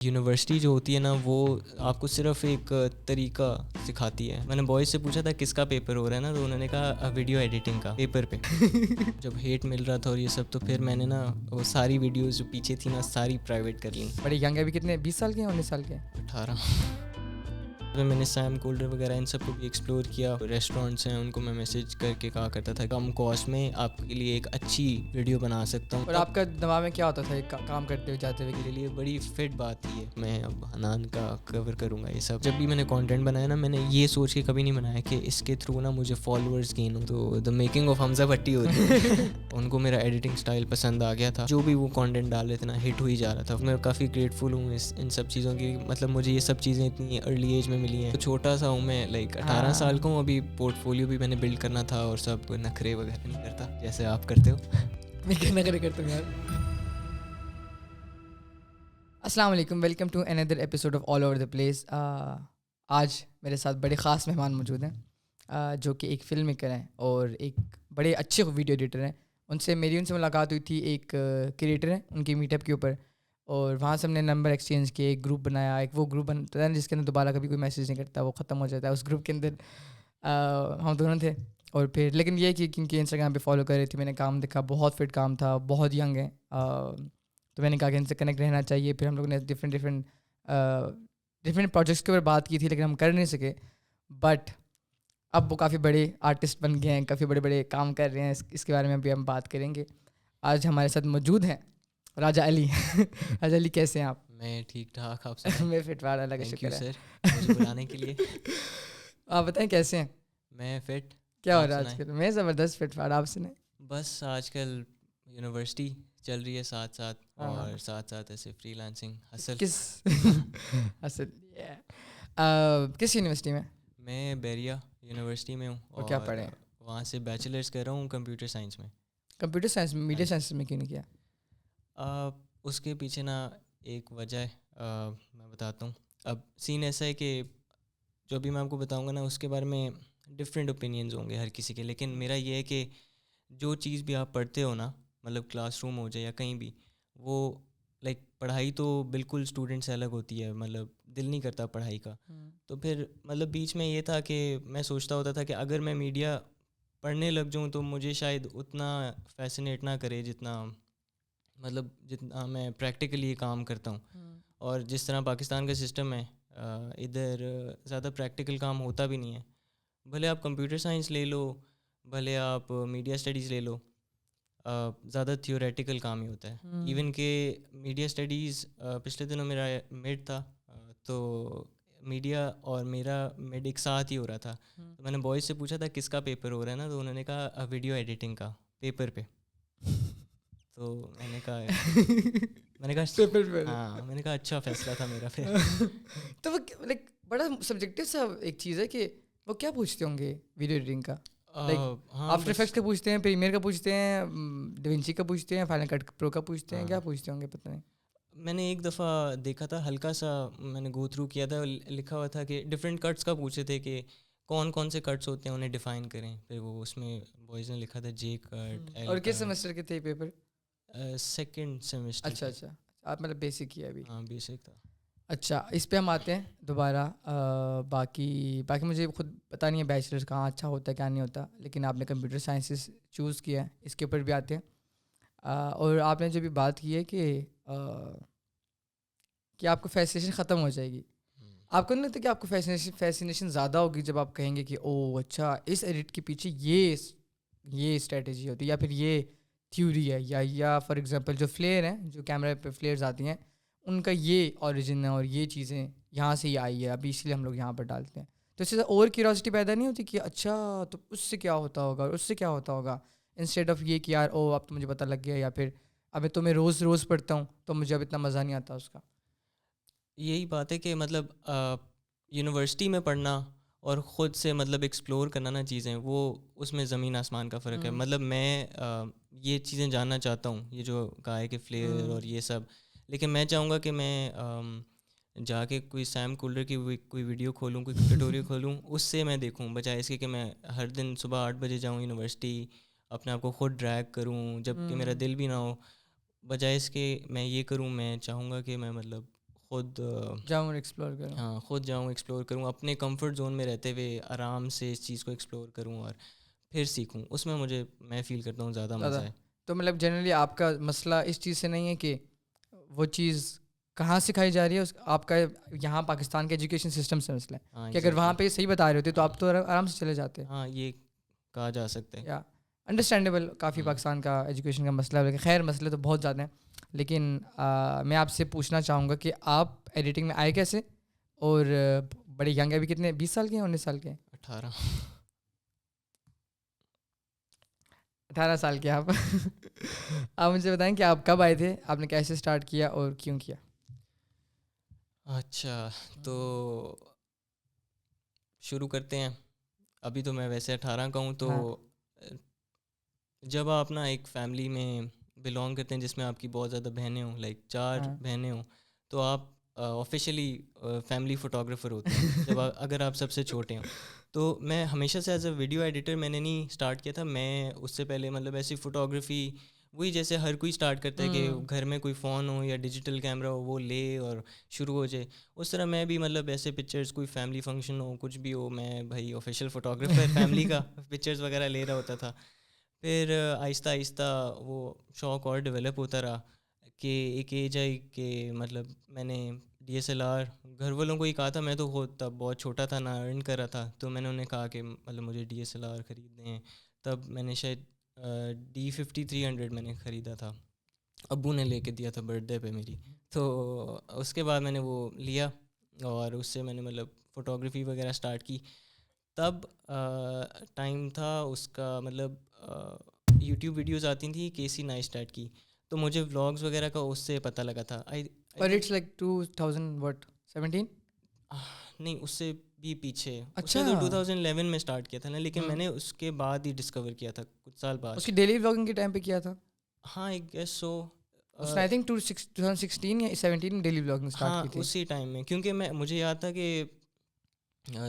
University جو ہوتی ہے نا وہ آپ کو صرف ایک طریقہ سکھاتی ہے. میں نے بوائز سے پوچھا تھا کس کا پیپر ہو رہا ہے نا, تو انہوں نے کہا ویڈیو ایڈیٹنگ کا پیپر پہ. جب ہیٹ مل رہا تھا اور یہ سب, تو پھر میں نے نا وہ ساری ویڈیوز جو پیچھے تھی نا ساری پرائیویٹ کر لیں. بڑے ینگ ہے, ابھی کتنے 20 سال کے ہیں 19 سال کے ہیں؟ 18. میں نے سیم کولڈر وغیرہ ان سب کو بھی ایکسپلور کیا. ریسٹورینٹس ہیں ان کو میں میسیج کر کے کہا کرتا تھا کم کاسٹ میں آپ کے لیے ایک اچھی ویڈیو بنا سکتا ہوں. اور آپ کا دماغ میں کیا ہوتا تھا ایک کام کرتے ہوئے جاتے ہوئے؟ میرے لیے بڑی فٹ بات تھی. میں اب حنان کا کور کروں گا یہ سب. جب بھی میں نے کانٹینٹ بنایا نا, میں نے یہ سوچ کے کبھی نہیں بنایا کہ اس کے تھرو نا مجھے فالوورز گین ہو. تو دا میکنگ آف حمزہ بھٹی ہوتی ہے. ان کو میرا ایڈیٹنگ اسٹائل پسند آ گیا تھا. جو بھی وہ کانٹینٹ ڈال رہے تھے نا ہٹ ہو ہی جا رہا تھا. میں کافی گریٹفل ہوں ان سب چیزوں کی. مطلب مجھے یہ سب چیزیں اتنی ارلی ایج میں ملی ہیں. چھوٹا سا ہوں میں, لائک 18 سال کا ہوں ابھی. پورٹ فولیو بھی میں نے بلڈ کرنا تھا اور سب نخرے وغیرہ نہیں کرتا جیسے آپ کرتے ہو. میں کیا نخرے کرتا ہوں یار. السلام علیکم, welcome to another episode of all over the place. آج میرے ساتھ بڑے خاص مہمان موجود ہیں جو کہ ایک فلم میکر ہیں اور ایک بڑے اچھے ویڈیو ایڈیٹر ہیں. ان سے ملاقات ہوئی تھی ایک کریٹر ہیں ان کی میٹ اپ کے اوپر, اور وہاں سے ہم نے نمبر ایکسچینج کیے, ایک گروپ بنایا. ایک وہ گروپ بنتا ہے جس کے اندر دوبارہ کبھی کوئی میسیج نہیں کرتا, وہ ختم ہو جاتا ہے. اس گروپ کے اندر ہم دونوں تھے. اور پھر لیکن یہ کہ کیونکہ انسٹاگرام پہ فالو کر رہی تھی, میں نے کام دیکھا, بہت فٹ کام تھا, بہت ینگ ہے. تو میں نے کہا کہ ان سے کنیکٹ رہنا چاہیے. پھر ہم لوگوں نے ڈفرینٹ پروجیکٹس کے اوپر بات کی تھی, لیکن ہم کر نہیں سکے. بٹ اب وہ کافی بڑے آرٹسٹ بن گئے ہیں, کافی بڑے بڑے کام کر رہے ہیں. اس کے بارے میں ابھی ہم بات کریں گے. آج ہمارے ساتھ موجود ہیں راجہ علی. راجہ علی کیسے ہیں آپ؟ میں ٹھیک ٹھاک, آپ سے میں فٹ فاٹ, اللہ کا شکر ہے. تھینک یو سر مجھے بلانے کے لیے. آپ بتائیں کیسے ہیں؟ میں فٹ. کیا ہو رہا ہے آج کل؟ میں زبردست فٹ فاٹ. آپ سنیں. بس آج کل یونیورسٹی چل رہی ہے ساتھ ساتھ, اور ساتھ ساتھ ایسے فری لانسنگ حاصل. کس یونیورسٹی میں؟ میں بیریا یونیورسٹی میں ہوں. اور کیا پڑھے ہیں؟ وہاں سے بیچلرز کر رہا ہوں کمپیوٹر سائنس میں. کمپیوٹر سائنس میں؟ میڈیا سائنس میں کیوں نہیں کیا؟ اس کے پیچھے نا ایک وجہ ہے, میں بتاتا ہوں. اب سین ایسا ہے کہ جو بھی میں آپ کو بتاؤں گا نا اس کے بارے میں ڈفرینٹ اوپینینز ہوں گے ہر کسی کے, لیکن میرا یہ ہے کہ جو چیز بھی آپ پڑھتے ہو نا, مطلب کلاس روم ہو جائے یا کہیں بھی, وہ لائک پڑھائی تو بالکل اسٹوڈنٹ سے الگ ہوتی ہے, مطلب دل نہیں کرتا پڑھائی کا. تو پھر مطلب بیچ میں یہ تھا کہ میں سوچتا ہوتا تھا کہ اگر میں میڈیا پڑھنے لگ جاؤں تو مجھے شاید اتنا فیسینیٹ نہ کرے جتنا میں پریکٹیکلی کام کرتا ہوں. اور جس طرح پاکستان کا سسٹم ہے, ادھر زیادہ پریکٹیکل کام ہوتا بھی نہیں ہے. بھلے آپ کمپیوٹر سائنس لے لو, بھلے آپ میڈیا اسٹڈیز لے لو, زیادہ تھیوریٹیکل کام ہی ہوتا ہے. ایون کہ میڈیا اسٹڈیز پچھلے دنوں میرا مڈ تھا, تو میڈیا اور میرا مڈ ایک ساتھ ہی ہو رہا تھا. تو میں نے بوائز سے پوچھا تھا کس کا پیپر ہو رہا ہے نا, تو انہوں نے کہا ویڈیو ایڈیٹنگ کا پیپر پہ. تو میں نے کہا ہاں, میں نے کہا اچھا فیصلہ تھا میرا پھر. تو وہ لائک بڑا سبجیکٹیو سا ایک چیز ہے کہ وہ کیا پوچھتے ہوں گے ویڈیو ایڈیٹنگ کا؟ آفٹر افیکٹس کا پوچھتے ہیں, پریمیئر کا پوچھتے ہیں, ڈیوینچی کا پوچھتے ہیں, فائنل کٹ پرو کا پوچھتے ہیں, کیا پوچھتے ہوں گے پتہ نہیں. میں نے ایک دفعہ دیکھا تھا, ہلکا سا میں نے گو تھرو کیا تھا, لکھا ہوا تھا کہ ڈفرینٹ کٹس کا پوچھے تھے کہ کون کون سے کٹس ہوتے ہیں انہیں ڈیفائن کریں. پھر وہ اس میں بوائز نے لکھا تھا جے کٹ. اور کس سیمسٹر کے تھے پیپر؟ Second semester. اچھا, آپ مطلب بیسک کیا ابھی؟ ہاں بیسک تھا. اچھا, اس پہ ہم آتے ہیں دوبارہ. باقی مجھے خود پتہ نہیں ہے بیچلرس کہاں اچھا ہوتا ہے کیا نہیں ہوتا, لیکن آپ نے کمپیوٹر سائنسز چوز کیا ہے, اس کے اوپر بھی آتے ہیں. اور آپ نے جو بھی بات کی ہے کہ آپ کو فیسینیشن ختم ہو جائے گی, آپ کو نہیں لگتا کہ آپ کو فیسینیشن زیادہ ہوگی جب آپ کہیں گے کہ او اچھا اس ایڈٹ کے پیچھے یہ اسٹریٹجی ہوتی ہے, یا پھر یہ تھیوری ہے, یا فار ایگزامپل جو فلیئر ہیں, جو کیمرے پہ فلیئرز آتی ہیں, ان کا یہ اوریجن ہے اور یہ چیزیں یہاں سے یہ آئی ہے, ابھی اس لیے ہم لوگ یہاں پر ڈالتے ہیں. تو اس سے اور کیوریاسٹی پیدا نہیں ہوتی کہ اچھا تو اس سے کیا ہوتا ہوگا اور اس سے کیا ہوتا ہوگا, انسٹیڈ آف یہ کہ یار او اب تو مجھے پتہ لگ گیا, یا پھر اب تو میں روز پڑھتا ہوں تو مجھے اب اتنا مزہ نہیں آتا اس کا. یہی بات ہے کہ مطلب یونیورسٹی میں پڑھنا اور خود سے مطلب ایکسپلور کرنا نا چیزیں, وہ اس میں زمین آسمان کا فرق ہے. مطلب میں یہ چیزیں جاننا چاہتا ہوں, یہ جو کہا ہے کہ فلیئر اور یہ سب, لیکن میں چاہوں گا کہ میں جا کے کوئی سیم کولڈر کی کوئی ویڈیو کھولوں, کوئی ٹیوٹوریل کھولوں, اس سے میں دیکھوں, بجائے اس کے کہ میں ہر دن صبح 8 بجے جاؤں یونیورسٹی, اپنے آپ کو خود ڈریگ کروں جب کہ میرا دل بھی نہ ہو. بجائے اس کے میں یہ کروں, میں چاہوں گا کہ میں مطلب خود جاؤں اور ایکسپلور کروں. ہاں خود جاؤں ایکسپلور کروں, اپنے کمفرٹ زون میں رہتے ہوئے آرام سے اس چیز کو ایکسپلور کروں اور پھر سیکھوں. اس میں میں فیل کرتا ہوں زیادہ مزہ ہے. تو مطلب جنرلی آپ کا مسئلہ اس چیز سے نہیں ہے کہ وہ چیز کہاں سکھائی جا رہی ہے, آپ کا یہاں پاکستان کے ایجوکیشن سسٹم سے مسئلہ ہے کہ اگر وہاں پہ صحیح بتا رہے ہوتے تو آپ تو آرام سے چلے جاتے. ہاں یہ کہا جا سکتا ہے. یا انڈرسٹینڈیبل, کافی پاکستان کا ایجوکیشن کا مسئلہ ہے, لیکن خیر مسئلے تو بہت زیادہ ہیں. لیکن میں آپ سے پوچھنا چاہوں گا کہ آپ ایڈیٹنگ میں آئے کیسے, اور بڑے ینگ ابھی کتنے 20 سال کے ہیں 19 سال کے ہیں؟ 18 سال کے آپ. آپ مجھے بتائیں کہ آپ کب آئے تھے, آپ نے کیسے اسٹارٹ کیا اور کیوں کیا؟ اچھا تو شروع کرتے ہیں. ابھی تو میں ویسے 18 کا ہوں. تو جب آپ نا ایک فیملی میں بلانگ کرتے ہیں جس میں آپ کی بہت زیادہ بہنیں ہوں, لائک 4 بہنیں ہوں, تو آپ آفیشیلی فیملی فوٹوگرافر ہوتے ہیں جب اگر آپ سب سے چھوٹے ہوں. تو میں ہمیشہ سے ایز اے ویڈیو ایڈیٹر میں نے نہیں اسٹارٹ کیا تھا. میں اس سے پہلے مطلب ایسی فوٹوگرافی وہی جیسے ہر کوئی اسٹارٹ کرتا ہے کہ گھر میں کوئی فون ہو یا ڈیجیٹل کیمرہ ہو وہ لے اور شروع ہو جائے, اس طرح میں بھی مطلب ایسے پکچرز, کوئی فیملی فنکشن ہو کچھ بھی ہو, میں بھائی آفیشیل فوٹوگرافر فیملی کا پکچرز وغیرہ لے رہا ہوتا تھا. پھر آہستہ آہستہ وہ شوق اور ڈیولپ ہوتا رہا کہ ایک ایج آئی کہ مطلب میں نے DSLR گھر والوں کو ہی کہا تھا. میں تو خود تب بہت چھوٹا تھا, نہ ارن کر رہا تھا, تو میں نے انہیں کہا کہ مطلب مجھے DSLR خریدنے ہیں. تب میں نے شاید D50-300 میں نے خریدا تھا, ابو نے لے کے دیا تھا برتھ ڈے پہ میری. تو اس کے بعد میں نے وہ لیا اور اس سے میں نے مطلب فوٹوگرافی وغیرہ اسٹارٹ کی. تب ٹائم تھا اس کا مطلب یوٹیوب ویڈیوز آتی تھیں KC نائسٹیٹ کی, تو مجھے ولاگز وغیرہ کا اس سے پتہ لگا تھا. اور اٹس لائک 2017 نہیں اس سے بھی پیچھے. اچھا تو 2011 میں اسٹارٹ کیا تھا نا, لیکن میں نے اس کے بعد ہی ڈسکور کیا تھا کچھ سال بعد. اس کی ڈیلی ولاگنگ کے ٹائم پہ کیا تھا. ہاں آئی گیس سو. اس نے آئی تھنک 2016 یا 17 میں ڈیلی ولاگنگ اسٹارٹ کی تھی. اسی ٹائم میں, کیونکہ مجھے یاد تھا کہ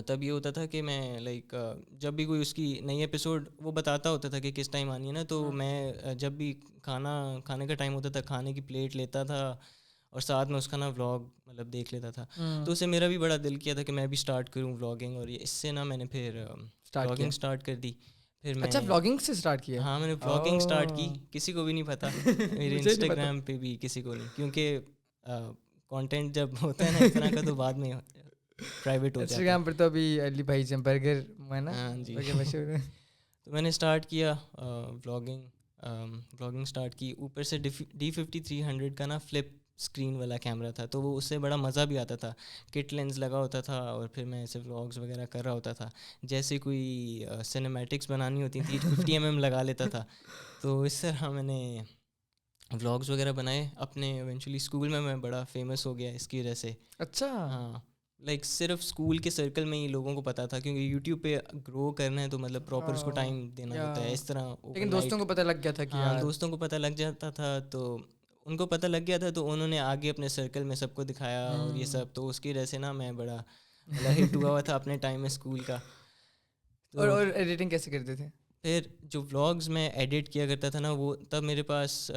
تب یہ ہوتا تھا کہ میں لائک جب بھی کوئی اس کی نئی ایپیسوڈ وہ بتاتا ہوتا تھا کہ کس ٹائم آنی ہے نا, تو میں جب بھی کھانے کا ٹائم ہوتا تھا کھانے کی پلیٹ لیتا تھا اور ساتھ میں اس کا نا ولاگ مطلب دیکھ لیتا تھا. تو اسے میرا بھی بڑا دل کیا تھا کہ میں بھی اسٹارٹ کروں ولاگنگ, اور اس سے نا میں نے پھر ولاگنگ اسٹارٹ کر دی. پھر میں ولاگنگ سے اسٹارٹ کیا. ہاں میں نے ولاگنگ اسٹارٹ کی, کسی کو بھی نہیں پتہ, میرے انسٹاگرام پہ بھی کسی کو نہیں, کیونکہ کانٹینٹ جب ہوتا ہے نا اس طرح کا تو بعد میں پرائیویٹ ہو جاتا ہے. انسٹاگرام پر تو ابھی علی بھائی سے برگر ہے نا. ہاں جی مشہور ہے. تو میں نے اسٹارٹ کیا ولاگنگ اسٹارٹ کی. اوپر سے D50-300 کا نا فلپ اسکرین والا کیمرہ تھا, تو وہ اس سے بڑا مزہ بھی آتا تھا. کٹ لینس لگا ہوتا تھا اور پھر میں ایسے ولاگز وغیرہ کر رہا ہوتا تھا. جیسے کوئی سنیمیٹکس بنانی ہوتی تھی 50mm لگا لیتا تھا. تو اس طرح میں نے ولاگز وغیرہ بنائے اپنے. ایونچولی اسکول میں بڑا فیمس ہو گیا اس کی وجہ سے. اچھا ہاں لائک صرف اسکول کے سرکل میں ہی لوگوں کو پتہ تھا, کیونکہ یوٹیوب پہ گرو کرنا ہے تو مطلب پراپر اس کو ٹائم دینا ہوتا ہے اس طرح. لیکن دوستوں کو پتہ لگ گیا تھا کہ ہاں دوستوں کو پتہ لگ جاتا تھا, تو ان کو پتہ لگ گیا تھا تو انہوں نے آگے اپنے سرکل میں سب کو دکھایا اور یہ سب. تو اس کی وجہ سے نا میں بڑا ہٹ ہوا تھا اپنے ٹائم میں اسکول کا. اور ایڈیٹنگ کیسے کرتے تھے؟ پھر جو ولاگز میں ایڈٹ کیا کرتا تھا نا, وہ تب میرے پاس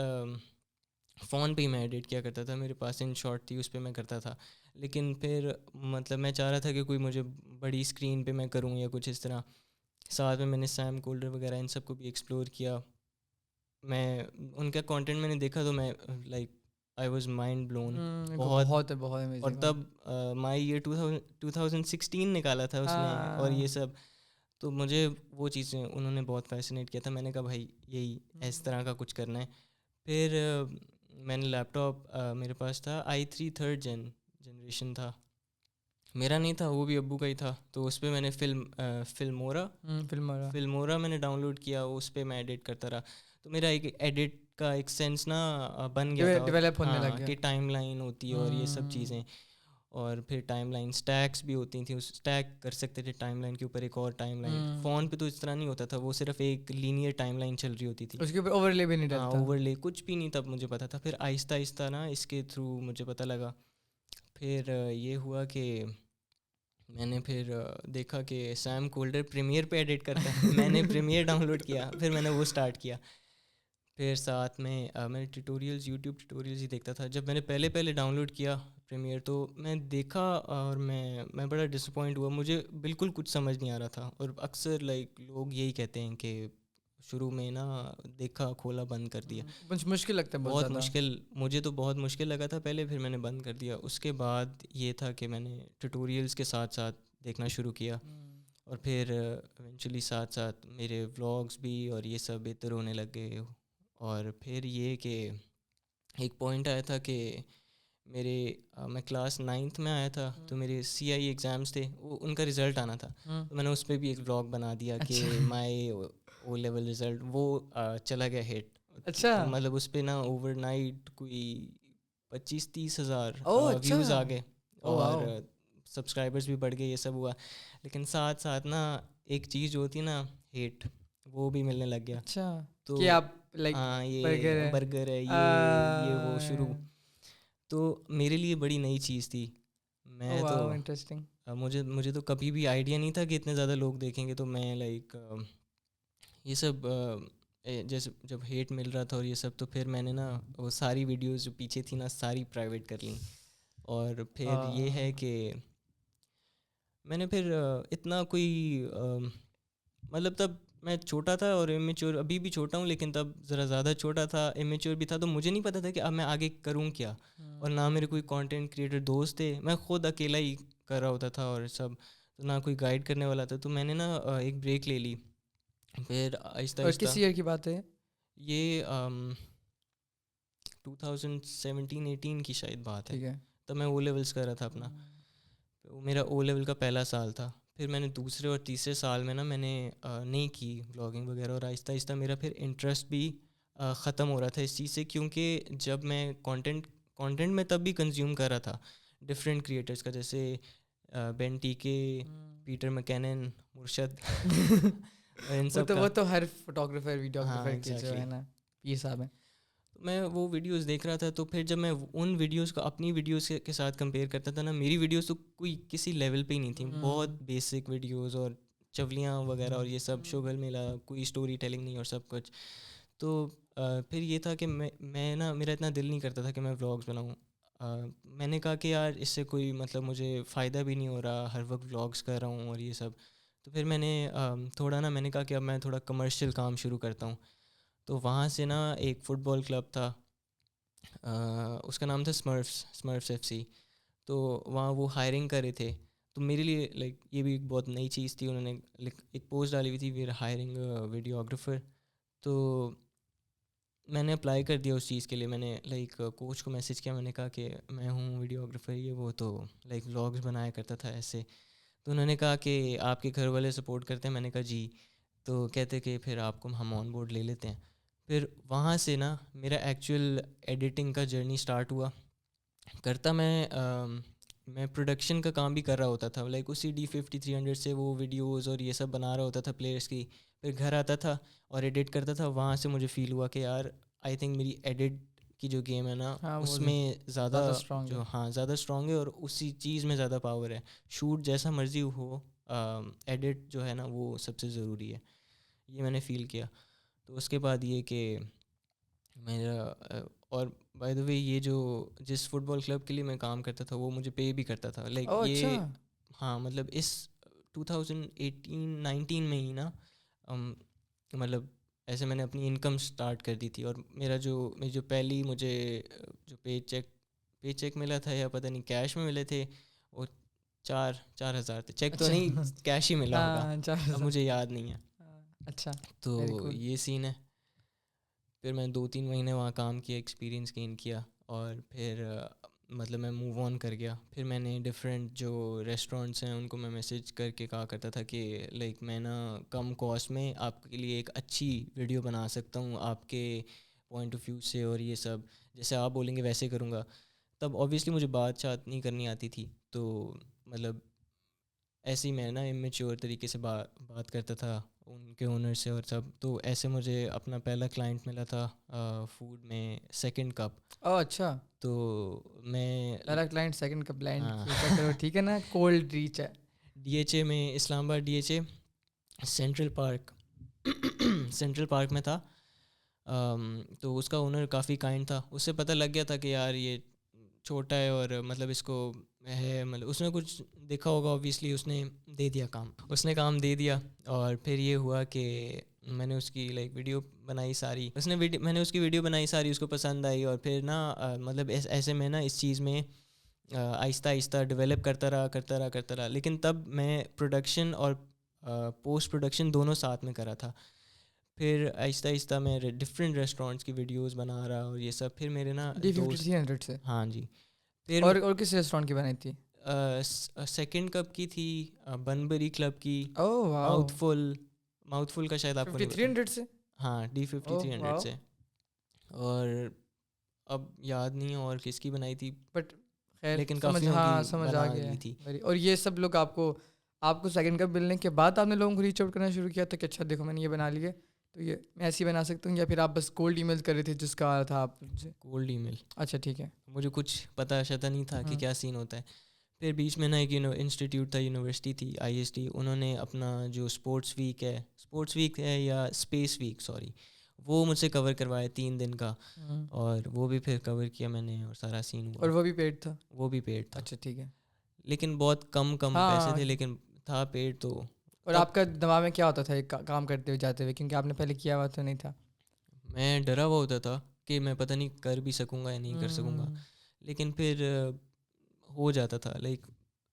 فون پہ ہی میں ایڈٹ کیا کرتا تھا. میرے پاس ان شارٹ تھی, اس پہ میں کرتا تھا. لیکن پھر مطلب میں چاہ رہا تھا کہ کوئی مجھے بڑی اسکرین پہ میں کروں یا کچھ اس طرح. ساتھ میں نے سیم کولڈر وغیرہ ان سب کو بھی ایکسپلور کیا. میں ان کا کانٹینٹ میں نے دیکھا تو میں like I was mind blown بہت. اور تب مائی ایئر 2016 نکالا تھا اس نے اور یہ سب. تو مجھے وہ چیزیں انہوں نے بہت فیسنیٹ کیا تھا. میں نے کہا بھائی یہی اس طرح کا کچھ کرنا ہے. پھر میں نے لیپ ٹاپ میرے پاس تھا i3 3rd جنریشن تھا, میرا نہیں تھا, وہ بھی ابو کا ہی تھا. تو اس پہ میں نے فلمورا میں نے ڈاؤن لوڈ کیا, اس پہ میں ایڈٹ کرتا رہا. تو میرا ایک ایڈٹ کا ایک سینس نا بن گیا تھا, ڈیولپ ہونے لگ گیا کہ ٹائم لائن ہوتی ہے اور یہ سب چیزیں. اور پھر ٹائم لائن اسٹیکس بھی ہوتی تھیں, اسٹیک کر سکتے تھے ٹائم لائن کے اوپر ایک اور ٹائم لائن. فون پہ تو اس طرح نہیں ہوتا تھا, وہ صرف ایک لینئر ٹائم لائن چل رہی ہوتی تھی, اس کے اوپر اوور لے بھی نہیں ڈالتا. اوور لے کچھ بھی نہیں تب مجھے پتا تھا. پھر آہستہ آہستہ نا اس کے تھرو مجھے پتہ لگا. پھر یہ ہوا کہ میں نے پھر دیکھا کہ سیم کولڈر پریمیئر پہ ایڈٹ کرتا ہے. میں نے پریمیئر ڈاؤن لوڈ کیا, پھر میں نے وہ اسٹارٹ کیا. پھر ساتھ میں میں ٹیوٹوریلز یوٹیوب ٹیوٹوریلز ہی دیکھتا تھا. جب میں نے پہلے ڈاؤن لوڈ کیا پریمیئر تو میں دیکھا اور میں بڑا ڈسپوائنٹ ہوا. مجھے بالکل کچھ سمجھ نہیں آ رہا تھا, اور اکثر لائک لوگ یہی کہتے ہیں کہ شروع میں نا دیکھا کھولا بند کر دیا. مشکل لگتا ہے بہت مشکل, مجھے تو بہت مشکل لگا تھا پہلے, پھر میں نے بند کر دیا. اس کے بعد یہ تھا کہ میں نے ٹیوٹوریلز کے ساتھ ساتھ دیکھنا شروع کیا, اور پھر ایونچولی ساتھ ساتھ میرے ولاگس بھی اور یہ سب بہتر ہونے لگ گئے. اور پھر یہ کہ ایک پوائنٹ آیا تھا کہ میں کلاس 9th میں آیا تھا, تو میرے CIE ایگزامس تھے, وہ ان کا رزلٹ آنا تھا, تو میں نے اس پہ بھی ایک ولاگ بنا دیا کہ مائی او لیول رزلٹ, وہ چلا گیا ہٹ. اچھا, مطلب اس پہ نا اوور نائٹ کوئی 25-30 ہزار اچھا ویوز آ گئے, اور سبسکرائبرز بھی بڑھ گئے, یہ سب ہوا. لیکن ساتھ ساتھ نا ایک چیز جو ہوتی ہے نا ہیٹ, وہ بھی ملنے لگ گیا. اچھا تو کہ آپ لائک ہاں یہ برگر ہے, یہ وہ شروع. تو میرے لیے بڑی نئی چیز تھی. میں تو انٹرسٹنگ, مجھے تو کبھی بھی آئیڈیا نہیں تھا کہ اتنے زیادہ لوگ دیکھیں گے. تو میں لائک یہ سب جیسے جب ہیٹ مل رہا تھا اور یہ سب, تو پھر میں نے نا وہ ساری ویڈیوز جو پیچھے تھی نا ساری پرائیویٹ کر لیں. اور پھر یہ ہے کہ میں نے پھر اتنا کوئی مطلب تب میں چھوٹا تھا اور امیچور, ابھی بھی چھوٹا ہوں لیکن تب ذرا زیادہ چھوٹا تھا, امیچور بھی تھا, تو مجھے نہیں پتہ تھا کہ اب میں آگے کروں کیا. اور نہ میرے کوئی کانٹینٹ کریٹر دوست تھے, میں خود اکیلا ہی کر رہا ہوتا تھا اور سب, تو نہ کوئی گائیڈ کرنے والا تھا. تو میں نے نا ایک بریک لے لی. پھر آہستہ آہستہ, کس ایئر کی بات ہے یہ 2017-18 کی شاید بات ہے. تب میں او لیولس کر رہا تھا اپنا, میرا او لیول کا پہلا سال تھا. پھر میں نے دوسرے اور تیسرے سال میں نا میں نے نہیں کی بلاگنگ وغیرہ, اور آہستہ آہستہ میرا پھر انٹرسٹ بھی ختم ہو رہا تھا اس چیز سے, کیونکہ جب میں کانٹینٹ میں تب بھی کنزیوم کر رہا تھا ڈفرینٹ کریٹرس کا, جیسے بین ٹی کے, پیٹر مکینن, مرشد, ان سب کا. وہ تو ہر فوٹوگرافر ویڈیوگرافر کے جو ہے نا پیر صاحب ہیں. میں وہ ویڈیوز دیکھ رہا تھا, تو پھر جب میں ان ویڈیوز کو اپنی ویڈیوز کے ساتھ کمپیئر کرتا تھا نا, میری ویڈیوز تو کوئی کسی لیول پہ ہی نہیں تھیں, بہت بیسک ویڈیوز اور چولیاں وغیرہ اور یہ سب, شوگل میلا, کوئی اسٹوری ٹیلنگ نہیں اور سب کچھ. تو پھر یہ تھا کہ میں نا میرا اتنا دل نہیں کرتا تھا کہ میں ولاگس بناؤں. میں نے کہا کہ یار اس سے کوئی مطلب مجھے فائدہ بھی نہیں ہو رہا, ہر وقت ولاگس کر رہا ہوں اور یہ سب. تو پھر میں نے تھوڑا نا میں نے کہا کہ اب میں تھوڑا کمرشل کام شروع کرتا ہوں. تو وہاں سے نا ایک فٹ بال کلب تھا, اس کا نام تھا اسمرفس FC. تو وہاں وہ ہائرنگ کر رہے تھے, تو میرے لیے لائک یہ بھی ایک بہت نئی چیز تھی. انہوں نے ایک پوسٹ ڈالی ہوئی تھی, وی آر ہائرنگ ویڈیوگرافر. تو میں نے اپلائی کر دیا اس چیز کے لیے. میں نے لائک کوچ کو میسج کیا, میں نے کہا کہ میں ہوں ویڈیوگرافر, یہ وہ, تو لائک ولاگس بنایا کرتا تھا ایسے. تو انہوں نے کہا کہ آپ کے گھر والے سپورٹ کرتے ہیں. میں نے کہا جی. تو کہتے کہ پھر آپ کو ہم آن بورڈ لے لیتے ہیں. پھر وہاں سے نا میرا ایکچوئل ایڈیٹنگ کا جرنی اسٹارٹ ہوا. کرتا میں پروڈکشن کا کام بھی کر رہا ہوتا تھا, لائک اسی D50-300 سے وہ ویڈیوز اور یہ سب بنا رہا ہوتا تھا پلیئرس کی. پھر گھر آتا تھا اور ایڈٹ کرتا تھا. وہاں سے مجھے فیل ہوا کہ یار آئی تھنک میری ایڈٹ کی جو گیم ہے نا اس میں زیادہ جو زیادہ اسٹرانگ ہے, اور اسی چیز میں زیادہ پاور ہے. شوٹ جیسا مرضی ہو, ایڈٹ جو ہے نا وہ سب سے ضروری ہے. یہ میں نے فیل کیا. تو اس کے بعد یہ کہ میرا, اور بائی دا وے یہ جو جس فٹ بال کلب کے لیے میں کام کرتا تھا وہ مجھے پے بھی کرتا تھا. لائک یہ ہاں مطلب اس 2018-19 میں ہی نا مطلب ایسے میں نے اپنی انکم سٹارٹ کر دی تھی. اور میری جو پہلی مجھے جو پے چیک ملا تھا, یا پتہ نہیں کیش میں ملے تھے, وہ 4,000 تھے. چیک تو نہیں, کیش ہی ملا ہوگا, اب مجھے یاد نہیں ہے. اچھا, تو یہ سین ہے. پھر میں 2-3 مہینے وہاں کام کیا, ایکسپیرینس گین کیا, اور پھر مطلب میں موو آن کر گیا. پھر میں نے ڈفرینٹ جو ریسٹورینٹس ہیں ان کو میں میسیج کر کے کہا کرتا تھا کہ لائک میں نا کم کاسٹ میں آپ کے لیے ایک اچھی ویڈیو بنا سکتا ہوں آپ کے پوائنٹ آف ویو سے, اور یہ سب جیسے آپ بولیں گے ویسے کروں گا. تب اوبیسلی مجھے بات نہیں کرنی آتی تھی, تو مطلب ایسے ہی میں نا امیچور طریقے سے بات کرتا تھا ان کے اونر سے اور سب. تو ایسے مجھے اپنا پہلا کلائنٹ ملا تھا فوڈ میں, 2nd کپ. اچھا, تو میں پہلا کلائنٹ 2nd کپ لینڈ کیا کرو, ٹھیک ہے نا, کولڈ ریچ ہے. DHA میں, اسلام آباد DHA سینٹرل پارک میں تھا. تو اس کا اونر کافی کائنڈ تھا. اس سے پتہ لگ گیا تھا کہ یار یہ چھوٹا ہے اور مطلب اس کو ہے مطلب اس نے کچھ دیکھا ہوگا اوبیسلی, اس نے دے دیا کام, اس نے کام دے دیا. اور پھر یہ ہوا کہ میں نے اس کی لائک ویڈیو بنائی ساری, میں نے اس کی ویڈیو بنائی ساری, اس کو پسند آئی. اور پھر نا مطلب ایسے میں نا اس چیز میں آہستہ آہستہ ڈیولپ کرتا رہا. لیکن تب میں پروڈکشن اور پوسٹ پروڈکشن دونوں ساتھ میں کرا تھا. پھر آہستہ آہستہ میں ڈفرینٹ ریسٹورینٹس کی ویڈیوز بنا رہا اور یہ سب. پھر میرے نا دوست, D5300 سے. ہاں جی. پھر اور کس ریسٹورینٹ کی بنائی تھی؟ سیکنڈ کپ کی تھی, بنبری کلب کی, اوہ ماؤتھ فل کا شاید آپ کو نہیں پتا. 5300 سے, ہاں D5300 سے. اور اب یاد نہیں ہے اور کس کی بنائی تھی, بٹ خیر لیکن سمجھ آ گیا. تھی. اور یہ سب لوگ آپ کو سیکنڈ کپ ملنے کے بعد آپ نے لوگوں کو ریچ آؤٹ کرنا شروع کیا تھا کہ اچھا دیکھو میں نے یہ بنا لیے تو یہ میں ایسے ہی بنا سکتا ہوں, یا پھر آپ بس کولڈ ای میل کر رہے تھے جس کا تھا آپ سے؟ کولڈ ای میل. اچھا ٹھیک ہے. مجھے کچھ پتہ شتا نہیں تھا کہ کیا سین ہوتا ہے. پھر بیچ میں نا ایک انسٹیٹیوٹ تھا, یونیورسٹی تھی IST, انہوں نے اپنا جو اسپورٹس ویک ہے یا اسپیس ویک سوری, وہ مجھ سے کور کروایا 3 دن کا. اور وہ بھی پھر کور کیا میں نے اور سارا سین ہوا. اور وہ بھی پیڈ تھا؟ وہ بھی پیڈ تھا. اچھا ٹھیک ہے. لیکن بہت کم پیسے تھے, لیکن تھا پیڈ. تو اور آپ کا دماغ میں کیا ہوتا تھا کام کرتے ہوئے جاتے ہوئے, کیونکہ آپ نے پہلے کیا ہوا تو نہیں تھا؟ میں ڈرا ہوا ہوتا تھا کہ میں پتہ نہیں کر بھی سکوں گا یا نہیں کر سکوں گا. لیکن پھر ہو جاتا تھا. لائک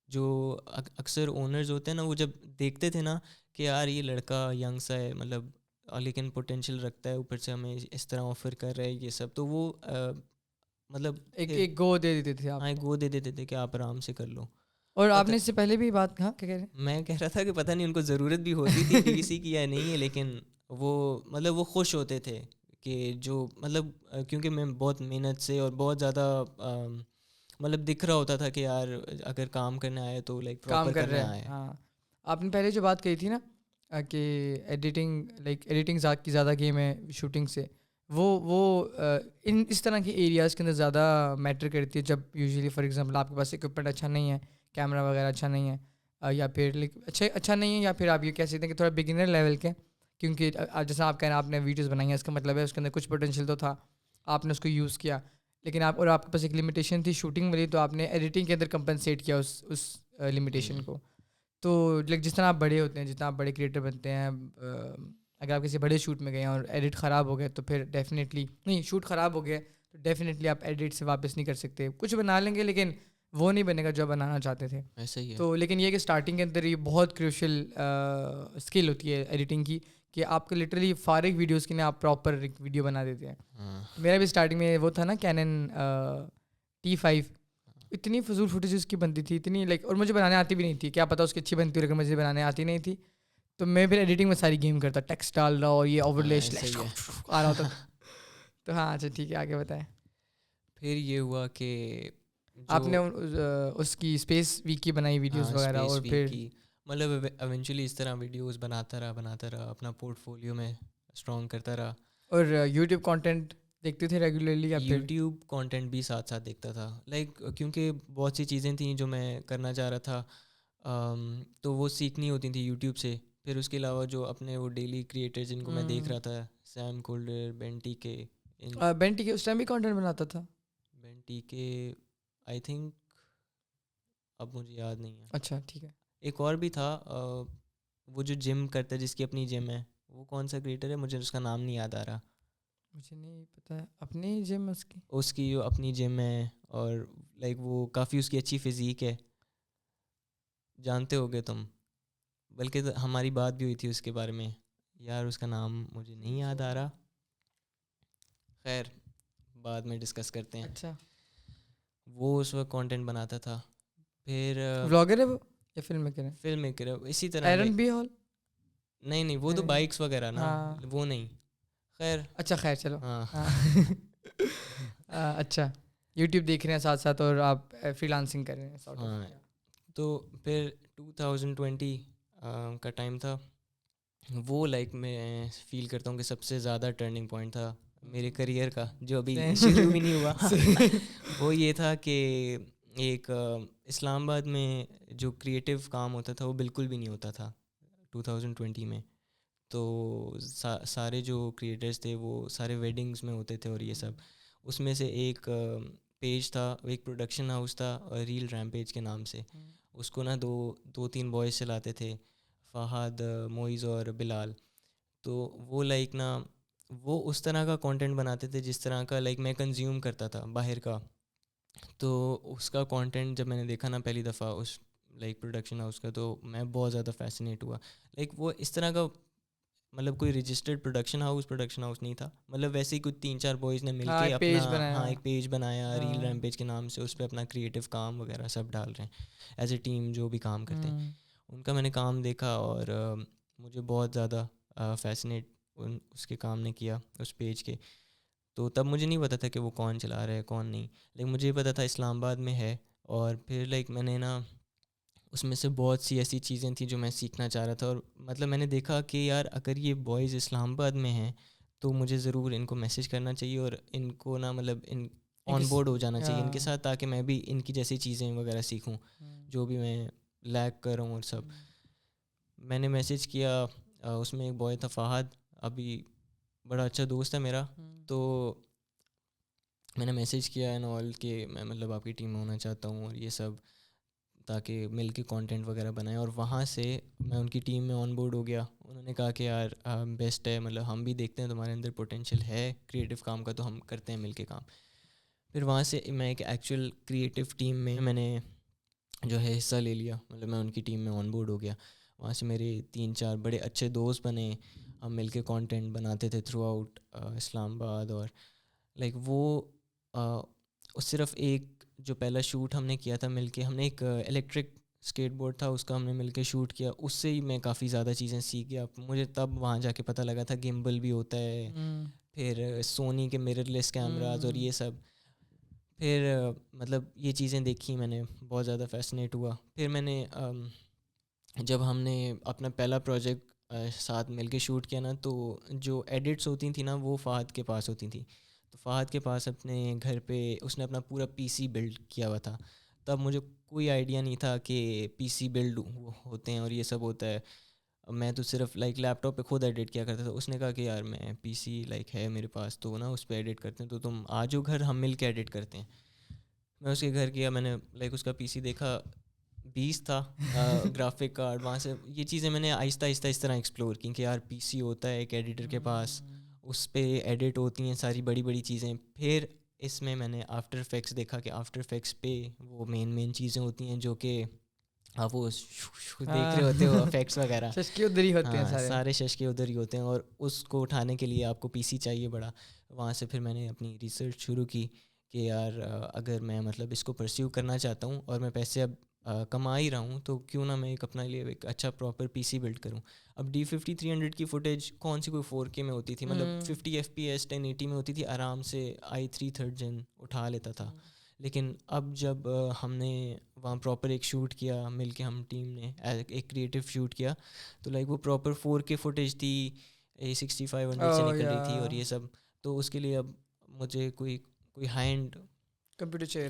جو اکثر اونرز ہوتے ہیں نا, وہ جب دیکھتے تھے نا کہ یار یہ لڑکا ینگ سا ہے مطلب, لیکن پوٹینشیل رکھتا ہے, اوپر سے ہمیں اس طرح آفر کر رہا ہے یہ سب, تو وہ مطلب ایک گو دے دیتے تھے آپ. ہاں گو دے دیتے تھے کہ آپ آرام سے کر لو. اور آپ نے اس سے پہلے بھی بات کہا کیا کہہ رہے ہیں؟ میں کہہ رہا تھا کہ پتہ نہیں ان کو ضرورت بھی ہوتی تھی DVC کی یا نہیں ہے, لیکن وہ مطلب وہ خوش ہوتے تھے کہ جو مطلب کیونکہ میں بہت محنت سے اور بہت زیادہ مطلب دکھ رہا ہوتا تھا کہ یار اگر کام کرنے آئے تو لائک کام پراپر کر رہے کرنے ہیں. آئے. ہاں آپ نے پہلے جو بات کہی تھی نا کہ ایڈیٹنگ کی زیادہ گیم ہے شوٹنگ سے, وہ اس طرح کے ایریاز کے اندر زیادہ میٹر کرتی ہے. جب یوزلی فار ایگزامپل آپ کے پاس اکوپمنٹ اچھا نہیں ہے, کیمرہ وغیرہ اچھا نہیں ہے, یا پھر اچھا نہیں ہے, یا پھر آپ یہ کہہ سکتے ہیں کہ تھوڑا بگنر لیول کے, کیونکہ جیسا آپ کہہ رہے ہیں آپ نے ویڈیوز بنائی ہیں, اس کا مطلب ہے اس کے اندر کچھ پوٹینشیل تو تھا, آپ نے اس کو یوز کیا, لیکن آپ کے پاس ایک لمیٹیشن تھی شوٹنگ والی, تو آپ نے ایڈیٹنگ کے اندر کمپنسیٹ کیا اس لمیٹیشن کو. تو جس طرح آپ بڑے ہوتے ہیں, جتنا آپ بڑے کریٹر بنتے ہیں, اگر آپ کسی بڑے شوٹ میں گئے ہیں اور ایڈٹ خراب ہو گئے تو پھر ڈیفینیٹلی نہیں, شوٹ خراب ہو گیا تو ڈیفینیٹلی آپ ایڈٹ سے واپس نہیں کر سکتے. کچھ بنا لیں گے لیکن وہ نہیں بنے گا جو بنانا چاہتے تھے. ایسا ہی ہے. تو لیکن یہ کہ اسٹارٹنگ کے اندر یہ بہت کروشل اسکل ہوتی ہے ایڈیٹنگ کی, کہ آپ کو لٹرلی فارغ ویڈیوز کے لیے آپ پراپر ایک ویڈیو بنا دیتے ہیں. میرا بھی اسٹارٹنگ میں وہ تھا نا کینن T5, اتنی فضول فوٹیج اس کی بنتی تھی, اتنی لائک, اور مجھے بنانے آتی بھی نہیں تھی, کیا پتا اس کی اچھی بنتی ہو, لیکن مجھے بنانے آتی نہیں تھی. تو میں پھر ایڈیٹنگ میں ساری گیم کرتا, ٹیکسٹ ڈال رہا اور یہ اوور لیش آ رہا ہوتا. تو ہاں اچھا ٹھیک ہے, آگے بتائیں. پھر یہ ہوا کہ آپ نے اس کی اسپیس ویک کی بنائی ویڈیوز وغیرہ, اور پھر مطلب ایونچولی اس طرح ویڈیوز بناتا رہا, اپنا پورٹ فولیو میں اسٹرانگ کرتا رہا. اور یوٹیوب کانٹینٹ دیکھتے تھے ریگولرلی, یا پھر یوٹیوب کانٹینٹ بھی ساتھ ساتھ دیکھتا تھا, لائک کیونکہ بہت سی چیزیں تھیں جو میں کرنا چاہ رہا تھا, تو وہ سیکھنی ہوتی تھیں یوٹیوب سے. پھر اس کے علاوہ جو اپنے وہ ڈیلی کریٹر جن کو میں دیکھ رہا تھا, سیم کولڈر, بینٹی کے اس ٹائم بھی کانٹینٹ بناتا تھا. بینٹی کے آئی تھنک, اب مجھے یاد نہیں ہے. اچھا ٹھیک ہے. ایک اور بھی تھا وہ جو جم کرتا ہے, جس کی اپنی جم ہے, وہ کون سا کریٹر ہے, مجھے اس کا نام نہیں یاد آ رہا. مجھے نہیں پتہ ہے. اپنی جم اس کی جو اپنی جم ہے, اور لائک وہ کافی اس کی اچھی فزیک ہے, جانتے ہوگے تم, بلکہ ہماری بات بھی ہوئی تھی اس کے بارے میں. یار اس کا نام مجھے نہیں یاد آ رہا, خیر بعد میں ڈسکس کرتے ہیں. اچھا, وہ اس وقت کانٹینٹ بناتا تھا. پھر ولاگر ہے وہ یا فلم میکر ہے؟ فلم میکر ہے اسی طرح. ایرن بی ہال نہیں وہ تو بائکس وغیرہ نا, وہ نہیں. خیر اچھا خیر چلو. ہاں اچھا, یوٹیوب دیکھ رہے ہیں ساتھ ساتھ اور آپ فری لانسنگ کر رہے ہیں. ہاں, تو پھر 2020 کا ٹائم تھا وہ, لائک میں فیل کرتا ہوں کہ سب سے زیادہ ٹرننگ پوائنٹ تھا میرے کریئر کا, جو ابھی شروع بھی نہیں ہوا. وہ یہ تھا کہ ایک اسلام آباد میں جو کریٹیو کام ہوتا تھا وہ بالکل بھی نہیں ہوتا تھا 2020 میں. تو سارے جو کریٹرز تھے وہ سارے ویڈنگز میں ہوتے تھے اور یہ سب. اس میں سے ایک پیج تھا, ایک پروڈکشن ہاؤس تھا ریل ریمپیج کے نام سے. اس کو نا دو تین بوائز چلاتے تھے, فہد, موئز اور بلال. تو وہ لائک نا وہ اس طرح کا کانٹینٹ بناتے تھے جس طرح کا لائک میں کنزیوم کرتا تھا باہر کا. تو اس کا کانٹینٹ جب میں نے دیکھا نا پہلی دفعہ اس لائک پروڈکشن ہاؤس کا, تو میں بہت زیادہ فیسینیٹ ہوا. لائک وہ اس طرح کا مطلب کوئی رجسٹرڈ پروڈکشن ہاؤس نہیں تھا, مطلب ویسے ہی کچھ 3-4 بوائز نے مل کے اپنا ایک پیج بنایا ریل ریمپیج کے نام سے. اس پہ اپنا کریٹیو کام وغیرہ سب ڈال رہے ہیں ایز اے ٹیم, جو بھی کام کرتے ہیں. ان کا میں نے کام دیکھا اور مجھے بہت زیادہ فیسینیٹ اس کے کام نے کیا اس پیج کے. تو تب مجھے نہیں پتا تھا کہ وہ کون چلا رہا ہے کون نہیں, لیکن مجھے یہ پتا تھا اسلام آباد میں ہے. اور پھر لائک میں نے نا اس میں سے بہت سی ایسی چیزیں تھیں جو میں سیکھنا چاہ رہا تھا. اور مطلب میں نے دیکھا کہ یار اگر یہ بوائز اسلام آباد میں ہیں تو مجھے ضرور ان کو میسیج کرنا چاہیے اور ان کو نا مطلب ان آن بورڈ ہو جانا چاہیے ان کے ساتھ, تاکہ میں بھی ان کی جیسی چیزیں وغیرہ سیکھوں جو بھی میں لیک کر رہا ہوں. اور سب میں نے میسیج کیا. اس میں ایک بوائے تھا فہد, ابھی بڑا اچھا دوست ہے میرا. تو میں نے میسیج کیا اینڈ آل کہ میں مطلب آپ کی ٹیم میں ہونا چاہتا ہوں اور یہ سب, تاکہ مل کے کانٹینٹ وغیرہ بنائیں. اور وہاں سے میں ان کی ٹیم میں آن بورڈ ہو گیا. انہوں نے کہا کہ یار بیسٹ ہے, مطلب ہم بھی دیکھتے ہیں تمہارے اندر پوٹینشیل ہے کریٹیو کام کا, تو ہم کرتے ہیں مل کے کام. پھر وہاں سے میں ایک ایکچوئل کریٹیو ٹیم میں نے جو ہے حصہ لے لیا, مطلب میں ان کی ٹیم میں آن بورڈ ہو گیا. وہاں سے میرے 3-4 بڑے اچھے دوست بنے, ہم مل کے کانٹینٹ بناتے تھے تھرو آؤٹ اسلام آباد. اور لائک وہ صرف ایک جو پہلا شوٹ ہم نے کیا تھا مل کے, ہم نے ایک الیکٹرک اسکیٹ بورڈ تھا اس کا ہم نے مل کے شوٹ کیا, اس سے ہی میں کافی زیادہ چیزیں سیکھ گیا. مجھے تب وہاں جا کے پتہ لگا تھا گمبل بھی ہوتا ہے, پھر سونی کے میرر لیس کیمراز اور یہ سب. پھر مطلب یہ چیزیں دیکھی میں نے, بہت زیادہ فیسینیٹ ہوا. پھر میں نے جب ہم نے اپنا پہلا پروجیکٹ ساتھ مل کے شوٹ کیا نا, تو جو ایڈٹس ہوتی تھیں نا وہ فہد کے پاس ہوتی تھیں. تو فہد کے پاس اپنے گھر پہ اس نے اپنا پورا پی سی بلڈ کیا ہوا تھا. تب مجھے کوئی آئیڈیا نہیں تھا کہ پی سی بلڈ ہوتے ہیں اور یہ سب ہوتا ہے. میں تو صرف لائک لیپ ٹاپ پہ خود ایڈٹ کیا کرتا تھا. اس نے کہا کہ یار میں پی سی لائک ہے میرے پاس, تو نا اس پہ ایڈٹ کرتے ہیں, تو تم آ جاؤ گھر, ہم مل کے ایڈٹ کرتے ہیں. میں اس کے گھر گیا, میں نے لائک اس کا پی سی دیکھا, 20 تھا گرافک کارڈ. وہاں سے یہ چیزیں میں نے آہستہ آہستہ اس طرح ایکسپلور کی کہ یار پی سی ہوتا ہے ایک ایڈیٹر کے پاس, اس پہ ایڈٹ ہوتی ہیں ساری بڑی بڑی چیزیں. پھر اس میں نے آفٹر افیکٹس دیکھا کہ آفٹر افیکٹس پہ وہ مین چیزیں ہوتی ہیں جو کہ آپ وہ دیکھ رہے ہوتے ہو افیکٹس وغیرہ, ششکی ادھر ہی ہوتے ہیں, سارے ششکے ادھر ہی ہوتے ہیں, اور اس کو اٹھانے کے لیے آپ کو پی سی چاہیے بڑا. وہاں سے پھر میں نے اپنی ریسرچ شروع کی کہ یار اگر میں مطلب اس کو پرسیو کرنا چاہتا ہوں اور میں پیسے اب کما ہی رہا ہوں, تو کیوں نہ میں ایک اپنا لیے ایک اچھا پراپر پی سی بلڈ کروں. اب D50-300 کی فوٹیج کون سی کوئی 4K میں ہوتی تھی, مطلب 50 FPS 1080 میں ہوتی تھی, آرام سے i3 3rd Gen اٹھا لیتا تھا. لیکن اب جب ہم نے وہاں پراپر ایک شوٹ کیا مل کے, ہم ٹیم نے ایک کریٹیو شوٹ کیا, تو لائک وہ پراپر 4K فوٹیج تھی, A6500 سے نکل رہی تھی اور یہ سب. تو اس کے لیے اب مجھے کوئی ہائی اینڈ کمپیوٹر چاہیے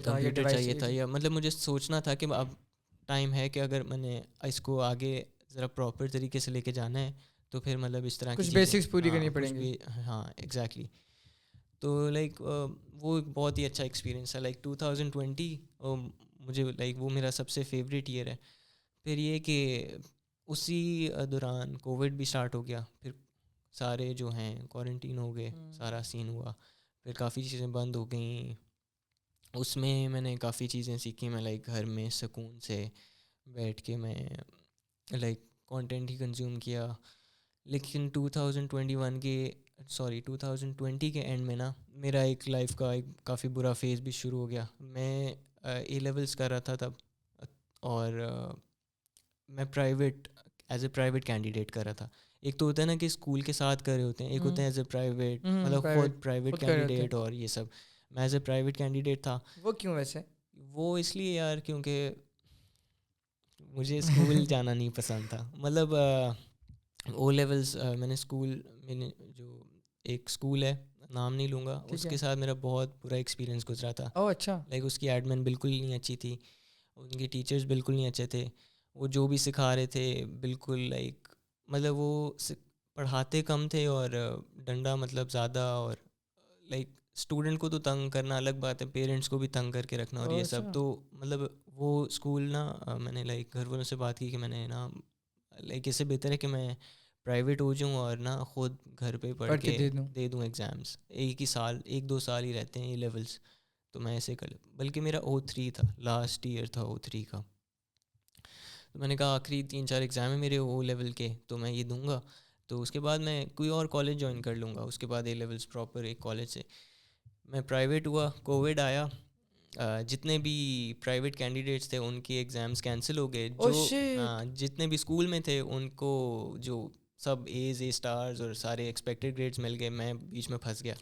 تھا, یا مطلب مجھے سوچنا تھا کہ اب ٹائم ہے کہ اگر میں نے اس کو آگے ذرا پراپر طریقے سے لے کے جانا ہے تو پھر مطلب اس طرح کی کچھ بیسکس پوری کرنی پڑیں گی. ہاں ایگزیکٹلی. تو لائک وہ ایک بہت ہی اچھا ایکسپیرینس ہے. لائک 2020 مجھے لائک وہ میرا سب سے فیوریٹ ایئر ہے. پھر یہ کہ اسی دوران کووڈ بھی اسٹارٹ ہو گیا, پھر سارے جو ہیں کوارنٹین ہو گئے, سارا سین ہوا, پھر کافی چیزیں بند ہو گئیں. اس میں نے کافی چیزیں سیکھی. میں لائک گھر میں سکون سے بیٹھ کے میں لائک کانٹینٹ ہی کنزیوم کیا. لیکن 2020 کے اینڈ میں نا میرا ایک لائف کا ایک کافی برا فیز بھی شروع ہو گیا. میں اے لیولس کر رہا تھا تب, اور میں ایز اے پرائیویٹ کینڈیڈیٹ کر رہا تھا. ایک تو ہوتا ہے نا کہ اسکول کے ساتھ کر رہے ہوتے ہیں, ایک ہوتا ہے ایز اے پرائیویٹ, مطلب خود پرائیویٹ کینڈیڈیٹ اور یہ سب. میں ایز اے پرائیویٹ کینڈیڈیٹ تھا. وہ کیوں ویسے؟ وہ اس لیے یار کیونکہ مجھے اسکول جانا نہیں پسند تھا. مطلب او لیولس میں نے اسکول میں جو ایک اسکول ہے, نام نہیں لوں گا, اس کے ساتھ میرا بہت برا ایکسپیرینس گزرا تھا. اچھا. لائک اس کی ایڈمن بالکل نہیں اچھی تھی, ان کے ٹیچرز بالکل نہیں اچھے تھے. وہ جو بھی سکھا رہے تھے بالکل لائک مطلب وہ پڑھاتے کم تھے اور ڈنڈا مطلب زیادہ, اور لائک اسٹوڈنٹ کو تو تنگ کرنا الگ بات ہے, پیرنٹس کو بھی تنگ کر کے رکھنا اور یہ سب. تو مطلب وہ اسکول نا میں نے لائک گھر والوں سے بات کی کہ میں نے نا لائک اس سے بہتر ہے کہ میں پرائیویٹ ہو جاؤں اور نا خود گھر پہ پڑھ کے دے دوں ایگزامس. ایک ہی سال 1-2 سال ہی رہتے ہیں یہ لیولس, تو میں ایسے کر, بلکہ میرا O3 تھا, لاسٹ ایئر تھا O3 کا. تو میں نے کہا آخری 3-4 ایگزام ہیں میرے O لیول کے, تو میں یہ دوں گا, تو اس کے بعد میں کوئی اور کالج جوائن کر لوں گا. اس کے بعد A لیولس پراپر ایک کالج سے. میں پرائیویٹ ہوا, کووڈ آیا, جتنے بھی پرائیویٹ کینڈیڈیٹس تھے ان کے ایگزامس کینسل ہو گئے. جو جتنے بھی اسکول میں تھے ان کو جو سب A's A اور سارے ایکسپیکٹڈ گریڈس مل گئے, میں بیچ میں پھنس گیا.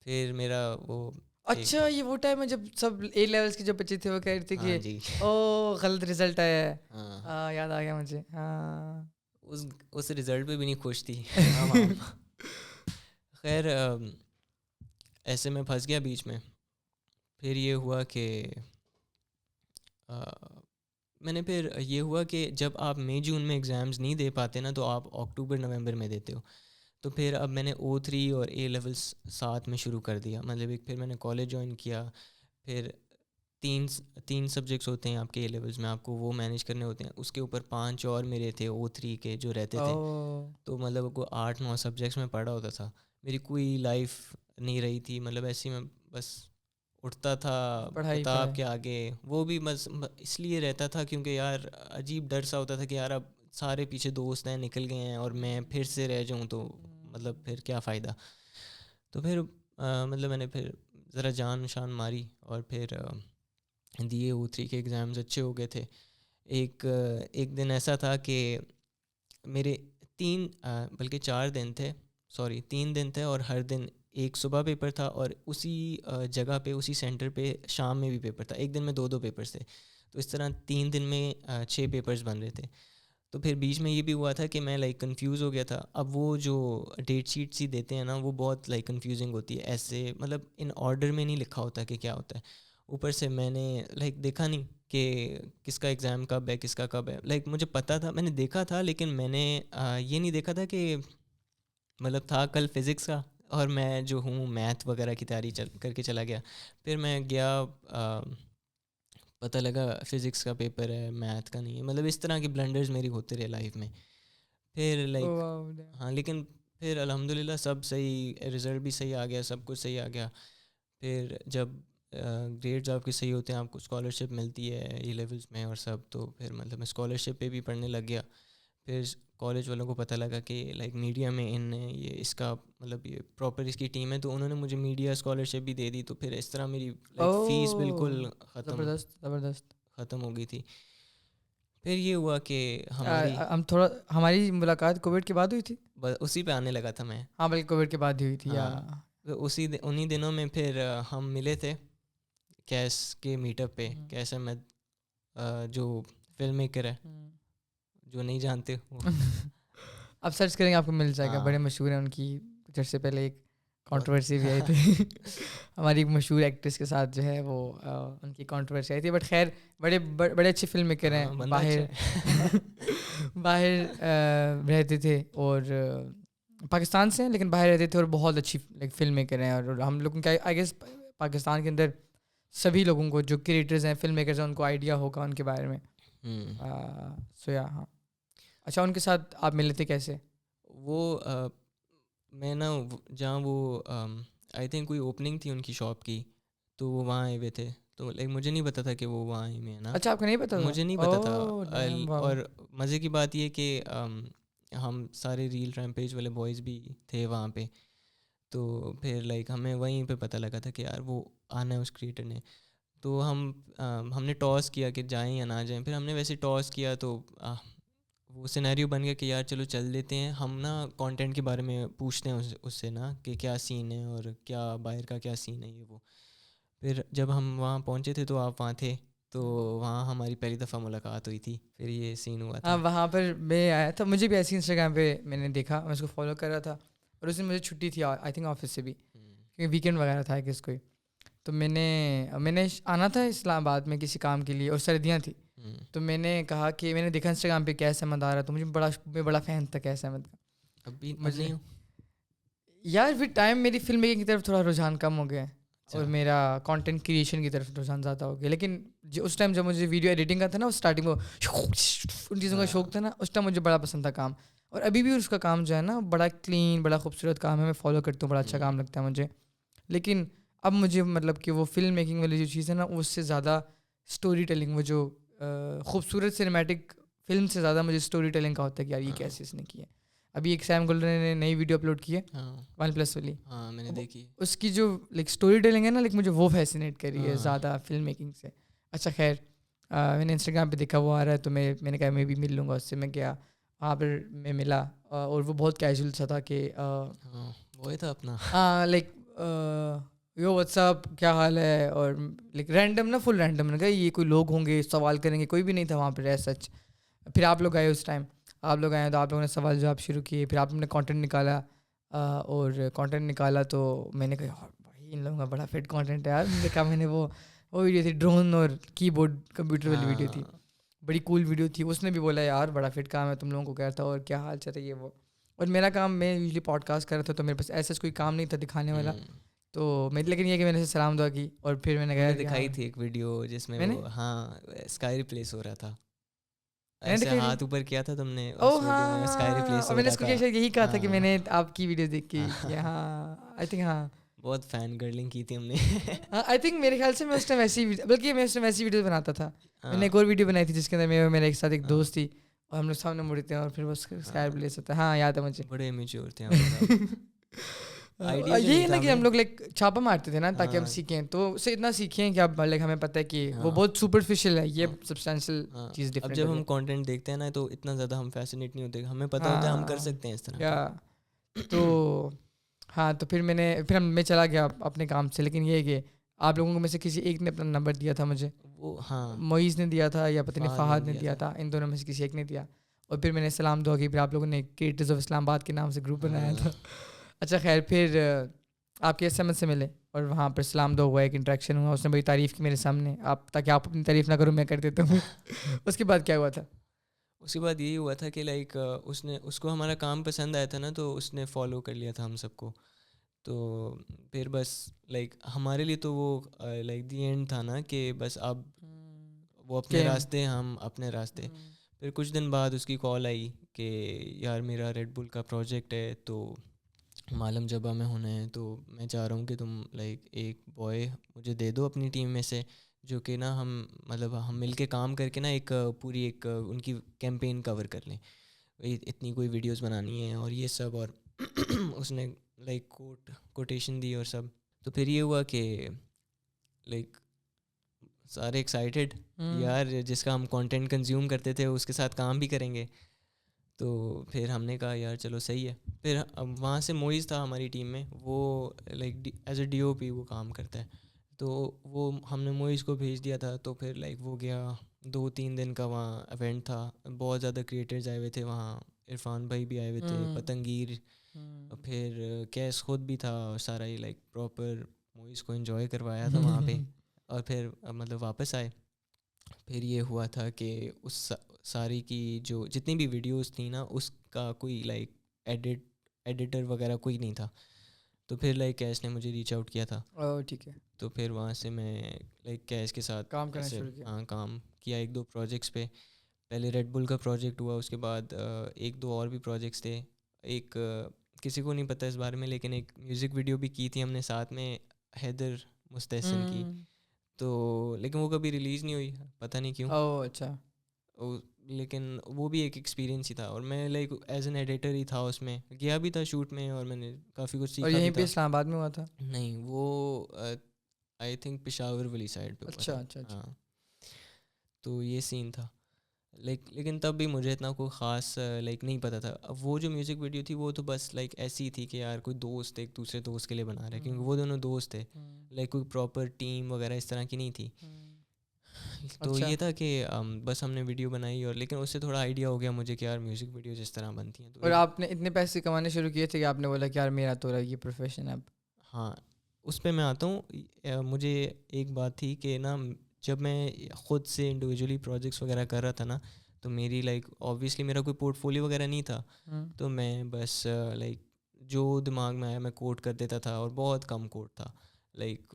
پھر میرا وہ اچھا یہ وہ ٹائم ہے جب سب A لیولس کے جو بچے تھے وہ کہہ رہے تھے کہ او غلط رزلٹ آیا ہے. ہاں یاد آ گیا مجھے. ہاں اس رزلٹ پہ بھی نہیں خوش تھی. خیر ایسے میں پھنس گیا بیچ میں. پھر یہ ہوا کہ میں نے پھر یہ ہوا کہ جب آپ مئی جون میں ایگزامز نہیں دے پاتے نا, تو آپ اکتوبر نومبر میں دیتے ہو. تو پھر اب میں نے O3 اور A لیولس ساتھ میں شروع کر دیا. مطلب ایک پھر میں نے کالج جوائن کیا. پھر تین سبجیکٹس ہوتے ہیں آپ کے A لیولس میں, آپ کو وہ مینیج کرنے ہوتے ہیں. اس کے اوپر 5 اور میرے تھے O3 کے جو رہتے تھے. تو مطلب کو 8-9 سبجیکٹس میں پڑھا ہوتا تھا. میری کوئی لائف نہیں رہی تھی. مطلب ایسے میں بس اٹھتا تھا کتاب کے آگے, وہ بھی بس اس لیے رہتا تھا کیونکہ یار عجیب ڈر سا ہوتا تھا کہ یار اب سارے پیچھے دوست ہیں نکل گئے ہیں اور میں پھر سے رہ جاؤں تو مطلب پھر کیا فائدہ. تو پھر مطلب میں نے پھر ذرا جان شان ماری اور پھر دیے. O3 کے ایگزامز اچھے ہو گئے تھے. ایک دن ایسا تھا کہ میرے 4 دن تھے, 3 دن تھے, اور ہر دن ایک صبح پیپر تھا اور اسی جگہ پہ اسی سینٹر پہ شام میں بھی پیپر تھا. ایک دن میں 2 پیپرز تھے. تو اس طرح 3 دن میں 6 پیپرز بن رہے تھے. تو پھر بیچ میں یہ بھی ہوا تھا کہ میں لائک کنفیوز ہو گیا تھا. اب وہ جو ڈیٹ شیٹس ہی دیتے ہیں نا وہ بہت لائک کنفیوزنگ ہوتی ہے. ایسے مطلب ان آرڈر میں نہیں لکھا ہوتا کہ کیا ہوتا ہے. اوپر سے میں نے لائک دیکھا نہیں کہ کس کا ایگزام کب ہے کس کا کب ہے. لائک مجھے پتہ تھا, میں نے دیکھا تھا, لیکن میں نے یہ نہیں دیکھا تھا کہ مطلب تھا کل فزکس کا اور میں جو ہوں میتھ وغیرہ کی تیاری کر کے چلا گیا. پھر میں گیا, پتہ لگا فزکس کا پیپر ہے میتھ کا نہیں ہے. مطلب اس طرح کے بلنڈرز میری ہوتے رہے لائف میں. پھر لائک ہاں لیکن پھر الحمدللہ سب صحیح, رزلٹ بھی صحیح آ گیا, سب کچھ صحیح آ گیا. پھر جب گریڈز آپ کے صحیح ہوتے ہیں آپ کو اسکالرشپ ملتی ہے A لیولس میں اور سب. تو پھر مطلب میں اسکالرشپ پہ بھی پڑھنے لگ گیا. پھر کالج والوں کو پتہ لگا کہ لائک میڈیا میں ان نے یہ اس کا مطلب یہ پراپر اس کی ٹیم ہے, تو انہوں نے مجھے میڈیا اسکالرشپ بھی دے دی. تو پھر اس طرح میری لائک فیس بالکل ختم ہو گئی تھی. پھر یہ ہوا کہ ہماری ملاقات کووڈ کے بعد ہوئی تھی. اسی پہ آنے لگا تھا میں. ہاں بلکہ کووڈ کے بعد ہی ہوئی تھی. انہی دنوں میں پھر ہم ملے تھے کیس کے میٹ اپ پہ. کیس احمد جو فلم میکر ہے, جو نہیں جانتے اب سرچ کریں گے آپ کو مل جائے گا. بڑے مشہور ہیں. ان کی کچھ عرصے پہلے ایک کانٹروورسی بھی آئی تھی ہماری ایک مشہور ایکٹریس کے ساتھ جو ہے وہ ان کی کانٹروورسی آئی تھی. بٹ خیر بڑے اچھے فلم میکر ہیں. باہر رہتے تھے اور پاکستان سے ہیں لیکن باہر رہتے تھے اور بہت اچھی فلم میکر ہیں. اور ہم لوگوں کا آئی گیس پاکستان کے اندر سبھی لوگوں کو جو کریٹرز ہیں فلم میکرز ہیں ان کو آئیڈیا ہوگا ان کے بارے میں. ہاں اچھا ان کے ساتھ آپ ملے تھے کیسے؟ وہ میں نا جہاں وہ آئی تھنک کوئی اوپننگ تھی ان کی شاپ کی, تو وہ وہاں آئے ہوئے تھے. تو لائک مجھے نہیں پتا تھا کہ وہ وہاں ہی میں ہے نا. اچھا آپ کو نہیں پتا؟ مجھے نہیں پتا تھا. اور مزے کی بات یہ کہ ہم سارے ریل ریمپیج والے بوائز بھی تھے وہاں پہ. تو پھر لائک ہمیں وہیں پہ پتہ لگا تھا کہ یار وہ آنا ہے اس کریٹر نے. تو ہم نے ٹاس کیا کہ جائیں یا نہ جائیں. پھر ہم نے ویسے ٹاس کیا تو وہ سینیریو بن گیا کہ یار چلو چل دیتے ہیں. ہم نا کانٹینٹ کے بارے میں پوچھتے ہیں اس سے نا کہ کیا سین ہے اور کیا باہر کا کیا سین ہے یہ وہ. پھر جب ہم وہاں پہنچے تھے تو آپ وہاں تھے, تو وہاں ہماری پہلی دفعہ ملاقات ہوئی تھی. پھر یہ سین ہوا تھا. ہاں وہاں پر میں آیا تھا. مجھے بھی ایسی انسٹاگرام پہ میں نے دیکھا, میں اس کو فالو کر رہا تھا. اور اس دن مجھے چھٹی تھی آئی تھنک آفس سے بھی, کیونکہ ویکینڈ وغیرہ تھا کس کوئی. تو میں نے آنا تھا اسلام آباد میں کسی کام کے لیے اور سردیاں تھیں. تو میں نے کہا کہ میں نے دیکھا انسٹاگرام پہ کیس احمد آ رہا, تو مجھے بڑا فین تھا کیس احمد کا. ابھی مجھے یار پھر ٹائم میری فلم میکنگ کی طرف تھوڑا رجحان کم ہو گیا اور میرا کانٹینٹ کریشن کی طرف رجحان زیادہ ہو گیا. لیکن اس ٹائم جب مجھے ویڈیو ایڈیٹنگ کا تھا نا, اسٹارٹنگ میں ان چیزوں کا شوق تھا نا, اس ٹائم مجھے بڑا پسند تھا کام. اور ابھی بھی اس کا کام جو ہے نا بڑا کلین, بڑا خوبصورت کام ہے, میں فالو کرتا ہوں, بڑا اچھا کام لگتا ہے مجھے. لیکن اب مجھے مطلب کہ وہ فلم میکنگ والی جو چیز ہے نا, اس سے زیادہ اسٹوری ٹیلنگ, وہ جو خوبصورت سنیمیٹک فلم سے زیادہ مجھے اسٹوری ٹیلنگ کا ہوتا ہے کہ یار یہ کیسے اس نے کی ہے. ابھی ایک سیم گولڈن نے نئی ویڈیو اپلوڈ کی ہے OnePlus والی, ہاں میں نے دیکھی. اس کی جو لائک اسٹوری ٹیلنگ ہے نا, لائک مجھے وہ فیسینیٹ کر رہی ہے زیادہ فلم میکنگ سے. اچھا خیر, میں نے انسٹاگرام پہ دیکھا وہ آ رہا ہے, تو میں نے کہا میں بھی مل لوں گا اس سے. میں گیا وہاں پر, میں ملا, اور وہ بہت کیجول سا تھا کہ وہی تھا اپنا, ہاں لائک یو واٹس اپ, کیا حال ہے, اور لائک رینڈم نا, فل رینڈم. نے کہا یہ کوئی لوگ ہوں گے سوال کریں گے, کوئی بھی نہیں تھا وہاں پہ سچ. پھر آپ لوگ آئے اس ٹائم, آپ لوگ آئے تو آپ لوگوں نے سوال جواب شروع کیے. پھر آپ نے کانٹینٹ نکالا, اور کانٹینٹ نکالا تو میں نے کہا یار بھائی ان لوگوں کا بڑا فٹ کانٹینٹ ہے یار. دیکھا میں نے وہ ویڈیو تھی ڈرون اور کی بورڈ کمپیوٹر والی ویڈیو تھی, بڑی کول ویڈیو تھی. اس نے بھی بولا یار بڑا فٹ کام ہے, تم لوگوں کو کہتا اور کیا حال چل رہا ہے یہ وہ. اور میرا کام, میں یوزلی پوڈ کاسٹ کر رہا تھا, تو میرے پاس ایسا کوئی کام نہیں تھا دکھانے والا. تو میں, لیکن یہ کہ میں نے سلام دعا کی, اور پھر میں نے کہا دکھائی تھی ایک ویڈیو جس میں وہ اسکائی ریپلیس ہو رہا تھا, میں نے ہاتھ اوپر کیا تھا تم نے, او ہاں, میں نے اس کو یہی کہا تھا کہ میں نے آپ کی ویڈیو دیکھ کے کیا. ہاں آئی تھنک, ہاں بہت فین گرلنگ کی تھی ہم نے. ہاں آئی تھنک میرے خیال سے میں اس ٹائم ویسی, بلکہ میں اس ٹائم ویسی ویڈیو بناتا تھا. میں نے ایک اور ویڈیو بنائی تھی جس کے اندر میں میرے ایک ساتھ ایک دوست تھی, اور ہم لوگ سامنے مڑتے ہیں, اور پھر وہ اسکائی پلیس ہوتا ہے. ہاں یاد ہے مجھے, بڑے میچور تھے. یہی ہے نا کہ ہم لوگ لائک چھاپا مارتے تھے نا تاکہ ہم سیکھیں, تو اس سے اتنا سیکھیں کہ اب لائک ہمیں پتہ ہے کہ وہ بہت سپرفیشل ہے, یہ سبسٹینشیل چیز ڈفرینٹ. اب جب ہم کانٹینٹ دیکھتے ہیں نا تو اتنا زیادہ ہم فیسینیٹ نہیں ہوتے, ہمیں پتہ ہوتا ہے ہم کر سکتے ہیں اس طرح. تو ہاں, تو پھر میں چلا گیا اپنے کام سے. لیکن یہ ہے کہ آپ لوگوں میں سے کسی ایک نے اپنا نمبر دیا تھا مجھے, وہ ہاں معیز نے دیا تھا یا پتہ نہیں فہد نے دیا تھا, ان دونوں میں سے کسی ایک نے دیا. اور پھر میں نے سلام دعا کی, پھر آپ لوگوں نے کریٹرز آف اسلام آباد کے نام سے گروپ بنایا تھا. اچھا خیر, پھر آپ کے SMS سے ملے, اور وہاں پر سلام دعا ہوا, ایک انٹریکشن ہوا, اس نے بڑی تعریف کی میرے سامنے, آپ تاکہ آپ اپنی تعریف نہ کرو میں کر دیتا ہوں. اس کے بعد کیا ہوا تھا؟ اس کے بعد یہی ہوا تھا کہ لائک اس کو ہمارا کام پسند آیا تھا نا, تو اس نے فالو کر لیا تھا ہم سب کو. تو پھر بس لائک ہمارے لیے تو وہ لائک دی اینڈ تھا نا, کہ بس اب وہ اپنے راستے, ہم اپنے راستے. پھر کچھ دن بعد اس کی کال آئی کہ یار میرا ریڈ بل کا پروجیکٹ ہے, تو معلم جبہ میں ہونا ہے, تو میں چاہ رہا ہوں کہ تم لائک ایک بوائے مجھے دے دو اپنی ٹیم میں سے, جو کہ نا ہم مطلب ہم مل کے کام کر کے نا ایک پوری ایک ان کی کیمپین کور کر لیں, اتنی کوئی ویڈیوز بنانی ہیں اور یہ سب. اور اس نے لائک کوٹیشن دی اور سب. تو پھر یہ ہوا کہ لائک سارے ایکسائٹیڈ, یار جس کا ہم کانٹینٹ کنزیوم کرتے تھے اس کے ساتھ کام بھی کریں گے. تو پھر ہم نے کہا یار چلو صحیح ہے. پھر وہاں سے معیز تھا ہماری ٹیم میں, وہ لائک ایز اے DOP وہ کام کرتا ہے, تو وہ ہم نے معیز کو بھیج دیا تھا. تو پھر لائک وہ گیا, 2-3 دن کا وہاں ایونٹ تھا, بہت زیادہ کریٹرز آئے ہوئے تھے وہاں, عرفان بھائی بھی آئے ہوئے تھے, پتنگیر, پھر کیس خود بھی تھا, اور سارا ہی لائک پراپر معیز کو انجوائے کروایا تھا وہاں پہ. اور پھر مطلب واپس آئے. پھر یہ ہوا تھا کہ اس ساری کی جو جتنی بھی ویڈیوز تھیں نا, اس کا کوئی لائک ایڈیٹر وغیرہ کوئی نہیں تھا. تو پھر لائک کیش نے مجھے ریچ آؤٹ کیا تھا. ٹھیک ہے. تو پھر وہاں سے میں لائک کیش کے ساتھ کام کرنا شروع کیا. ہاں کام کیا 1-2 پروجیکٹس پہ. پہلے ریڈ بل کا پروجیکٹ ہوا, اس کے بعد 1-2 اور بھی پروجیکٹس تھے. ایک کسی کو نہیں پتہ اس بارے میں, لیکن ایک میوزک ویڈیو بھی کی تھی ہم نے ساتھ میں حیدر مستحسن کی. تو لیکن وہ کبھی ریلیز نہیں ہوئی, پتہ نہیں کیوں. اچھا. لیکن وہ بھی ایک ایکسپیرینس ہی تھا, اور میں لائک ایز این ایڈیٹر ہی تھا اس میں, گیا بھی تھا شوٹ میں, اور میں نے کافی کچھ سیکھا بھی تھا. اور یہیں پہ اسلام آباد میں ہوا تھا؟ نہیں, وہ آئی تھنک پشاور والی سائڈ پہ. اچھا. ہاں, تو یہ سین تھا. لیکن تب بھی مجھے اتنا کوئی خاص لائک نہیں پتہ تھا. اب وہ جو میوزک ویڈیو تھی وہ تو بس لائک ایسی تھی کہ یار کوئی دوست ایک دوسرے دوست کے لیے بنا رہا ہے, کیونکہ وہ دونوں دوست تھے, لائک کوئی پراپر ٹیم وغیرہ اس طرح کی نہیں تھی. تو یہ تھا کہ بس ہم نے ویڈیو بنائی, اور لیکن اس سے تھوڑا آئیڈیا ہو گیا مجھے کہ یار میوزک ویڈیوز اس طرح بنتی ہیں. اور آپ نے اتنے پیسے کمانے شروع کیے تھے کہ آپ نے بولا کہ یار میرا تو یہ پروفیشن ہے اب؟ ہاں, اس پہ میں آتا ہوں. مجھے ایک بات تھی کہ نا جب میں خود سے انڈیویجولی پروجیکٹس وغیرہ کر رہا تھا نا, تو میری لائک اوبویسلی میرا کوئی پورٹ فولیو وغیرہ نہیں تھا, تو میں بس لائک جو دماغ میں آیا میں کوٹ کر دیتا تھا, اور بہت کم کوٹ تھا, لائک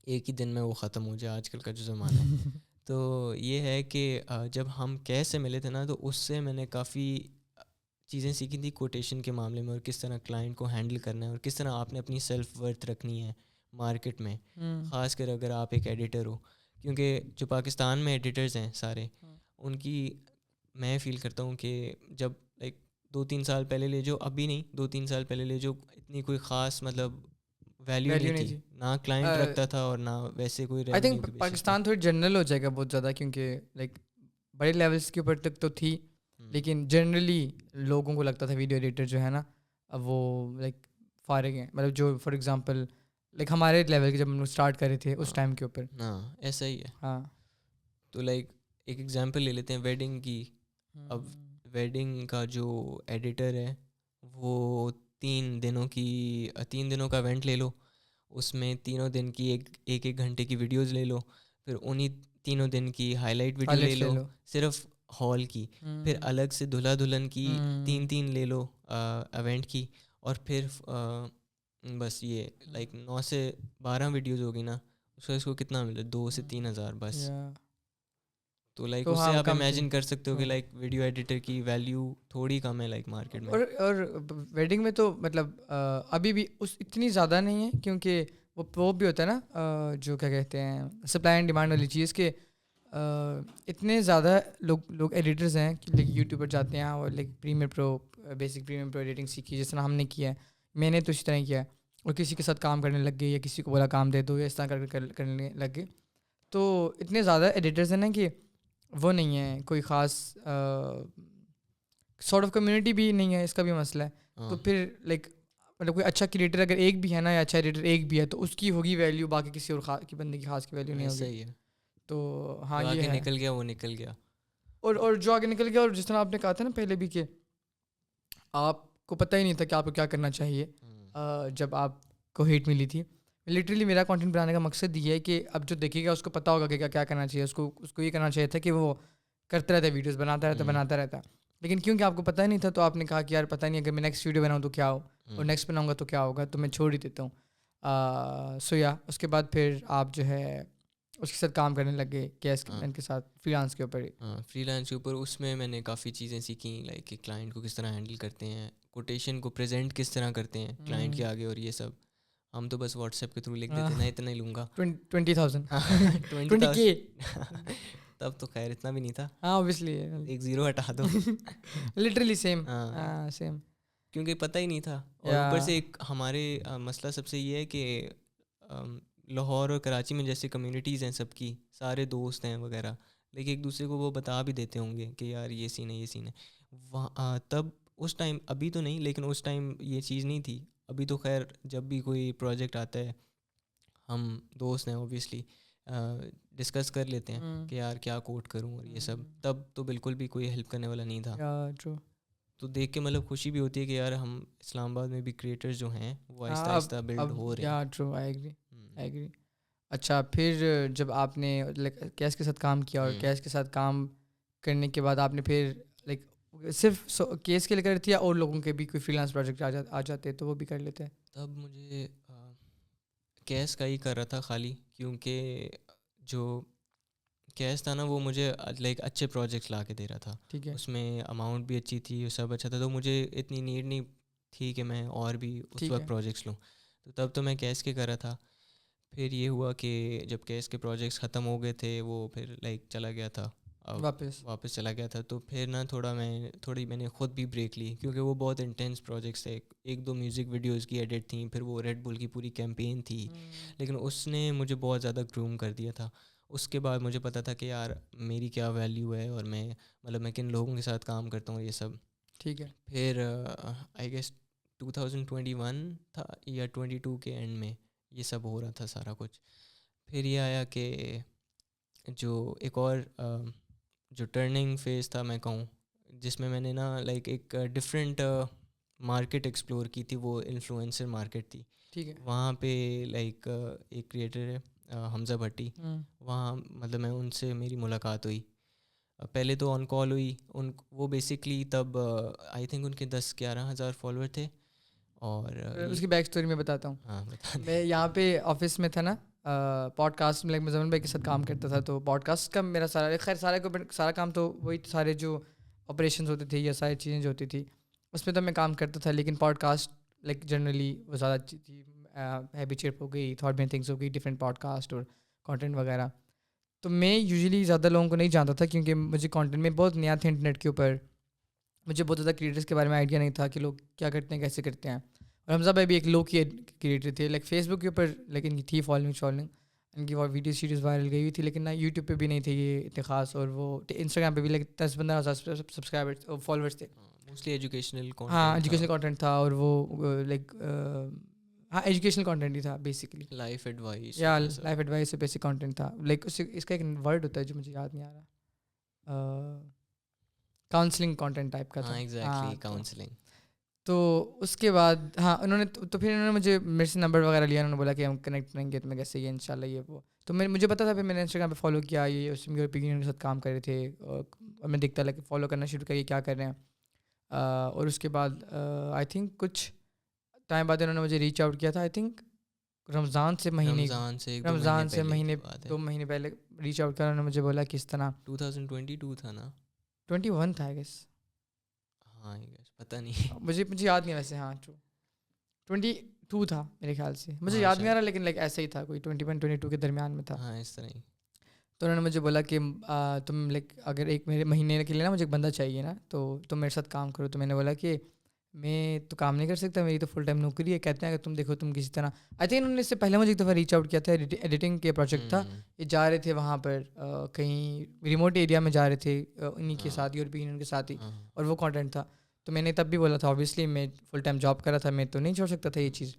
ایک ہی دن میں وہ ختم ہو جائے آج کل کا جو زمانہ ہے. تو یہ ہے کہ جب ہم کیس سے ملے تھے نا, تو اس سے میں نے کافی چیزیں سیکھی تھی کوٹیشن کے معاملے میں, اور کس طرح کلائنٹ کو ہینڈل کرنا ہے, اور کس طرح آپ نے اپنی سیلف ورتھ رکھنی ہے مارکیٹ میں, خاص کر اگر آپ ایک ایڈیٹر ہو. کیونکہ جو پاکستان میں ایڈیٹرز ہیں سارے, ان کی میں فیل کرتا ہوں کہ جب لائک 2-3 سال پہلے لے جو, ابھی نہیں 2-3 سال پہلے لے جو, اتنی کوئی خاص مطلب ویلیو نہیں تھی, نہ کلائنٹ رکھتا تھا اور نہ ویسے کوئی آئی ریونیو تھنک پاکستان تھوڑی جنرل ہو جائے گا بہت زیادہ, کیونکہ لائک بڑے لیولس کے اوپر تک تو تھی, لیکن جنرلی لوگوں کو لگتا تھا ویڈیو ایڈیٹر جو ہے نا وہ لائک فارغ ہیں, مطلب جو فار ایگزامپل لائک ہمارے لیول کے جب ہم لوگ اسٹارٹ کر رہے تھے اس ٹائم کے اوپر. ہاں ایسا ہی ہے. ہاں تو لائک ایک ایگزامپل لے لیتے ہیں ویڈنگ کی. اب ویڈنگ کا جو ایڈیٹر ہے وہ 3 دنوں کا ایونٹ لے لو, اس میں تینوں دن کی ایک گھنٹے کی ویڈیوز لے لو, پھر انہی تینوں دن کی ہائی لائٹ ویڈیو لے لو صرف ہال کی, پھر الگ سے دلہا دلہن کی 3 لے لو ایونٹ کی, اور پھر بس یہ لائک 9 سے 12 ویڈیوز ہوگی نا, اس کو کتنا ملے, 2 سے 3 ہزار بس. تو لائک اس سے آپ امیجن کر سکتے ہو کہ لائک ویڈیو ایڈیٹر کی ویلیو تھوڑی کم ہے لائک مارکیٹ میں. اور ویڈنگ میں تو مطلب ابھی بھی اس اتنی زیادہ نہیں ہے, کیونکہ وہ بھی ہوتا ہے نا جو کیا کہتے ہیں سپلائی اینڈ ڈیمانڈ والی چیز, کہ اتنے زیادہ لوگ ایڈیٹرز ہیں کہ لائک یوٹیوب پر جاتے ہیں اور لائک پریمیئر پرو بیسک پریمیئر پرو ایڈیٹنگ سیکھی, جس طرح ہم نے کیا ہے, میں نے تو اسی طرح کیا ہے, اور کسی کے ساتھ کام کرنے لگ گئے یا کسی کو بولا کام دے دو یا اس طرح کرنے لگ گئے. تو اتنے زیادہ ایڈیٹرز ہیں نا کہ وہ نہیں ہے کوئی خاص سارٹ آف کمیونٹی بھی نہیں ہے, اس کا بھی مسئلہ ہے. تو پھر لائک مطلب کوئی اچھا کریٹر اگر ایک بھی ہے نا, یا اچھا ایڈیٹر ایک بھی ہے, تو اس کی ہوگی ویلیو, باقی کسی اور کی بندے کی خاص کی ویلیو نہیں ہوگی. صحیح ہے. تو ہاں یہ یہ ہے, نکل گیا وہ نکل گیا, اور جو آگے نکل گیا. اور جس طرح آپ نے کہا تھا نا پہلے بھی کہ آپ کو پتہ ہی نہیں تھا کہ آپ کو کیا کرنا چاہیے جب آپ کو ہیٹ ملی تھی. لٹرلی میرا کانٹینٹ بنانے کا مقصد یہ ہے کہ اب جو دیکھے گا اس کو پتہ ہوگا کہ کیا کرنا چاہیے. اس کو یہ کرنا چاہیے تھا کہ وہ کرتا رہتا ہے, ویڈیوز بناتا رہتا, لیکن کیونکہ آپ کو پتہ ہی نہیں تھا تو آپ نے کہا کہ یار پتہ نہیں اگر میں نیکسٹ ویڈیو بناؤں تو کیا ہو, اور نیکسٹ بناؤں گا تو کیا ہوگا, تو میں چھوڑ ہی دیتا ہوں. سو یا اس کے بعد پھر آپ جو ہے اس کے ساتھ کام کرنے لگے کیس کے ساتھ فری لانس کے اوپر. فری لانس کے اوپر اس میں نے کافی چیزیں سیکھیں, لائک کہ کلائنٹ کو کس طرح ہینڈل کرتے ہیں, کوٹیشن کو پریزنٹ کس طرح کرتے ہیں کلائنٹ کے آگے, اور یہ سب ہم تو بس واٹس ایپ کے تھرو لکھ دیتے ہیں نا, اتنا ہی لوں گا 20,000 20K تب تو خیر اتنا بھی نہیں تھا. ہاں اوبیسلی ایک 0 ہٹا دو, لٹرلی سیم, کیونکہ پتہ ہی نہیں تھا. اور اوپر سے ایک ہمارے مسئلہ سب سے یہ ہے کہ لاہور اور کراچی میں جیسے کمیونٹیز ہیں, سب کی سارے دوست ہیں وغیرہ, لیکن ایک دوسرے کو وہ بتا بھی دیتے ہوں گے کہ یار یہ سین ہے یہ سین ہے. وہاں تب اس ٹائم, ابھی تو نہیں لیکن اس ٹائم یہ چیز نہیں تھی. ابھی تو خیر جب بھی کوئی پروجیکٹ آتا ہے ہم دوست ہیں اوبیسلی ڈسکس کر لیتے ہیں کہ یار کیا کوٹ کروں اور یہ سب. تب تو بالکل بھی کوئی ہیلپ کرنے والا نہیں تھا. تو دیکھ کے مطلب خوشی بھی ہوتی ہے کہ یار ہم اسلام آباد میں بھی کریٹرز جو ہیں وہ آہستہ آہستہ بلڈ ہو رہے ہیں. True, I agree. اچھا پھر جب آپ نے کیس کے ساتھ کام کیا, اور کیس کے ساتھ کام کرنے کے بعد آپ نے پھر لائک صرف کیس کے لے کر تھی, یا اور لوگوں کے بھی کوئی فری لانس پروجیکٹ آ جاتے تو وہ بھی کر لیتے ہیں؟ تب مجھے کیس کا ہی کر رہا تھا خالی, کیونکہ جو کیس تھا نا وہ مجھے لائک اچھے پروجیکٹس لا کے دے رہا تھا. ٹھیک ہے, اس میں اماؤنٹ بھی اچھی تھی, سب اچھا تھا, تو مجھے اتنی نیڈ نہیں تھی کہ میں اور بھی اس وقت پروجیکٹس لوں. تو تب تو میں کیس کے کر رہا تھا. پھر یہ ہوا کہ جب کیس کے پروجیکٹس ختم ہو گئے تھے, وہ پھر لائک چلا گیا تھا, واپس چلا گیا تھا. تو پھر نا میں نے خود بھی بریک لی, کیونکہ وہ بہت انٹینس پروجیکٹس تھے. 1-2 میوزک ویڈیوز کی ایڈٹ تھیں, پھر وہ ریڈ بل کی پوری کیمپین تھی, لیکن اس نے مجھے بہت زیادہ گروم کر دیا تھا. اس کے بعد مجھے پتا تھا کہ یار میری کیا ویلیو ہے, اور میں کن لوگوں کے ساتھ کام کرتا ہوں, یہ سب. ٹھیک ہے. پھر آئی گیس 2021 تھا یا 22 کے اینڈ میں یہ سب ہو رہا تھا سارا کچھ. پھر یہ آیا کہ جو ایک اور جو ٹرننگ فیز تھا میں کہوں, جس میں نے نا لائک ایک ڈفرینٹ مارکیٹ ایکسپلور کی تھی, وہ انفلوئنسر مارکیٹ تھی. ٹھیک ہے. وہاں پہ لائک ایک کریٹر ہے حمزہ بھٹی, وہاں مطلب میں ان سے میری ملاقات ہوئی. پہلے تو آن کال ہوئی, وہ بیسکلی تب آئی تھنک ان کے 10-11 ہزار فالوور تھے, اور اس کی بیک اسٹوری میں بتاتا ہوں. ہاں بتا دیں. میں یہاں پہ آفس میں تھا نا, پوڈ کاسٹ میں مزمن بھائی کے ساتھ کام کرتا تھا, تو پوڈ کاسٹ کا میرا خیر سارا کام تو وہی سارے جو آپریشنز ہوتے تھے یا ساری چیزیں جو ہوتی تھی اس میں تو میں کام کرتا تھا, لیکن پوڈ کاسٹ لائک جنرلی وہ زیادہ اچھی تھی, ہیبی چیپ ہو گئی, تھاٹ مین تھنگس ہو گئی, ڈفرینٹ پوڈ کاسٹ اور کانٹینٹ وغیرہ. تو میں یوزلی زیادہ لوگوں کو نہیں جانتا تھا کیونکہ مجھے کانٹینٹ میں بہت نیا تھا انٹرنیٹ کے اوپر, مجھے بہت زیادہ کریٹرس کے بارے میں آئیڈیا نہیں تھا کہ لوگ کیا کرتے ہیں کیسے کرتے ہیں. اور حمزہ بھائی بھی ایک لو کی کریٹر تھے, لائک فیس بک کے اوپر لیکن کی تھی فالوئنگ, ان کی ویڈیو سیریز وائرل گئی ہوئی تھی, لیکن نہ یوٹیوب پہ بھی نہیں تھے یہ اتنے خاص, اور وہ انسٹاگرام پہ بھی لائک 10-15,000 سبسکرائبرس فالوورس تھے. Mostly educational content. ہاں ایجوکیشنل کانٹینٹ تھا, اور وہ لائک ہاں ایجوکیشنل کانٹینٹ ہی تھا بیسکلی, لائف ایڈوائس یا لائف ایڈوائس سے بیسک کانٹینٹ تھا. لائک اس کا ایک ورڈ ہوتا ہے جو مجھے یاد نہیں آ رہا, کاؤنسلنگ کانٹینٹ ٹائپ کا تھا. ہاں ایگزیکٹلی کاؤنسلنگ. تو اس کے بعد ہاں انہوں نے تو پھر انہوں نے مجھے میرے سے نمبر وغیرہ لیا, انہوں نے بولا کہ ہم کنیکٹ کریں گے, تو میں کیسے یہ انشاءاللہ یہ وہ, تو مجھے پتا تھا. پھر میں نے انسٹاگرام پہ فالو کیا, یہ اس میں یورپین کے ساتھ کام کر رہے تھے, اور میں دیکھتا لگا فالو کرنا شروع کیا کیا کر رہے ہیں. اور اس کے بعد آئی تھنک کچھ ٹائم بعد انہوں نے مجھے ریچ آؤٹ کیا تھا, آئی تھنک رمضان سے 2 مہینے پہلے ریچ آؤٹ کیا. انہوں نے مجھے بولا کس طرح 2022 تھا نا, 21 تھا آئی گیس, ہاں پتہ نہیں مجھے یاد نہیں ویسے. ہاں 22 تھا میرے خیال سے, مجھے یاد نہیں آ رہا, لیکن لائک ایسا ہی تھا, کوئی 21-22 کے درمیان میں تھا. ہاں اس طرح ہی. تو انہوں نے مجھے بولا کہ تم لائک اگر ایک میرے مہینے کے لیے نا مجھے ایک بندہ چاہیے نا, تو تم میرے ساتھ کام کرو. تو میں نے بولا کہ میں تو کام نہیں کر سکتا, میری تو فل ٹائم نوکری ہے. کہتے ہیں کہ تم دیکھو تم کسی طرح, آئی تھنک انہوں نے اس سے پہلے مجھے ایک دفعہ ریچ آؤٹ کیا تھا, ایڈیٹنگ کے پروجیکٹ تھا, یہ جا رہے تھے وہاں پر کہیں ریموٹ ایریا میں جا رہے تھے انہیں کے ساتھ, یورپین ان کے ساتھ ہی, اور وہ کانٹینٹ تھا. تو میں نے تب بھی بولا تھا اوبیسلی میں فل ٹائم جاب کر رہا تھا, میں تو نہیں چھوڑ سکتا تھا یہ چیز.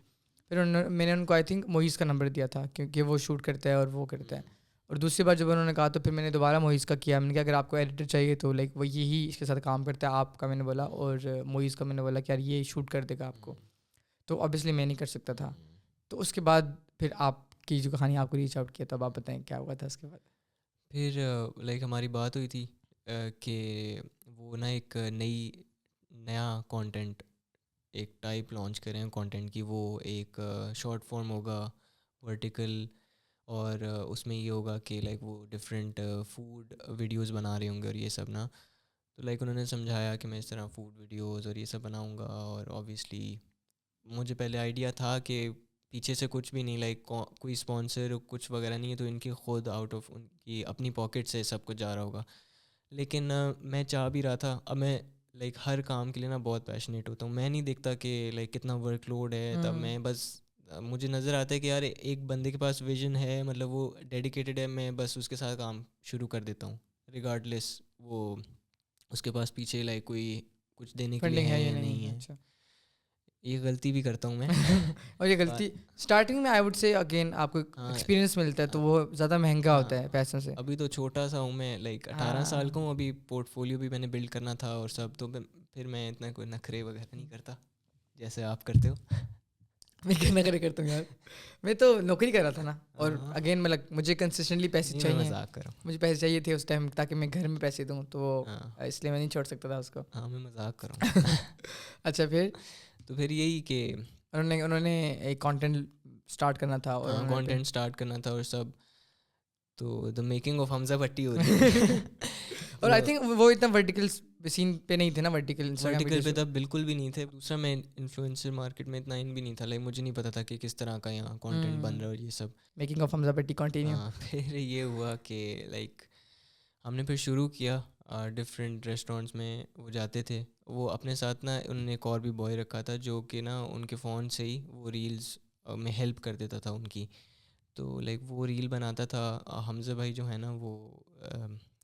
پھر میں نے ان کو آئی تھنک موئیز کا نمبر دیا تھا کیونکہ وہ شوٹ کرتا ہے اور وہ کرتا ہے. اور دوسری بار جب انہوں نے کہا تو پھر میں نے دوبارہ موئیز کا کیا. میں نے کہا اگر آپ کو ایڈیٹر چاہیے تو لائک وہ یہی اس کے ساتھ کام کرتا ہے آپ کا, میں نے بولا, اور موئیز کا میں نے بولا کہ یار یہ شوٹ کر دے گا آپ کو, تو اوبیسلی میں نہیں کر سکتا تھا. تو اس کے بعد پھر آپ کی جو کہانی آپ کو ریچ آؤٹ کیا, تب آپ بتائیں کیا ہوا تھا اس کے بعد. پھر لائک ہماری بات ہوئی تھی کہ وہ نا ایک نیا کانٹینٹ ایک ٹائپ لانچ کریں کانٹینٹ کی. وہ ایک شارٹ فارم ہوگا ورٹیکل, اور اس میں یہ ہوگا کہ لائک وہ ڈفرینٹ فوڈ ویڈیوز بنا رہے ہوں گے اور یہ سب نا. تو لائک انہوں نے سمجھایا کہ میں اس طرح فوڈ ویڈیوز اور یہ سب بناؤں گا, اور اوبیسلی مجھے پہلے آئیڈیا تھا کہ پیچھے سے کچھ بھی نہیں, لائک کوئی اسپانسر کچھ وغیرہ نہیں ہے, تو ان کی خود آؤٹ آف ان کی اپنی پاکٹ سے سب کچھ جا رہا ہوگا. لیکن میں چاہ بھی رہا تھا, اب میں لائک ہر کام کے لیے نا بہت پیشنیٹ ہوتا ہوں, میں نہیں دیکھتا کہ لائک کتنا ورک لوڈ ہے, تب میں بس مجھے نظر آتا ہے کہ یار ایک بندے کے پاس ویژن ہے, مطلب وہ ڈیڈیکیٹڈ ہے, میں بس اس کے ساتھ کام شروع کر دیتا ہوں ریگارڈلیس وہ اس کے پاس پیچھے لائک کوئی کچھ دینے کے لیے ہے یا نہیں ہے. اچھا, یہ غلطی بھی کرتا ہوں میں اور یہ غلطی اسٹارٹنگ میں آئی ووڈ سے اگین آپ کو ایکسپیرینس ملتا ہے تو وہ زیادہ مہنگا ہوتا ہے پیسوں سے. ابھی تو چھوٹا سا ہوں میں, لائک 18 سال کا ہوں, ابھی پورٹ فولیو بھی میں نے بلڈ کرنا تھا اور سب, تو پھر میں اتنا کوئی نخرے وغیرہ نہیں کرتا جیسے آپ کرتے ہو. میں کیا نخرے کرتا ہوں یار, میں تو نوکری کر رہا تھا نا, اور اگین مطلب مجھے کنسسٹنٹلی پیسے چاہیے, مجھے پیسے چاہیے تھے اس ٹائم تاکہ میں گھر میں پیسے دوں, تو اس لیے میں نہیں چھوڑ سکتا تھا اس کو. ہاں میں مذاق کروں. اچھا پھر یہی کہ انہوں نے ایک کانٹینٹ اسٹارٹ کرنا تھا, اور کانٹینٹ اسٹارٹ کرنا تھا اور سب, تو دا میکنگ آف حمزہ بھٹی ہو رہی ہے. اور آئی تھنک وہ اتنا ورٹیکل سین پہ نہیں تھے نا, ورٹیکل پہ تب بالکل بھی نہیں تھے. دوسرا میں انفلوئنسر مارکیٹ میں اتنا بھی نہیں تھا, لائک مجھے نہیں پتا تھا کہ کس طرح کا یہاں کانٹینٹ بن رہا ہے اور یہ سب. Making of Hamza Bhatti continue. پھر یہ ہوا کہ لائک ہم نے پھر شروع کیا ڈفرینٹ ریسٹورینٹس میں وہ جاتے تھے. وہ اپنے ساتھ نا انہوں نے ایک اور بھی بوائے رکھا تھا جو کہ نا ان کے فون سے ہی وہ ریلز میں ہیلپ کر دیتا تھا ان کی. تو لائک وہ ریل بناتا تھا, حمزہ بھائی جو ہے نا وہ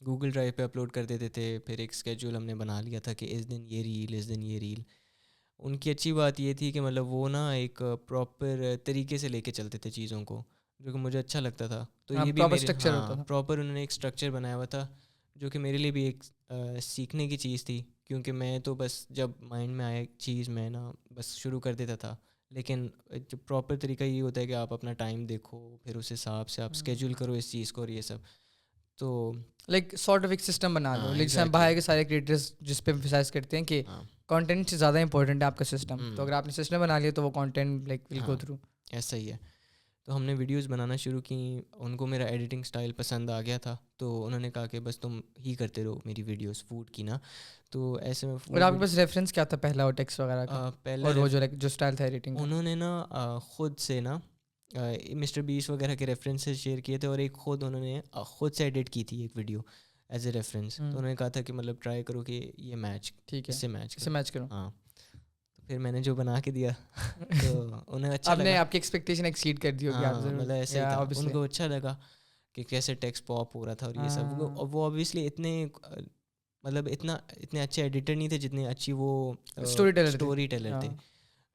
گوگل ڈرائیو پہ اپلوڈ کر دیتے تھے. پھر ایک اسکیجول ہم نے بنا لیا تھا کہ اس دن یہ ریل, اس دن یہ ریل. ان کی اچھی بات یہ تھی کہ مطلب وہ نا ایک پراپر طریقے سے لے کے چلتے تھے چیزوں کو, جو کہ مجھے اچھا لگتا تھا. تو یہ بھی پراپر انہوں نے ایک اسٹرکچر بنایا ہوا تھا, جو کہ میرے لیے بھی ایک سیکھنے کی چیز تھی, کیونکہ میں تو بس جب مائنڈ میں آیا ایک چیز میں نا بس شروع کر دیتا تھا. لیکن جو پراپر طریقہ یہ ہوتا ہے کہ آپ اپنا ٹائم دیکھو, پھر اس حساب سے آپ اسکیجول کرو اس چیز کو اور یہ سب. تو لائک سارٹ آف ایک سسٹم بنا لو, لیکن باہر کے سارے کریٹرز جس پہ ایمفسائز کرتے ہیں کہ کانٹینٹ سے زیادہ امپورٹنٹ ہے آپ کا سسٹم. تو اگر آپ نے سسٹم بنا لیا تو وہ کانٹینٹ لائک ول گو تھرو. ایسا ہی ہے. تو ہم نے ویڈیوز بنانا شروع کی, ان کو میرا ایڈیٹنگ سٹائل پسند آ گیا تھا, تو انہوں نے کہا کہ بس تم ہی کرتے رہو میری ویڈیوز فوڈ کی نا. تو ایسے میں اور آپ کے پاس ریفرنس کیا تھا پہلا اور ٹیکسٹ وغیرہ کا, پہلا اور وہ جو جو اسٹائل تھا ایڈیٹنگ کا؟ انہوں نے نا خود سے نا مسٹر بیس وغیرہ کے ریفرنسز شیئر کیے تھے, اور ایک خود انہوں نے خود سے ایڈٹ کی تھی ایک ویڈیو ایز اے ریفرنس. تو انہوں نے کہا تھا کہ مطلب ٹرائی کرو کہ یہ میچ ٹھیک ہے, اس سے میچ کرو. ہاں. پھر میں نے جو بنا کے دیا تو انہیں اچھا آپ لگا, نے آپ کی ایکسپیکٹیشن ایکسیڈ کر دی ہوگی آپ ضرور. مطلب ایسا ہی تھا, ان کو اچھا لگا کہ کیسے ٹیکسٹ پاپ ہو رہا تھا اور یہ سب. وہ اوبویسلی اتنے مطلب اتنے اچھے ایڈیٹر نہیں تھے جتنے اچھی وہ اسٹوری ٹیلر تھے.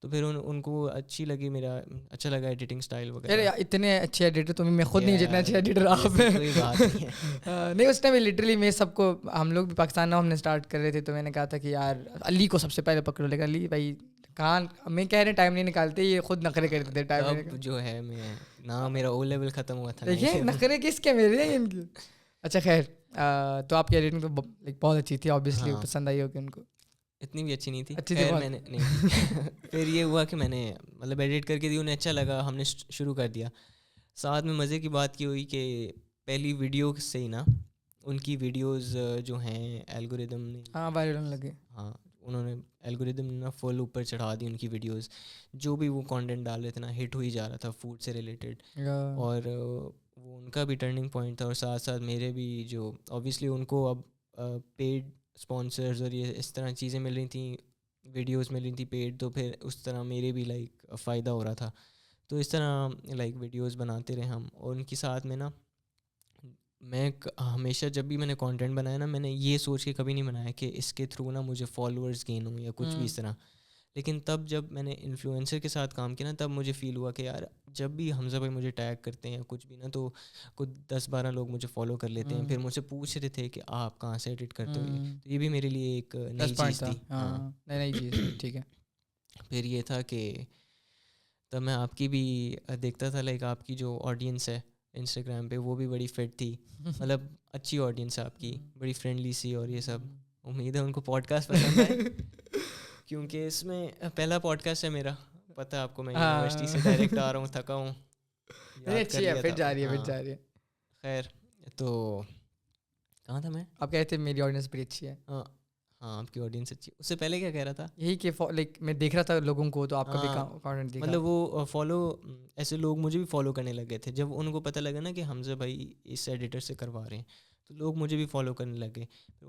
تو پھر ان کو اچھی لگی, میرا اچھا لگا ایڈیٹنگ اسٹائل وغیرہ. اتنے اچھے ایڈیٹر تو میں خود نہیں جتنا اچھے ایڈیٹر آپ ہیں. کوئی بات نہیں ہے. نہیں اس ٹائم لٹرلی میں سب کو, ہم لوگ بھی پاکستان میں ہم نے اسٹارٹ کر رہے تھے, تو میں نے کہا تھا کہ یار علی کو سب سے پہلے پکڑو. لیکن علی بھائی کہاں, میں کہہ رہے ٹائم نہیں نکالتے, یہ خود نخرے کرتے تھے ٹائم. اب جو ہے میں نا میرا او لیول ختم ہوا تھا. دیکھیں نخرے کس کے میرے ہیں ان کے. اچھا خیر, تو آپ کی ایڈیٹنگ تو بہت اچھی تھی اوبیسلی, پسند آئی ہوگی ان کو. اتنی بھی اچھی نہیں تھی. خیر میں نے نہیں پھر یہ ہوا کہ میں نے مطلب ایڈٹ کر کے دی, انہیں اچھا لگا, ہم نے شروع کر دیا. ساتھ میں مزے کی بات کی ہوئی کہ پہلی ویڈیو سے ہی نا ان کی ویڈیوز جو ہیں الگوریدم نے وائرل ہونے لگے. انہوں نے الگوریدم نے نا فل اوپر چڑھا دی ان کی ویڈیوز. جو بھی وہ کانٹینٹ ڈال رہے تھے نا ہٹ ہو ہی جا رہا تھا فوڈ سے ریلیٹڈ. اور وہ ان کا بھی ٹرننگ پوائنٹ تھا, اور ساتھ ساتھ میرے بھی جو اوبویسلی ان کو اب پیڈ اسپانسرز اور یہ اس طرح چیزیں مل رہی تھیں, ویڈیوز مل رہی تھیں پیڈ, تو پھر اس طرح میرے بھی لائک فائدہ ہو رہا تھا. تو اس طرح لائک ویڈیوز بناتے رہے ہم. اور ان کے ساتھ میں نا میں ہمیشہ جب بھی میں نے کانٹینٹ بنایا نا, میں نے یہ سوچ کے کبھی نہیں بنایا کہ اس کے تھرو نا مجھے فالوورز گین ہوں یا کچھ بھی اس طرح. لیکن تب جب میں نے انفلوئنسر کے ساتھ کام کیا نا, تب مجھے فیل ہوا کہ یار جب بھی حمزہ بھائی مجھے ٹیگ کرتے ہیں یا کچھ بھی نا, تو کچھ 10-12 لوگ مجھے فالو کر لیتے ہیں. پھر مجھ سے پوچھ رہے تھے کہ آپ کہاں سے ایڈٹ کرتے ہو. تو یہ بھی میرے لیے ایک نئی چیز تھی. نئی چیز, ٹھیک ہے. پھر یہ تھا کہ تب میں آپ کی بھی دیکھتا تھا, لائک آپ کی جو آڈینس ہے انسٹاگرام پہ وہ بھی بڑی فٹ تھی, مطلب اچھی آڈینس ہے آپ کی, بڑی فرینڈلی سی. اور یہ سب امید ہے ان کو پوڈ کاسٹ پسند آئے, کیونکہ اس میں پہلا پوڈ کاسٹ ہے میرا. پتہ ہے آپ کو, میں یونیورسٹی سے ڈائریکٹ آ رہا ہوں, تھکا ہوں. اچھی ہے, پھر جا رہی ہے. خیر تو کہاں تھا میں, آپ کہتے ہیں میری آڈینس بڑی اچھی ہے. ہاں آپ کی آڈینس اچھی. اس سے پہلے کیا کہہ رہا تھا, یہی کہ لائک میں دیکھ رہا تھا لوگوں کو, تو آپ کا بھی کانٹینٹ دیکھا. مطلب وہ فالو, ایسے لوگ مجھے بھی فالو کرنے لگ گئے تھے جب ان کو پتہ لگا نا کہ حمزہ بھائی اس ایڈیٹر سے کروا رہے ہیں, تو لوگ مجھے بھی فالو کرنے لگے.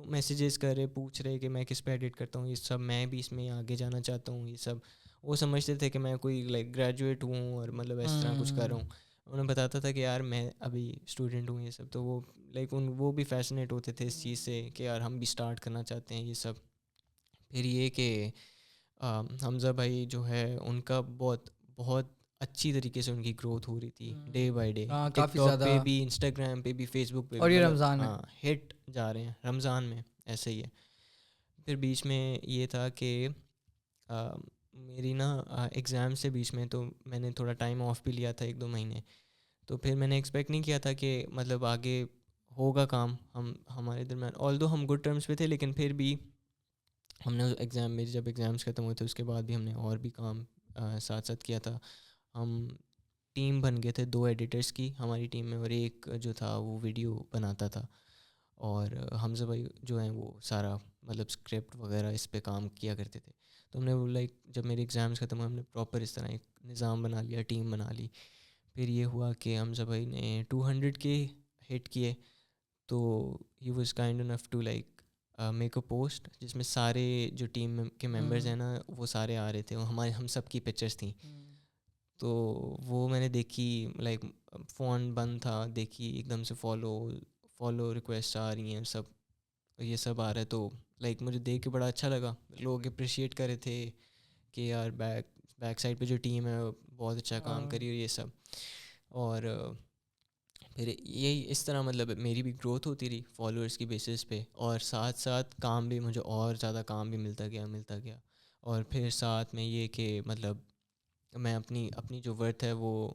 میسیجز کر رہے, پوچھ رہے کہ میں کس پہ ایڈٹ کرتا ہوں, یہ سب میں بھی اس میں آگے جانا چاہتا ہوں. یہ سب وہ سمجھتے تھے کہ میں کوئی لائک گریجویٹ ہوں اور مطلب اس طرح کچھ کر رہا ہوں. انہیں بتاتا تھا کہ یار میں ابھی اسٹوڈنٹ ہوں یہ سب. تو وہ لائک وہ بھی فیسنیٹ ہوتے تھے اس چیز سے کہ یار ہم بھی اسٹارٹ کرنا چاہتے ہیں یہ سب. پھر یہ کہ حمزہ بھائی جو ہے ان کا بہت اچھی طریقے سے ان کی گروتھ ہو رہی تھی day by day, TikTok پہ بھی, انسٹاگرام پہ بھی, فیس بک پہ بھی. اور یہ رمضان میں ہٹ جا رہے ہیں, رمضان میں ایسے ہی ہے. پھر بیچ میں یہ تھا کہ میری نا ایگزام سے بیچ میں, تو میں نے تھوڑا ٹائم آف بھی لیا تھا 1-2 مہینے. تو پھر میں نے ایکسپیکٹ نہیں کیا تھا کہ مطلب آگے ہوگا کام ہمارے درمیان. آلدو ہم گڈ ٹرمس پہ تھے, لیکن پھر بھی ہم نے ایگزام میں جب ایگزامس ختم ہوئے تھے اس کے بعد بھی ہم نے اور بھی کام ساتھ ساتھ کیا تھا. ہم ٹیم بن گئے تھے 2 ایڈیٹرس کی ہماری ٹیم میں, اور ایک جو تھا وہ ویڈیو بناتا تھا. اور حمزہ بھائی جو ہیں وہ سارا مطلب اسکرپٹ وغیرہ اس پہ کام کیا کرتے تھے. تو ہم نے وہ لائک جب میرے ایگزامس ختم ہوئے, ہم نے پراپر اس طرح ایک نظام بنا لیا, ٹیم بنا لی. پھر یہ ہوا کہ حمزہ بھائی نے 200 کے ہٹ کیے, تو he was kind enough to like make a post جس میں سارے جو ٹیم کے ممبرز ہیں نا وہ سارے آ رہے تھے, وہ ہم سب کی پکچرس تھیں. تو وہ میں نے دیکھی, لائک فون بند تھا, دیکھی ایک دم سے فالو ریکویسٹ آ رہی ہیں, سب یہ سب آ رہا ہے. تو لائک مجھے دیکھ کے بڑا اچھا لگا, لوگ اپریشیٹ کر رہے تھے کہ یار بیک سائڈ پہ جو ٹیم ہے بہت اچھا کام کری اور یہ سب. اور پھر یہی اس طرح مطلب میری بھی گروتھ ہوتی رہی فالوورس کی بیسس پہ, اور ساتھ ساتھ کام بھی مجھے اور زیادہ کام بھی ملتا گیا. اور پھر ساتھ میں یہ کہ مطلب میں اپنی جو ورتھ ہے وہ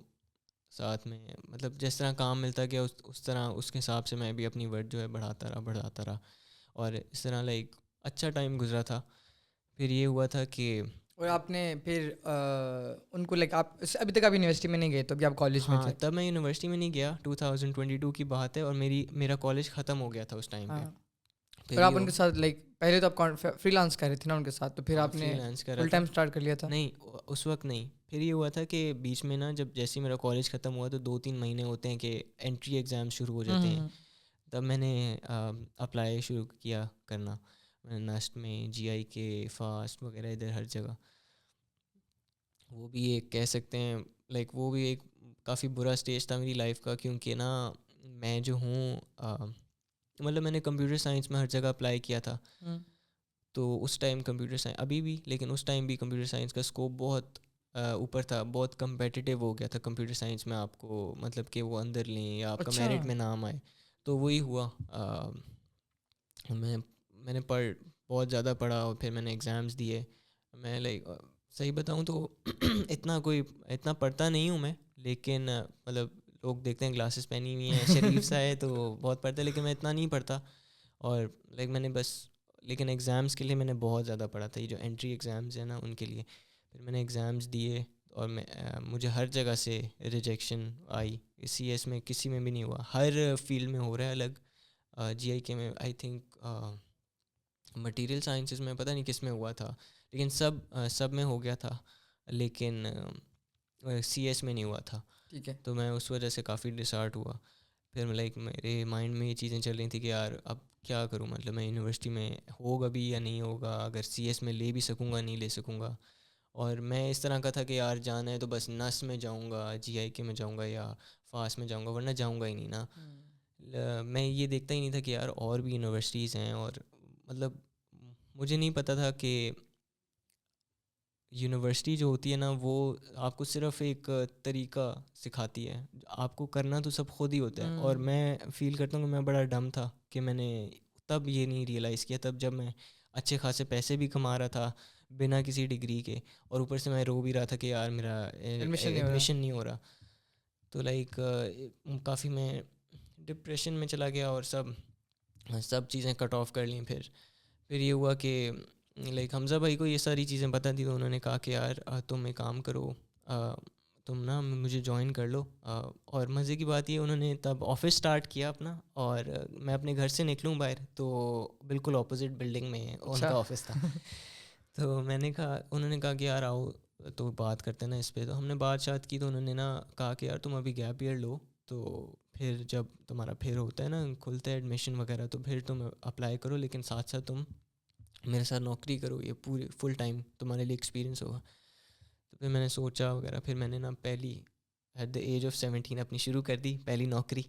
ساتھ میں مطلب جس طرح کام ملتا گیا اس طرح اس کے حساب سے میں بھی اپنی ورتھ جو ہے بڑھاتا رہا. اور اس طرح لائک اچھا ٹائم گزرا تھا. پھر یہ ہوا تھا کہ اور آپ نے پھر ان کو لائک آپ ابھی تک آپ یونیورسٹی میں نہیں گئے تو ابھی آپ کالج میں تھے؟ تب میں یونیورسٹی میں نہیں گیا, 2022 کی بات ہے, اور میرا کالج ختم ہو گیا تھا اس ٹائم پہ. پھر آپ ان کے ساتھ لائک پہلے تو آپ فری لانس کر رہے تھے نا ان کے ساتھ, تو پھر آپ نے فل ٹائم اسٹارٹ کر لیا تھا؟ نہیں, اس وقت نہیں. پھر یہ ہوا تھا کہ بیچ میں نا جب جیسے میرا کالج ختم ہوا تو 2-3 مہینے ہوتے ہیں کہ انٹری ایگزام شروع ہو جاتے ہیں. تب میں نے اپلائی شروع کیا کرنا, نسٹ میں, جی آئی کے, فاسٹ وغیرہ, ادھر ہر جگہ. وہ بھی ایک کہہ سکتے ہیں لائک وہ بھی ایک کافی برا اسٹیج تھا میری لائف کا, کیونکہ نا میں جو ہوں مطلب میں نے کمپیوٹر سائنس میں ہر جگہ اپلائی کیا تھا. تو اس ٹائم کمپیوٹر سائنس, ابھی بھی, لیکن اس ٹائم بھی کمپیوٹر سائنس کا اسکوپ بہت اوپر تھا, بہت کمپیٹیٹیو ہو گیا تھا کمپیوٹر سائنس میں. آپ کو مطلب کہ وہ اندر لیں یا آپ کا میرٹ میں نام آئے. تو وہی ہوا, میں نے بہت زیادہ پڑھا, اور پھر میں نے ایگزامس دیے. میں لائک صحیح بتاؤں تو اتنا پڑھتا نہیں ہوں میں, لیکن مطلب لوگ دیکھتے ہیں گلاسز پہنی ہوئی ہیں, شریف سا ہے, تو بہت پڑھتا ہے, لیکن میں اتنا نہیں پڑھتا. اور لائک میں نے بس, لیکن ایگزامس کے لیے میں نے بہت زیادہ پڑھا تھا, یہ جو انٹری ایگزامز ہیں نا ان کے لیے. پھر میں نے ایگزامس دیے, اور مجھے ہر جگہ سے ریجیکشن آئی. سی ایس میں کسی میں بھی نہیں ہوا, ہر فیلڈ میں ہو رہا ہے الگ. جی آئی کے میں آئی تھنک, مٹیریل سائنسز میں پتہ نہیں کس میں ہوا تھا, لیکن سب میں ہو گیا تھا, لیکن سی ایس میں نہیں ہوا تھا. ٹھیک ہے. تو میں اس وجہ سے کافی ڈسہارٹ ہوا. پھر لائک میرے مائنڈ میں یہ چیزیں چل رہی تھیں کہ یار اب کیا کروں, مطلب میں یونیورسٹی میں ہوگا بھی یا نہیں ہوگا, اگر سی ایس میں لے بھی سکوں گا نہیں لے سکوں گا. اور میں اس طرح کا تھا کہ یار جانا ہے تو بس نس میں جاؤں گا, جی آئی کے میں جاؤں گا یا فاسٹ میں جاؤں گا, ورنہ جاؤں گا ہی نہیں نا. میں یہ دیکھتا ہی نہیں تھا کہ یار اور بھی یونیورسٹیز ہیں, اور مطلب مجھے نہیں پتہ تھا کہ یونیورسٹی جو ہوتی ہے نا وہ آپ کو صرف ایک طریقہ سکھاتی ہے, آپ کو کرنا تو سب خود ہی ہوتا ہے. اور میں فیل کرتا ہوں کہ میں بڑا ڈم تھا کہ میں نے تب یہ نہیں ریئلائز کیا, تب جب میں اچھے خاصے پیسے بھی کما رہا تھا بنا کسی ڈگری کے, اور اوپر سے میں رو بھی رہا تھا کہ یار میرا ایڈمیشن نہیں ہو رہا. تو لائک کافی میں ڈپریشن میں چلا گیا, اور سب چیزیں کٹ آف کر لیں. پھر یہ ہوا کہ لائک حمزہ بھائی کو یہ ساری چیزیں پتہ تھی, تو انہوں نے کہا کہ یار تم ایک کام کرو, تم نا مجھے جوائن کر لو. اور مزے کی بات یہ, انہوں نے تب آفس سٹارٹ کیا اپنا, اور میں اپنے گھر سے نکلوں باہر تو بالکل اپوزٹ بلڈنگ میں ان کا آفس تھا. تو انہوں نے کہا کہ یار آؤ تو بات کرتے نا اس پہ. تو ہم نے بات کی, تو انہوں نے نا کہا کہ یار تم ابھی گیپ ایئر لو, تو پھر جب تمہارا پھر ہوتا ہے نا, کھلتا ہے ایڈمیشن وغیرہ, تو پھر تم اپلائی کرو, لیکن ساتھ ساتھ تم میرے ساتھ نوکری کرو, یہ پوری فل ٹائم تمہارے لیے ایکسپیرینس ہوگا. تو پھر میں نے سوچا وغیرہ, پھر میں نے نا پہلی ایٹ دا ایج آف 17 اپنی شروع کر دی پہلی نوکری,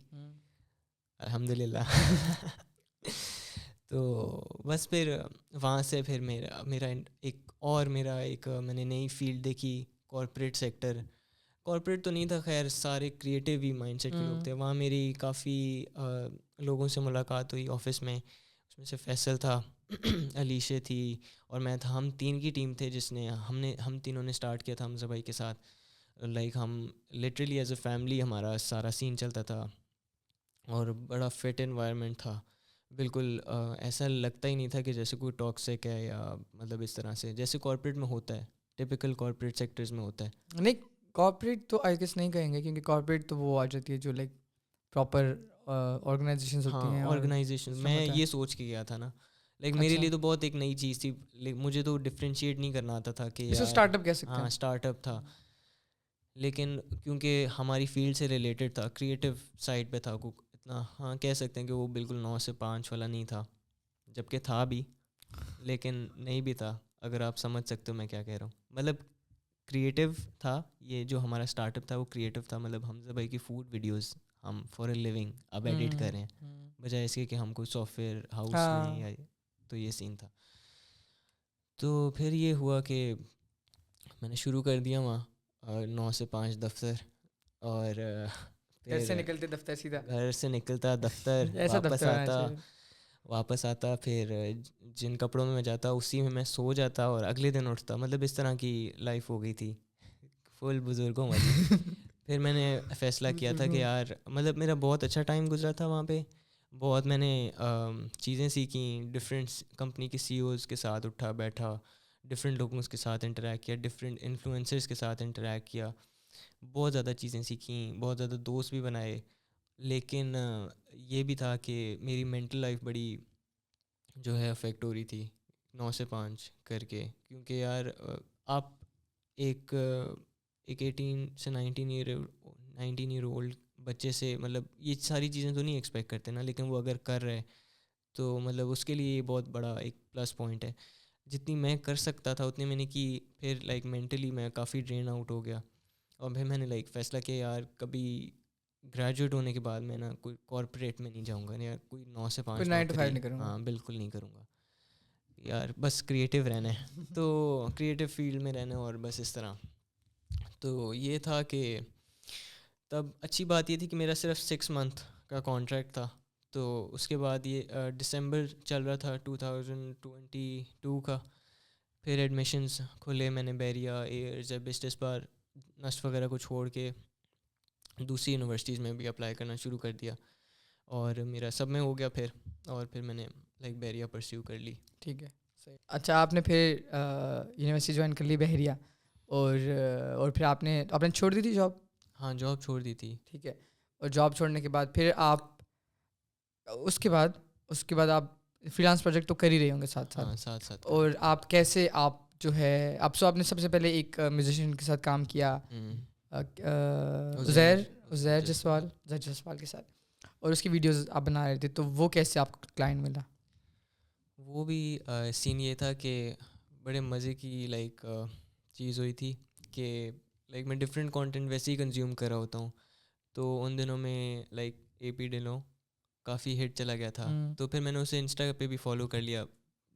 الحمد للہ. تو بس پھر وہاں سے پھر میرا ایک میں نے نئی فیلڈ دیکھی, کارپوریٹ سیکٹر. کارپوریٹ تو نہیں تھا خیر, سارے کریٹیو ہی مائنڈ سیٹ کے لوگ تھے وہاں. میری کافی لوگوں سے ملاقات ہوئی آفس میں, اس میں سے فیصل تھا, علیشہ تھی, اور میں تھا. ہم 3 کی ٹیم تھے جس نے ہم تینوں نے اسٹارٹ کیا تھا حمزہ بھائی کے ساتھ. لائک ہم لٹرلی ایز اے فیملی ہمارا سارا سین چلتا تھا, اور بڑا فٹ انوائرمنٹ تھا. بالکل ایسا لگتا ہی نہیں تھا کہ جیسے کوئی ٹاکسک ہے, یا مطلب اس طرح سے جیسے کارپوریٹ میں ہوتا ہے, ٹپیکل کارپوریٹ سیکٹرز میں ہوتا ہے. نہیں, کارپوریٹ تو آئی گیس نہیں کہیں گے, کیونکہ کارپوریٹ تو وہ آ جاتی ہے جو لائک پراپر آرگنائزیشنز ہوتی ہیں. آرگنائزیشن میں یہ سوچ کے گیا تھا نا, لائک میرے لیے تو بہت ایک نئی چیز تھی. مجھے تو ڈفرینشیٹ نہیں کرنا آتا تھا کہ اسٹارٹ اپ کہہ سکتے ہیں. ہاں اسٹارٹ اپ تھا, لیکن کیونکہ ہماری فیلڈ سے ریلیٹڈ تھا, کریٹیو سائڈ پہ تھا, اتنا ہاں کہہ سکتے ہیں کہ وہ بالکل 9 سے 5 والا نہیں تھا, جبکہ تھا بھی لیکن نہیں بھی تھا, اگر آپ سمجھ سکتے ہو میں کیا کہہ رہا ہوں. مطلب کریٹیو تھا, یہ جو ہمارا اسٹارٹ اپ تھا وہ کریٹیو تھا. مطلب حمزہ بھائی کی فوڈ ویڈیوز ہم فار اے لیونگ اب ایڈٹ کر رہے ہیں, بجائے اس کے کہ ہم کوئی سافٹ ویئر ہاؤس میں, یا تو یہ سین تھا. تو پھر یہ ہوا کہ میں نے شروع کر دیا وہاں 9 سے 5 دفتر, اور گھر سے نکلتے دفتر سیدھا, گھر سے نکلتا دفتر, واپس آتا پھر جن کپڑوں میں جاتا اسی میں سو جاتا, اور اگلے دن اٹھتا. مطلب اس طرح کی لائف ہو گئی تھی, فل بزرگوں والی. پھر میں نے فیصلہ کیا تھا کہ یار مطلب میرا بہت اچھا ٹائم گزرا تھا وہاں پہ, بہت میں نے چیزیں سیکھیں, ڈفرینٹ کمپنی کے سی اوز کے ساتھ اٹھا بیٹھا, ڈفرینٹ لوگوں کے ساتھ انٹریکٹ کیا, ڈفرینٹ انفلوئنسرس کے ساتھ انٹریکٹ کیا, بہت زیادہ چیزیں سیکھیں, بہت زیادہ دوست بھی بنائے. لیکن یہ بھی تھا کہ میری مینٹل لائف بڑی جو ہے افیکٹ ہو رہی تھی 9 سے 5 کر کے, کیونکہ یار آپ ایک 18 سے 19 ایئر اولڈ بچے سے مطلب یہ ساری چیزیں تو نہیں ایکسپیکٹ کرتے نا, لیکن وہ اگر کر رہے تو مطلب اس کے لیے یہ بہت بڑا ایک پلس پوائنٹ ہے. جتنی میں کر سکتا تھا اتنی میں نے کی, پھر لائک مینٹلی میں کافی ڈرین آؤٹ ہو گیا, اور پھر میں نے لائک فیصلہ کیا یار کبھی گریجویٹ ہونے کے بعد میں نا کوئی کارپوریٹ میں نہیں جاؤں گا, یار کوئی 9 سے 5 9 to 5 نوکری, نہیں کروں گا. ہاں بالکل نہیں کروں گا یار, بس کریٹیو رہنا ہے, تو کریٹیو فیلڈ میں رہنا ہے اور بس اس طرح. تو یہ تھا کہ تب اچھی بات یہ تھی کہ میرا صرف 6 منتھ کا کانٹریکٹ تھا, تو اس کے بعد یہ دسمبر چل رہا تھا 2022 کا, پھر ایڈمیشنز کھلے, میں نے بیریا, ایئرز, بسٹس بار, نسٹ وغیرہ کو چھوڑ کے دوسری یونیورسٹیز میں بھی اپلائی کرنا شروع کر دیا, اور میرا سب میں ہو گیا پھر, اور پھر میں نے لائک بیریا پرسیو کر لی. ٹھیک ہے, صحیح. اچھا, آپ نے پھر یونیورسٹی جوائن کر لی بحریہ, اور پھر آپ نے چھوڑ دی تھی جاب؟ ہاں جاب چھوڑ دی تھی. ٹھیک ہے, اور جاب چھوڑنے کے بعد پھر آپ اس کے بعد آپ فری لانس پروجیکٹ تو کر ہی رہے ہوں گے ساتھ ہاں ساتھ. ساتھ ساتھ. اور آپ کیسے آپ جو ہے آپ نے سب سے پہلے ایک میوزیشین کے ساتھ کام کیا, عزیر جسوال کے ساتھ, اور اس کی ویڈیوز آپ بنا رہے تھے, تو وہ کیسے آپ کو کلائنٹ ملا؟ وہ بھی سین یہ تھا کہ بڑے مزے کی لائک چیز ہوئی تھی کہ لائک میں ڈفرینٹ کانٹینٹ ویسے ہی کنزیوم کر رہا ہوتا ہوں, تو ان دنوں میں لائک اے پی ڈلو کافی ہٹ چلا گیا تھا, تو پھر میں نے اسے انسٹا پہ بھی فالو کر لیا,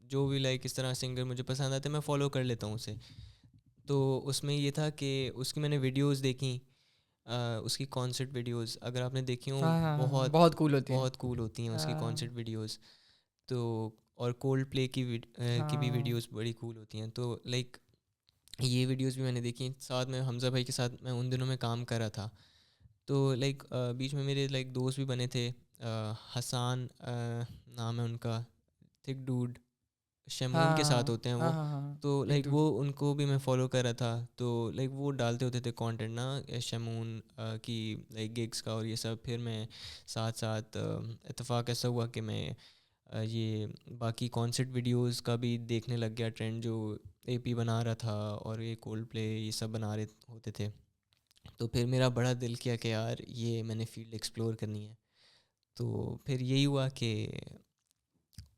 جو بھی لائک اس طرح سنگر مجھے پسند آتے میں فالو کر لیتا ہوں اسے. تو اس میں یہ تھا کہ اس کی میں نے ویڈیوز دیکھیں, اس کی کانسرٹ ویڈیوز اگر آپ نے دیکھی ہوں بہت کول ہوتی ہیں, بہت کول ہوتی ہیں اس کی کانسرٹ ویڈیوز, تو اور کولڈ پلے کی بھی ویڈیوز بڑی کول ہوتی ہیں. تو لائک یہ ویڈیوز بھی میں نے دیکھی, ساتھ میں حمزہ بھائی کے ساتھ میں ان دنوں میں کام کر رہا تھا, تو لائک بیچ میں میرے لائک دوست بھی بنے تھے, حسان نام ہے ان کا, تھک ڈوڈ, شمون کے ساتھ ہوتے ہیں وہ, تو لائک وہ ان کو بھی میں فالو کر رہا تھا, تو لائک وہ ڈالتے ہوتے تھے کانٹینٹ نا شمون کی لائک گگس کا اور یہ سب. پھر میں ساتھ ساتھ اتفاق ایسا ہوا کہ میں یہ باقی کانسرٹ ویڈیوز کا بھی دیکھنے لگ گیا ٹرینڈ, جو اے پی بنا رہا تھا اور یہ کولڈ پلے یہ سب بنا رہے ہوتے تھے. تو پھر میرا بڑا دل کیا کہ یار یہ میں نے فیلڈ ایکسپلور کرنی ہے. تو پھر یہی ہوا کہ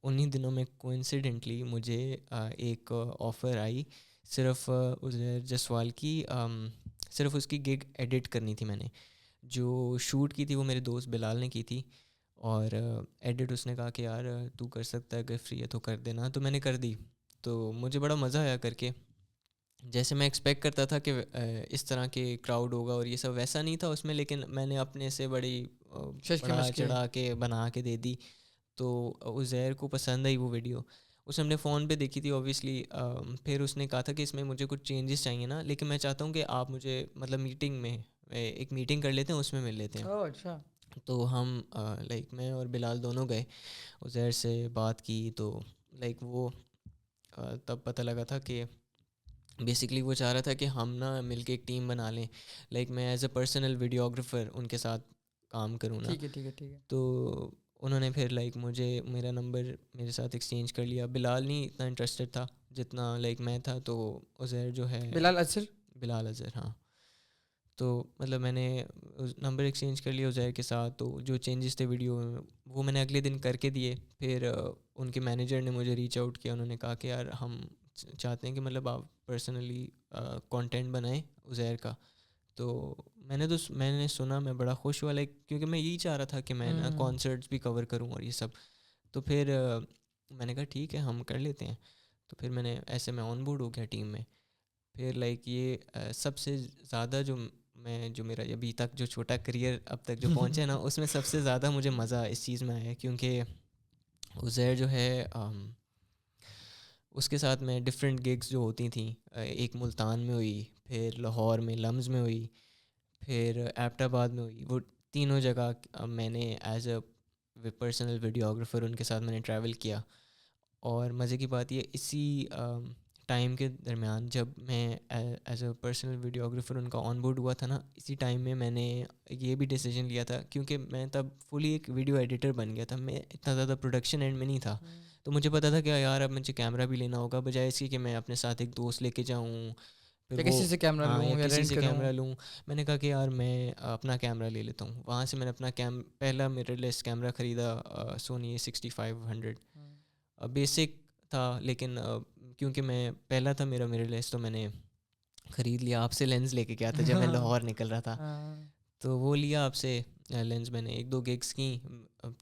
انہی دنوں میں کوئنسیڈنٹلی مجھے ایک آفر آئی صرف عزیر جسوال کی, صرف اس کی گگ ایڈٹ کرنی تھی میں نے. جو شوٹ کی تھی وہ میرے دوست بلال نے کی تھی, اور ایڈٹ اس نے کہا کہ یار تو کر سکتا ہے, اگر فری ہے تو کر دینا, تو میں نے کر دی. تو مجھے بڑا مزہ آیا کر کے, جیسے میں ایکسپیکٹ کرتا تھا کہ اس طرح کے کراؤڈ ہوگا اور یہ سب, ویسا نہیں تھا اس میں, لیکن میں نے اپنے سے بڑی بڑا چڑھا کے بنا کے دے دی. تو عزیر کو پسند آئی وہ ویڈیو, اس نے ہم نے فون پہ دیکھی تھی اوبیسلی. پھر اس نے کہا تھا کہ اس میں مجھے کچھ چینجز چاہیے نا, لیکن میں چاہتا ہوں کہ آپ مجھے مطلب میٹنگ میں ایک میٹنگ کر لیتے ہیں, اس میں مل لیتے ہیں. اچھا. تو ہم لائک میں اور بلال دونوں گئے, عزیر سے بات کی, تو لائک وہ تب پتہ لگا تھا کہ بیسکلی وہ چاہ رہا تھا کہ ہم نا مل کے ایک ٹیم بنا لیں, لائک میں ایز اے پرسنل ویڈیوگرافر ان کے ساتھ کام کروں نا. ٹھیک ہے. تو انہوں نے پھر لائک مجھے میرا نمبر میرے ساتھ ایکسچینج کر لیا. بلال نہیں اتنا انٹرسٹڈ تھا جتنا لائک میں تھا, تو عزیر جو ہے بلال اظہر, ہاں. تو مطلب میں نے نمبر ایکسچینج کر لیا عزیر کے ساتھ, تو جو چینجز تھے ویڈیو میں وہ میں نے اگلے دن کر کے دیے. پھر ان کے مینیجر نے مجھے ریچ آؤٹ کیا, انہوں نے کہا کہ یار ہم چاہتے ہیں کہ مطلب آپ پرسنلی کانٹینٹ بنائیں عزیر کا. تو میں نے سنا, میں بڑا خوش ہوا, لائک کیونکہ میں یہی چاہ رہا تھا کہ میں نا کانسرٹس بھی کور کروں اور یہ سب. تو پھر میں نے کہا ٹھیک ہے ہم کر لیتے ہیں. تو پھر میں نے ایسے میں آن بورڈ ہو گیا ٹیم میں. پھر لائک یہ سب سے زیادہ جو میرا ابھی تک جو چھوٹا کریئر اب تک جو پہنچے نا, اس میں سب سے زیادہ مجھے مزہ اس چیز میں آیا, کیونکہ عزیر جو ہے اس کے ساتھ میں ڈفرینٹ گگس جو ہوتی تھیں, ایک ملتان میں ہوئی, پھر لاہور میں لمز میں ہوئی, پھر ایبٹ آباد میں ہوئی. وہ تینوں جگہ میں نے ایز اے پرسنل ویڈیوگرافر ان کے ساتھ میں نے ٹریول کیا. اور مزے کی بات یہ اسی ٹائم کے درمیان جب میں ایز اے پرسنل ویڈیوگرافر ان کا آن بورڈ ہوا تھا نا، اسی ٹائم میں میں نے یہ بھی ڈیسیجن لیا تھا، کیونکہ میں تب فلی ایک ویڈیو ایڈیٹر بن گیا تھا، میں اتنا زیادہ پروڈکشن اینڈ میں نہیں تھا. تو مجھے پتا تھا کہ یار اب مجھے کیمرہ بھی لینا ہوگا، بجائے اس کی کہ میں اپنے ساتھ ایک دوست لے کے جاؤں پھر وہ کسی سے کیمرہ ہاں لوں یا یا کسی رینٹ سے کروں. کیمرہ لوں. میں نے کہا کہ یار میں اپنا کیمرہ لے لیتا ہوں. وہاں سے میں نے اپنا پہلا میرر لیس کیمرہ خریدا، سونی A6500. بیسک تھا لیکن کیونکہ میں پہلا تھا میرا میرر لیس تو میں نے خرید لیا. آپ سے لینس لے کے گیا تھا جب میں لاہور نکل رہا تھا، تو وہ لیا آپ سے لینس. میں نے 1-2 گگس کی،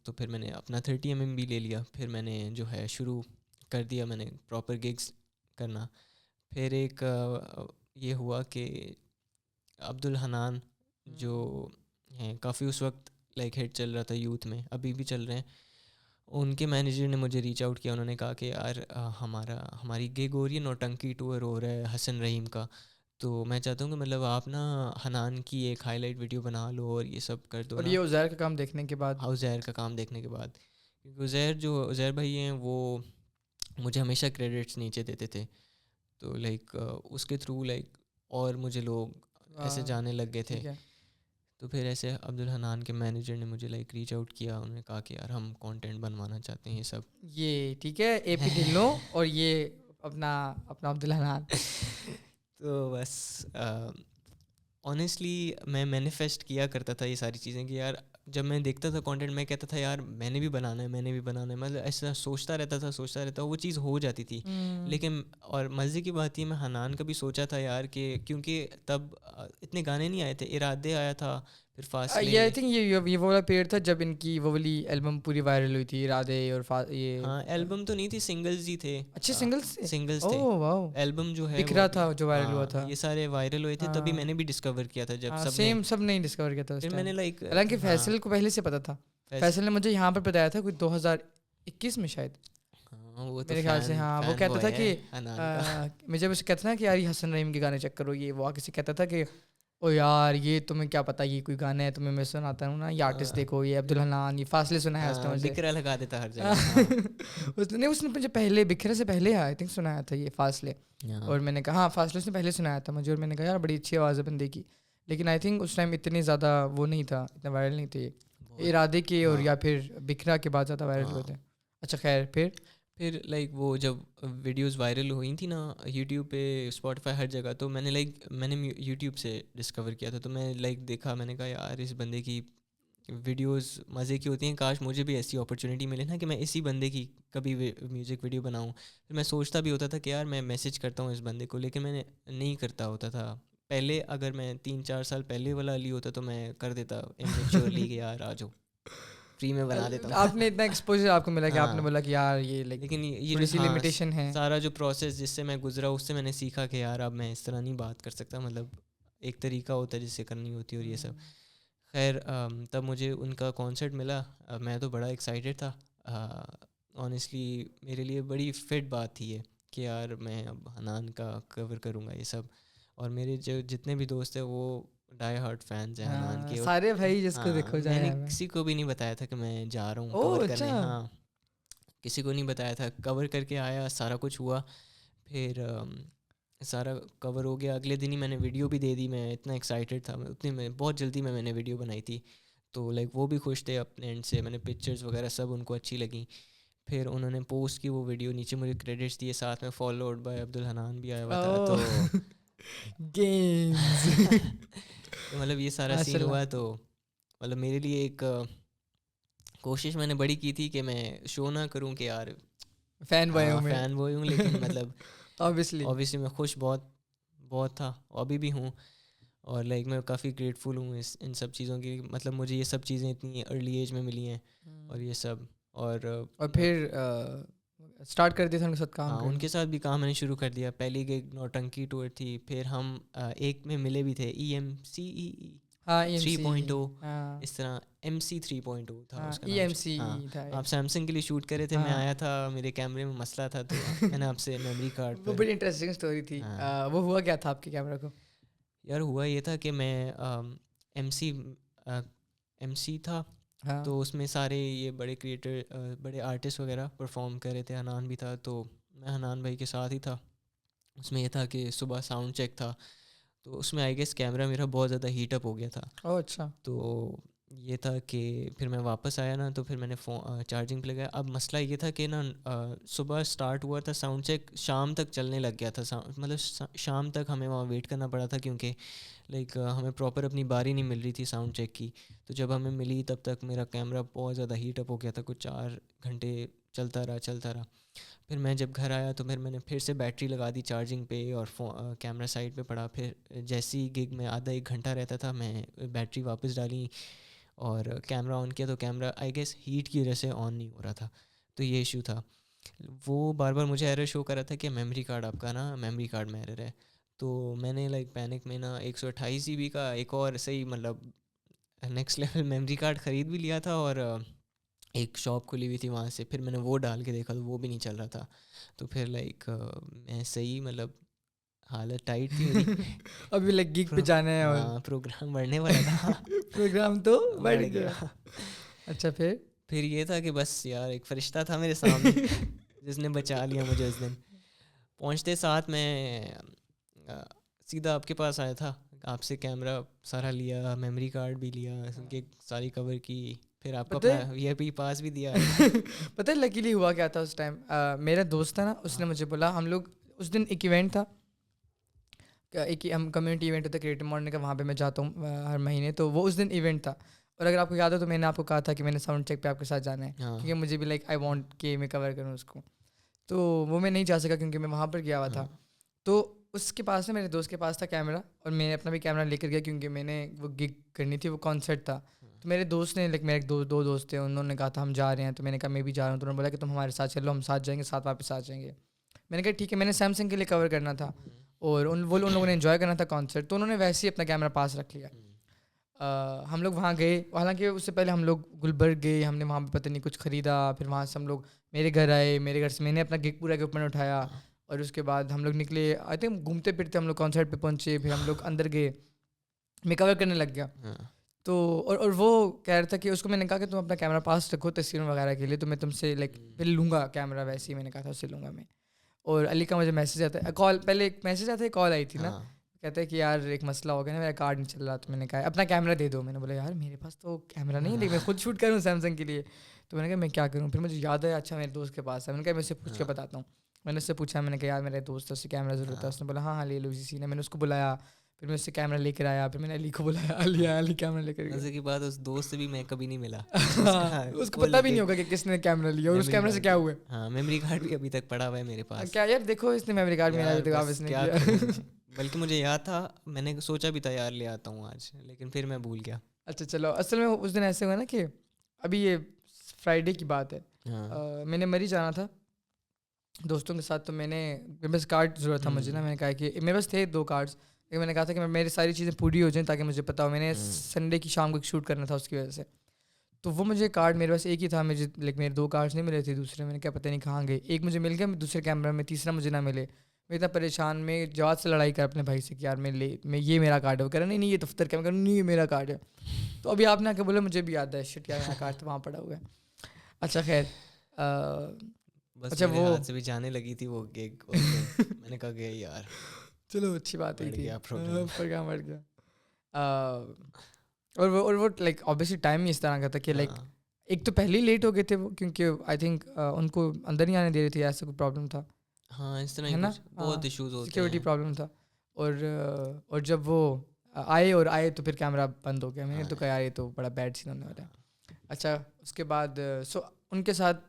تو پھر میں نے اپنا 30mm بھی لے لیا. پھر میں نے جو ہے شروع کر دیا میں نے پراپر گگس کرنا. پھر ایک یہ ہوا کہ عبدالحنان جو ہیں کافی اس وقت لائک ہیٹ چل رہا تھا یوتھ میں، ابھی بھی چل رہے ہیں، ان کے مینیجر نے مجھے ریچ آؤٹ کیا. انہوں نے کہا کہ یار ہماری گگ ہو رہی ہے، نوٹنکی ٹور ہو رہا ہے حسن رحیم کا، تو میں چاہتا ہوں کہ مطلب آپ نا حنان کی ایک ہائی لائٹ ویڈیو بنا لو اور یہ سب کر دو اور نا. یہ عزیر کا کام دیکھنے کے بعد، عزیر کا کام دیکھنے کے بعد، کیونکہ عزیر بھائی ہیں وہ مجھے ہمیشہ کریڈٹس نیچے دیتے تھے، تو لائک اس کے تھرو لائک اور مجھے لوگ ایسے جانے لگ گئے تھے. تو پھر ایسے عبدالحنان کے مینیجر نے مجھے لائک ریچ آؤٹ کیا. انہوں نے کہا کہ یار ہم کانٹینٹ بنوانا چاہتے ہیں یہ سب. یہ ٹھیک ہے اے پی ڈھلو اور یہ اپنا عبدالحنان. تو بس آنیسٹلی میں مینیفیسٹ کیا کرتا تھا یہ ساری چیزیں کہ یار جب میں دیکھتا تھا کانٹینٹ میں کہتا تھا یار میں نے بھی بنانا ہے، مطلب ایسا سوچتا رہتا وہ چیز ہو جاتی تھی. لیکن اور مزے کی بات یہ میں حنان کا بھی سوچا تھا یار کہ کیونکہ تب اتنے گانے نہیں آئے تھے، ارادے آیا تھا، پھر فاصلے. یہ آئی تھنک یہ وہ والا پیریڈ تھا جب ان کی وہ والی البم پوری وائرل ہوئی تھی، ارادے اور یہ. ہاں البم تو نہیں تھی، سنگلز ہی تھے. اچھے سنگلز تھے. واو. البم جو ہے بکھرا تھا جو وائرل ہوا تھا، یہ سارے وائرل ہوئے تھے، تبھی میں نے بھی ڈسکور کیا تھا جب سب نے ڈسکور کیا تھا اس پھر ٹائم. میں نے لائک حالانکہ فیصل کو پہلے سے پتا تھا، فیصل نے مجھے یہاں پر بتایا تھا کوئی 2021 میں شاید میرے خیال سے. ہاں وہ کہتا تھا کہ مجھے بس کہتا تھا کہ یار یہ حسن رحیم کے گانے چیک کرو. یہ وہ کسی کہتا تھا کہ او یار یہ تمہیں کیا پتہ یہ کوئی گانا ہے، تمہیں میں سناتا ہوں نا، یہ آرٹسٹ دیکھو، یہ عبدالحنان، یہ فاصلے سنا ہے اس نے مجھے. بکھرا لگا دیتا ہر جگہ. اس نے مجھے پہلے بکھرے سے پہلے آئی تھنک سنایا تھا یہ فاصلے. اور میں نے کہا ہاں فاصلے سے پہلے سنایا تھا مجھے، اور میں نے کہا یار بڑی اچھی آواز ہے بندے کی. لیکن آئی تھنک اس ٹائم اتنی زیادہ وہ نہیں تھا، اتنا وائرل نہیں تھے ارادے کے اور یا پھر بکھرا کے بعد زیادہ وائرل ہوئے تھے. اچھا خیر پھر لائک وہ جب ویڈیوز وائرل ہوئی تھیں نا یوٹیوب پہ، اسپوٹیفائی، ہر جگہ، تو میں نے یوٹیوب سے ڈسکور کیا تھا. تو میں لائک دیکھا، میں نے کہا یار اس بندے کی ویڈیوز مزے کی ہوتی ہیں، کاش مجھے بھی ایسی اپرچونیٹی ملے نا کہ میں اسی بندے کی کبھی میوزک ویڈیو بناؤں. پھر میں سوچتا بھی ہوتا تھا کہ یار میں میسیج کرتا ہوں اس بندے کو، لیکن میں نے نہیں کرتا ہوتا تھا. پہلے اگر میں 3-4 سال پہلے والا لی ہوتا تو میں کر دیتا امیچورلی کہ یار آ جاؤ فری میں بنا دیتا ہوں. آپ نے اتنا ایکسپوجر آپ کو ملا کہ آپ نے بولا کہ یار یہ لیکن یہ تھوڑی سی لمیٹیشن ہے. سارا جو پروسیس جس سے میں گزرا اس سے میں نے سیکھا کہ یار اب میں اس طرح نہیں بات کر سکتا، مطلب ایک طریقہ ہوتا ہے جس سے کرنی ہوتی ہے اور یہ سب. خیر تب مجھے ان کا کانسرٹ ملا، میں تو بڑا ایکسائٹیڈ تھا. آنیسٹلی میرے لیے بڑی فٹ بات تھی یہ کہ یار میں اب حنان کا کور کروں گا یہ سب. اور میرے جو جتنے بھی دوست ہیں وہ ڈائی ہارٹ فینز ہیں حنان کے، سارے بھائی جس کو دیکھو میں نے کسی کو بھی نہیں بتایا تھا کہ میں جا رہا ہوں کور کرنے. ہاں کسی کو نہیں بتایا تھا. کور کر کے آیا، سارا کچھ ہوا، پھر سارا کور ہو گیا. اگلے دن ہی میں نے ویڈیو بھی دے دی. میں اتنا ایکسائٹیڈ تھا، اتنی میں بہت جلدی میں نے ویڈیو بنائی تھی. تو لائک وہ بھی خوش تھے اپنے اینڈ سے. میں نے پکچرز وغیرہ سب ان کو اچھی لگیں. پھر انہوں نے پوسٹ کی وہ ویڈیو، نیچے مجھے کریڈٹس دیے، ساتھ میں فالوڈ بائی عبدالحنان بھی آیا ہوا تھا. تو مطلب یہ سارا سین ہوا. تو مطلب میرے لیے ایک کوشش میں نے بڑی کی تھی کہ میں شو نہ کروں کہ یار فین بوائے ہوں، لیکن مطلب اوبیسلی میں خوش بہت تھا، ابھی بھی ہوں. اور لائک میں کافی گریٹفل ہوں ان سب چیزوں کی. مطلب مجھے یہ سب چیزیں اتنی ارلی ایج میں ملی ہیں اور یہ سب. اور پھر اسٹارٹ کر دیا تھا ان کے ساتھ کام. ان کے ساتھ بھی کام میں نے شروع کر دیا. پہلی گگ نوٹنکی ٹور تھی، پھر ہم ایک میں ملے بھی تھے، EMC 3.0 اس طرح MC 3.0 تھا اس کا نام. آپ سیمسنگ کے لیے شوٹ کرے تھے، میں آیا تھا، میرے کیمرے میں مسئلہ تھا تو میں نے آپ سے میموری کارڈ. وہ بڑی انٹرسٹنگ اسٹوری تھی. وہ ہوا کیا تھا آپ کے کیمرہ کو؟ یار ہوا یہ تھا کہ میں MC تھا، تو اس میں سارے یہ بڑے کریٹر، بڑے آرٹسٹ وغیرہ پرفارم کر رہے تھے. حنان بھی تھا، تو میں حنان بھائی کے ساتھ ہی تھا. اس میں یہ تھا کہ صبح ساؤنڈ چیک تھا، تو اس میں آئی گیس کیمرہ میرا بہت زیادہ ہیٹ اپ ہو گیا تھا. اوہ اچھا. تو یہ تھا کہ پھر میں واپس آیا نا، تو پھر میں نے چارجنگ پہ لگایا. اب مسئلہ یہ تھا کہ نا صبح اسٹارٹ ہوا تھا ساؤنڈ چیک، شام تک چلنے لگ گیا تھا مطلب شام تک ہمیں وہاں ویٹ کرنا پڑا تھا، کیونکہ لائک ہمیں پراپر اپنی باری نہیں مل رہی تھی ساؤنڈ چیک کی. تو جب ہمیں ملی تب تک میرا کیمرہ بہت زیادہ ہیٹ اپ ہو گیا تھا، کچھ 4 گھنٹے چلتا رہا. پھر میں جب گھر آیا تو پھر میں نے پھر سے بیٹری لگا دی چارجنگ پہ اور کیمرہ سائڈ پہ پڑا. پھر جیسی گگ میں آدھا 1 گھنٹہ رہتا تھا میں بیٹری واپس ڈالی اور کیمرہ آن کیا، تو کیمرہ آئی گیس ہیٹ کی وجہ سے آن نہیں ہو رہا تھا. تو یہ ایشو تھا. وہ بار بار مجھے ایرر شو کر رہا تھا کہ میموری کارڈ آپ کا نا میموری کارڈ میں ایرر ہے. تو میں نے لائک پینک میں نا 128 GB کا ایک اور صحیح مطلب نیکسٹ لیول میموری کارڈ خرید بھی لیا تھا، اور ایک شاپ کھلی ہوئی تھی وہاں سے پھر میں نے وہ ڈال کے دیکھا تو وہ بھی نہیں چل رہا تھا. تو پھر لائک میں صحیح مطلب حالت ٹائٹ تھی میری. ابھی لگ گیگ پہ جانا ہے اور ہاں پروگرام بڑھنے والا تھا. پروگرام تو بڑھ بڑھ گیا. اچھا پھر یہ تھا کہ بس یار ایک فرشتہ تھا میرے سامنے جس نے بچا لیا مجھے. اس دن پہنچتے ساتھ میں سیدھا آپ کے پاس آیا تھا، آپ سے کیمرہ سارا لیا، میموری کارڈ بھی لیا، ان کی ساری کور کی، پھر آپ کو اپنا VIP پاس بھی دیا. پتہ ہے لکیلی ہوا کیا تھا اس ٹائم؟ میرا دوست تھا نا، اس نے مجھے بولا، ہم لوگ اس دن ایک ایونٹ تھا، ایک ہم کمیونٹی ایونٹ ہوتا ہے کریٹو مارننگ کا، وہاں پہ میں جاتا ہوں ہر مہینے. تو وہ اس دن ایونٹ تھا، اور اگر آپ کو یاد ہو تو میں نے آپ کو کہا تھا کہ میں نے ساؤنڈ چیک پہ آپ کے ساتھ جانا ہے، کیونکہ مجھے بھی لائک آئی وانٹ کہ میں کور کروں اس کو. تو وہ میں نہیں جا سکا کیونکہ میں وہاں پر گیا ہوا تھا. تو اس کے پاس نا، میرے دوست کے پاس تھا کیمرہ، اور میں اپنا بھی کیمرہ لے کر گیا کیونکہ میں نے وہ گگ کرنی تھی، وہ کانسرٹ تھا. تو میرے دوست نے لائک میرے ایک دو دوست تھے، انہوں نے کہا تھا ہم جا رہے ہیں، تو میں نے کہا میں بھی جا رہا ہوں. تو انہوں نے بولا کہ تم ہمارے ساتھ چلو، ہم ساتھ جائیں گے، ساتھ واپس آ جائیں گے. میں نے کہا ٹھیک ہے. میں نے سیمسنگ کے لیے کور کرنا تھا اور ان لوگوں نے انجوائے کرنا تھا کانسرٹ، تو انہوں نے ویسے ہی اپنا کیمرہ پاس رکھ لیا. ہم لوگ وہاں گئے، حالانکہ اس سے پہلے ہم لوگ گلبرگ گئے، ہم نے وہاں پہ پتہ نہیں کچھ خریدا. پھر وہاں سے ہم لوگ میرے گھر آئے، میرے گھر سے میں نے اپنا گگ پورا اکوپمنٹ اٹھایا، اور اس کے بعد ہم لوگ نکلے. آئی تھنک گھومتے پھرتے ہم لوگ کانسرٹ پہ پہنچے، پھر ہم لوگ اندر گئے، میں کور کرنے لگ گیا. تو اور وہ کہہ رہا تھا کہ اس کو میں نے کہا کہ تم اپنا کیمرہ پاس رکھو تصویروں وغیرہ کے لیے، تو میں تم سے لائک پھر لوں گا کیمرہ، ویسے ہی میں نے کہا تھا اس سے لوں گا میں. اور علی کا مجھے میسیج آتا ہے، کال پہلے ایک میسیج آتا ہے، کال آئی تھی نا، کہتے ہیں کہ یار ایک مسئلہ ہو گیا نا، میرا کارڈ نہیں چل رہا. تو میں نے کہا اپنا کیمرہ دے دو. میں نے بولا یار میرے پاس تو کیمرہ نہیں ہے، میں خود شوٹ کروں سیمسنگ کے لیے. تو میں نے کہا میں کیا کروں. پھر مجھے یاد آیا اچھا میرے دوست کے پاس ہے. میں نے کہا میں اس سے پوچھ کے بتاتا ہوں. میں نے اس سے پوچھا، میں نے کہا یار میرے دوست ہے، اس سے کیمرہ ضرورت ہے. اس نے بولا ہاں لے لو اسی سین ہے. میں نے اس کو بلایا، پھر میں اس سے کیمرہ لے کر آیا. پھر میں نے علی کو بلایا، علی کیمرہ لے کر گیا. مزے کی بات اس دوست سے بھی میں کبھی نہیں ملا. اس کو پتہ بھی نہیں ہوگا کہ کس نے کیمرہ لیا اور اس کیمرے سے کیا ہوا ہے. ہاں میموری کارڈ بھی ابھی تک پڑا ہوا ہے میرے پاس. کیا یار دیکھو اس نے میموری کارڈ میرا ابھی تک واپس نہیں کیا. بلکہ مجھے یاد تھا، میں نے سوچا بھی تھا یار لے آتا ہوں آج، لیکن پھر میں بھول گیا. اچھا چلو، اصل میں اس دن ایسے ہوا نا کہ ابھی یہ فرائیڈے کی بات ہے، میں نے مری جانا تھا دوستوں کے ساتھ. تو میرے پاس کارڈ ضرورت تھا مجھے نا. میں نے کہا کہ میرے پاس تھے 2 کارڈس، لیکن میں نے کہا تھا کہ میری ساری چیزیں پوری ہو جائیں تاکہ مجھے پتا ہو. میں نے سنڈے کی شام کو ایک شوٹ کرنا تھا اس کی وجہ سے. تو وہ مجھے کارڈ میرے پاس ایک ہی تھا، مجھے لیکن میرے 2 کارڈس نہیں ملے تھے دوسرے. میں نے کہا پتہ نہیں کہاں گئے. ایک مجھے مل گیا دوسرے کیمرہ میں، تیسرا مجھے نہ ملے. میں اتنا پریشان، میں جواد سے لڑائی کر اپنے بھائی سے کہ یار میں یہ میرا کارڈ ہے. وہ کہہ رہا نہیں یہ دفتر کا. میں کہہ رہا نہیں یہ میرا کارڈ ہے. تو ابھی آپ نے آ کے بولے مجھے بھی یاد ہے شٹ یار میرا کارڈ تو وہاں پڑا ہوا ہے. اچھا خیر، بس اچھا میرے وہ ہاتھ سے بھی جانے لگی تھی وہ گگ. میں نے کہا گیا یار چلو اچھی بات ہی تھی، پروگرام بڑھ گیا. اور وہ لائک آبویسلی ٹائم ہی اس طرح کا تھا کہ لائک ایک تو پہلے ہی لیٹ ہو گئے تھے وہ، کیونکہ آئی تھنک ان کو اندر نہیں آنے دے رہے تھے، ایسا کوئی پرابلم تھا. ہاں اس طرح ہے نا، بہت ایشوز ہوتے ہیں، سیکورٹی پرابلم تھا. اور جب وہ آئے تو پھر کیمرہ بند ہو گیا. میں نے تو کہا یار یہ تو بڑا بیڈ سین ہونے والا ہے. اچھا اس کے بعد ان کے ساتھ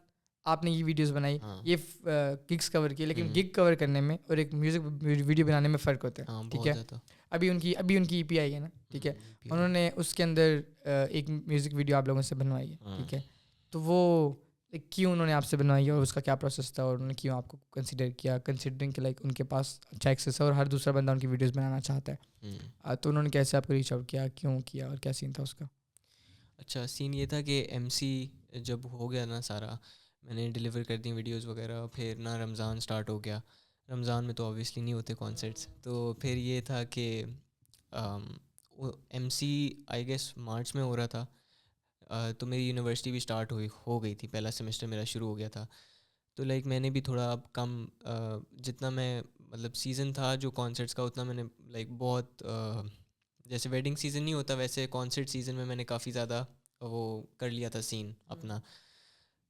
آپ نے یہ ویڈیوز بنائی، یہ گگس کور کی، لیکن گگ کور کرنے میں اور ایک میوزک ویڈیو بنانے میں فرق ہوتا ہے. ٹھیک ہے، ابھی ان کی EP آئی ہے نا، ٹھیک ہے، انہوں نے اس کے اندر ایک میوزک ویڈیو آپ لوگوں سے بنوائی ہے. ٹھیک ہے، تو وہ کیوں انہوں نے آپ سے بنوائی ہے اور اس کا کیا پروسیس تھا، اور انہوں نے کیوں آپ کو کنسیڈر کیا، کنسیڈرنگ کہ لائک ان کے پاس اچھا ایکسیس ہے اور ہر دوسرا بندہ ان کی ویڈیوز بنانا چاہتا ہے. تو انہوں نے کیسے آپ کو ریچ آؤٹ کیا، کیوں کیا، اور کیا سین تھا اس کا؟ اچھا سین یہ تھا کہ MC جب ہو گیا نا سارا، میں نے ڈیلیور کر دی ویڈیوز وغیرہ. پھر نا رمضان سٹارٹ ہو گیا. رمضان میں تو آبویسلی نہیں ہوتے کانسرٹس. تو پھر یہ تھا کہ MC آئی گیس مارچ میں ہو رہا تھا. تو میری یونیورسٹی بھی اسٹارٹ ہو گئی تھی، پہلا سیمسٹر میرا شروع ہو گیا تھا. تو لائک میں نے بھی تھوڑا اب کم جتنا میں مطلب سیزن تھا جو کانسرٹس کا اتنا میں نے لائک بہت جیسے ویڈنگ سیزن نہیں ہوتا ویسے کانسرٹ سیزن میں نے کافی زیادہ وہ کر لیا تھا سین اپنا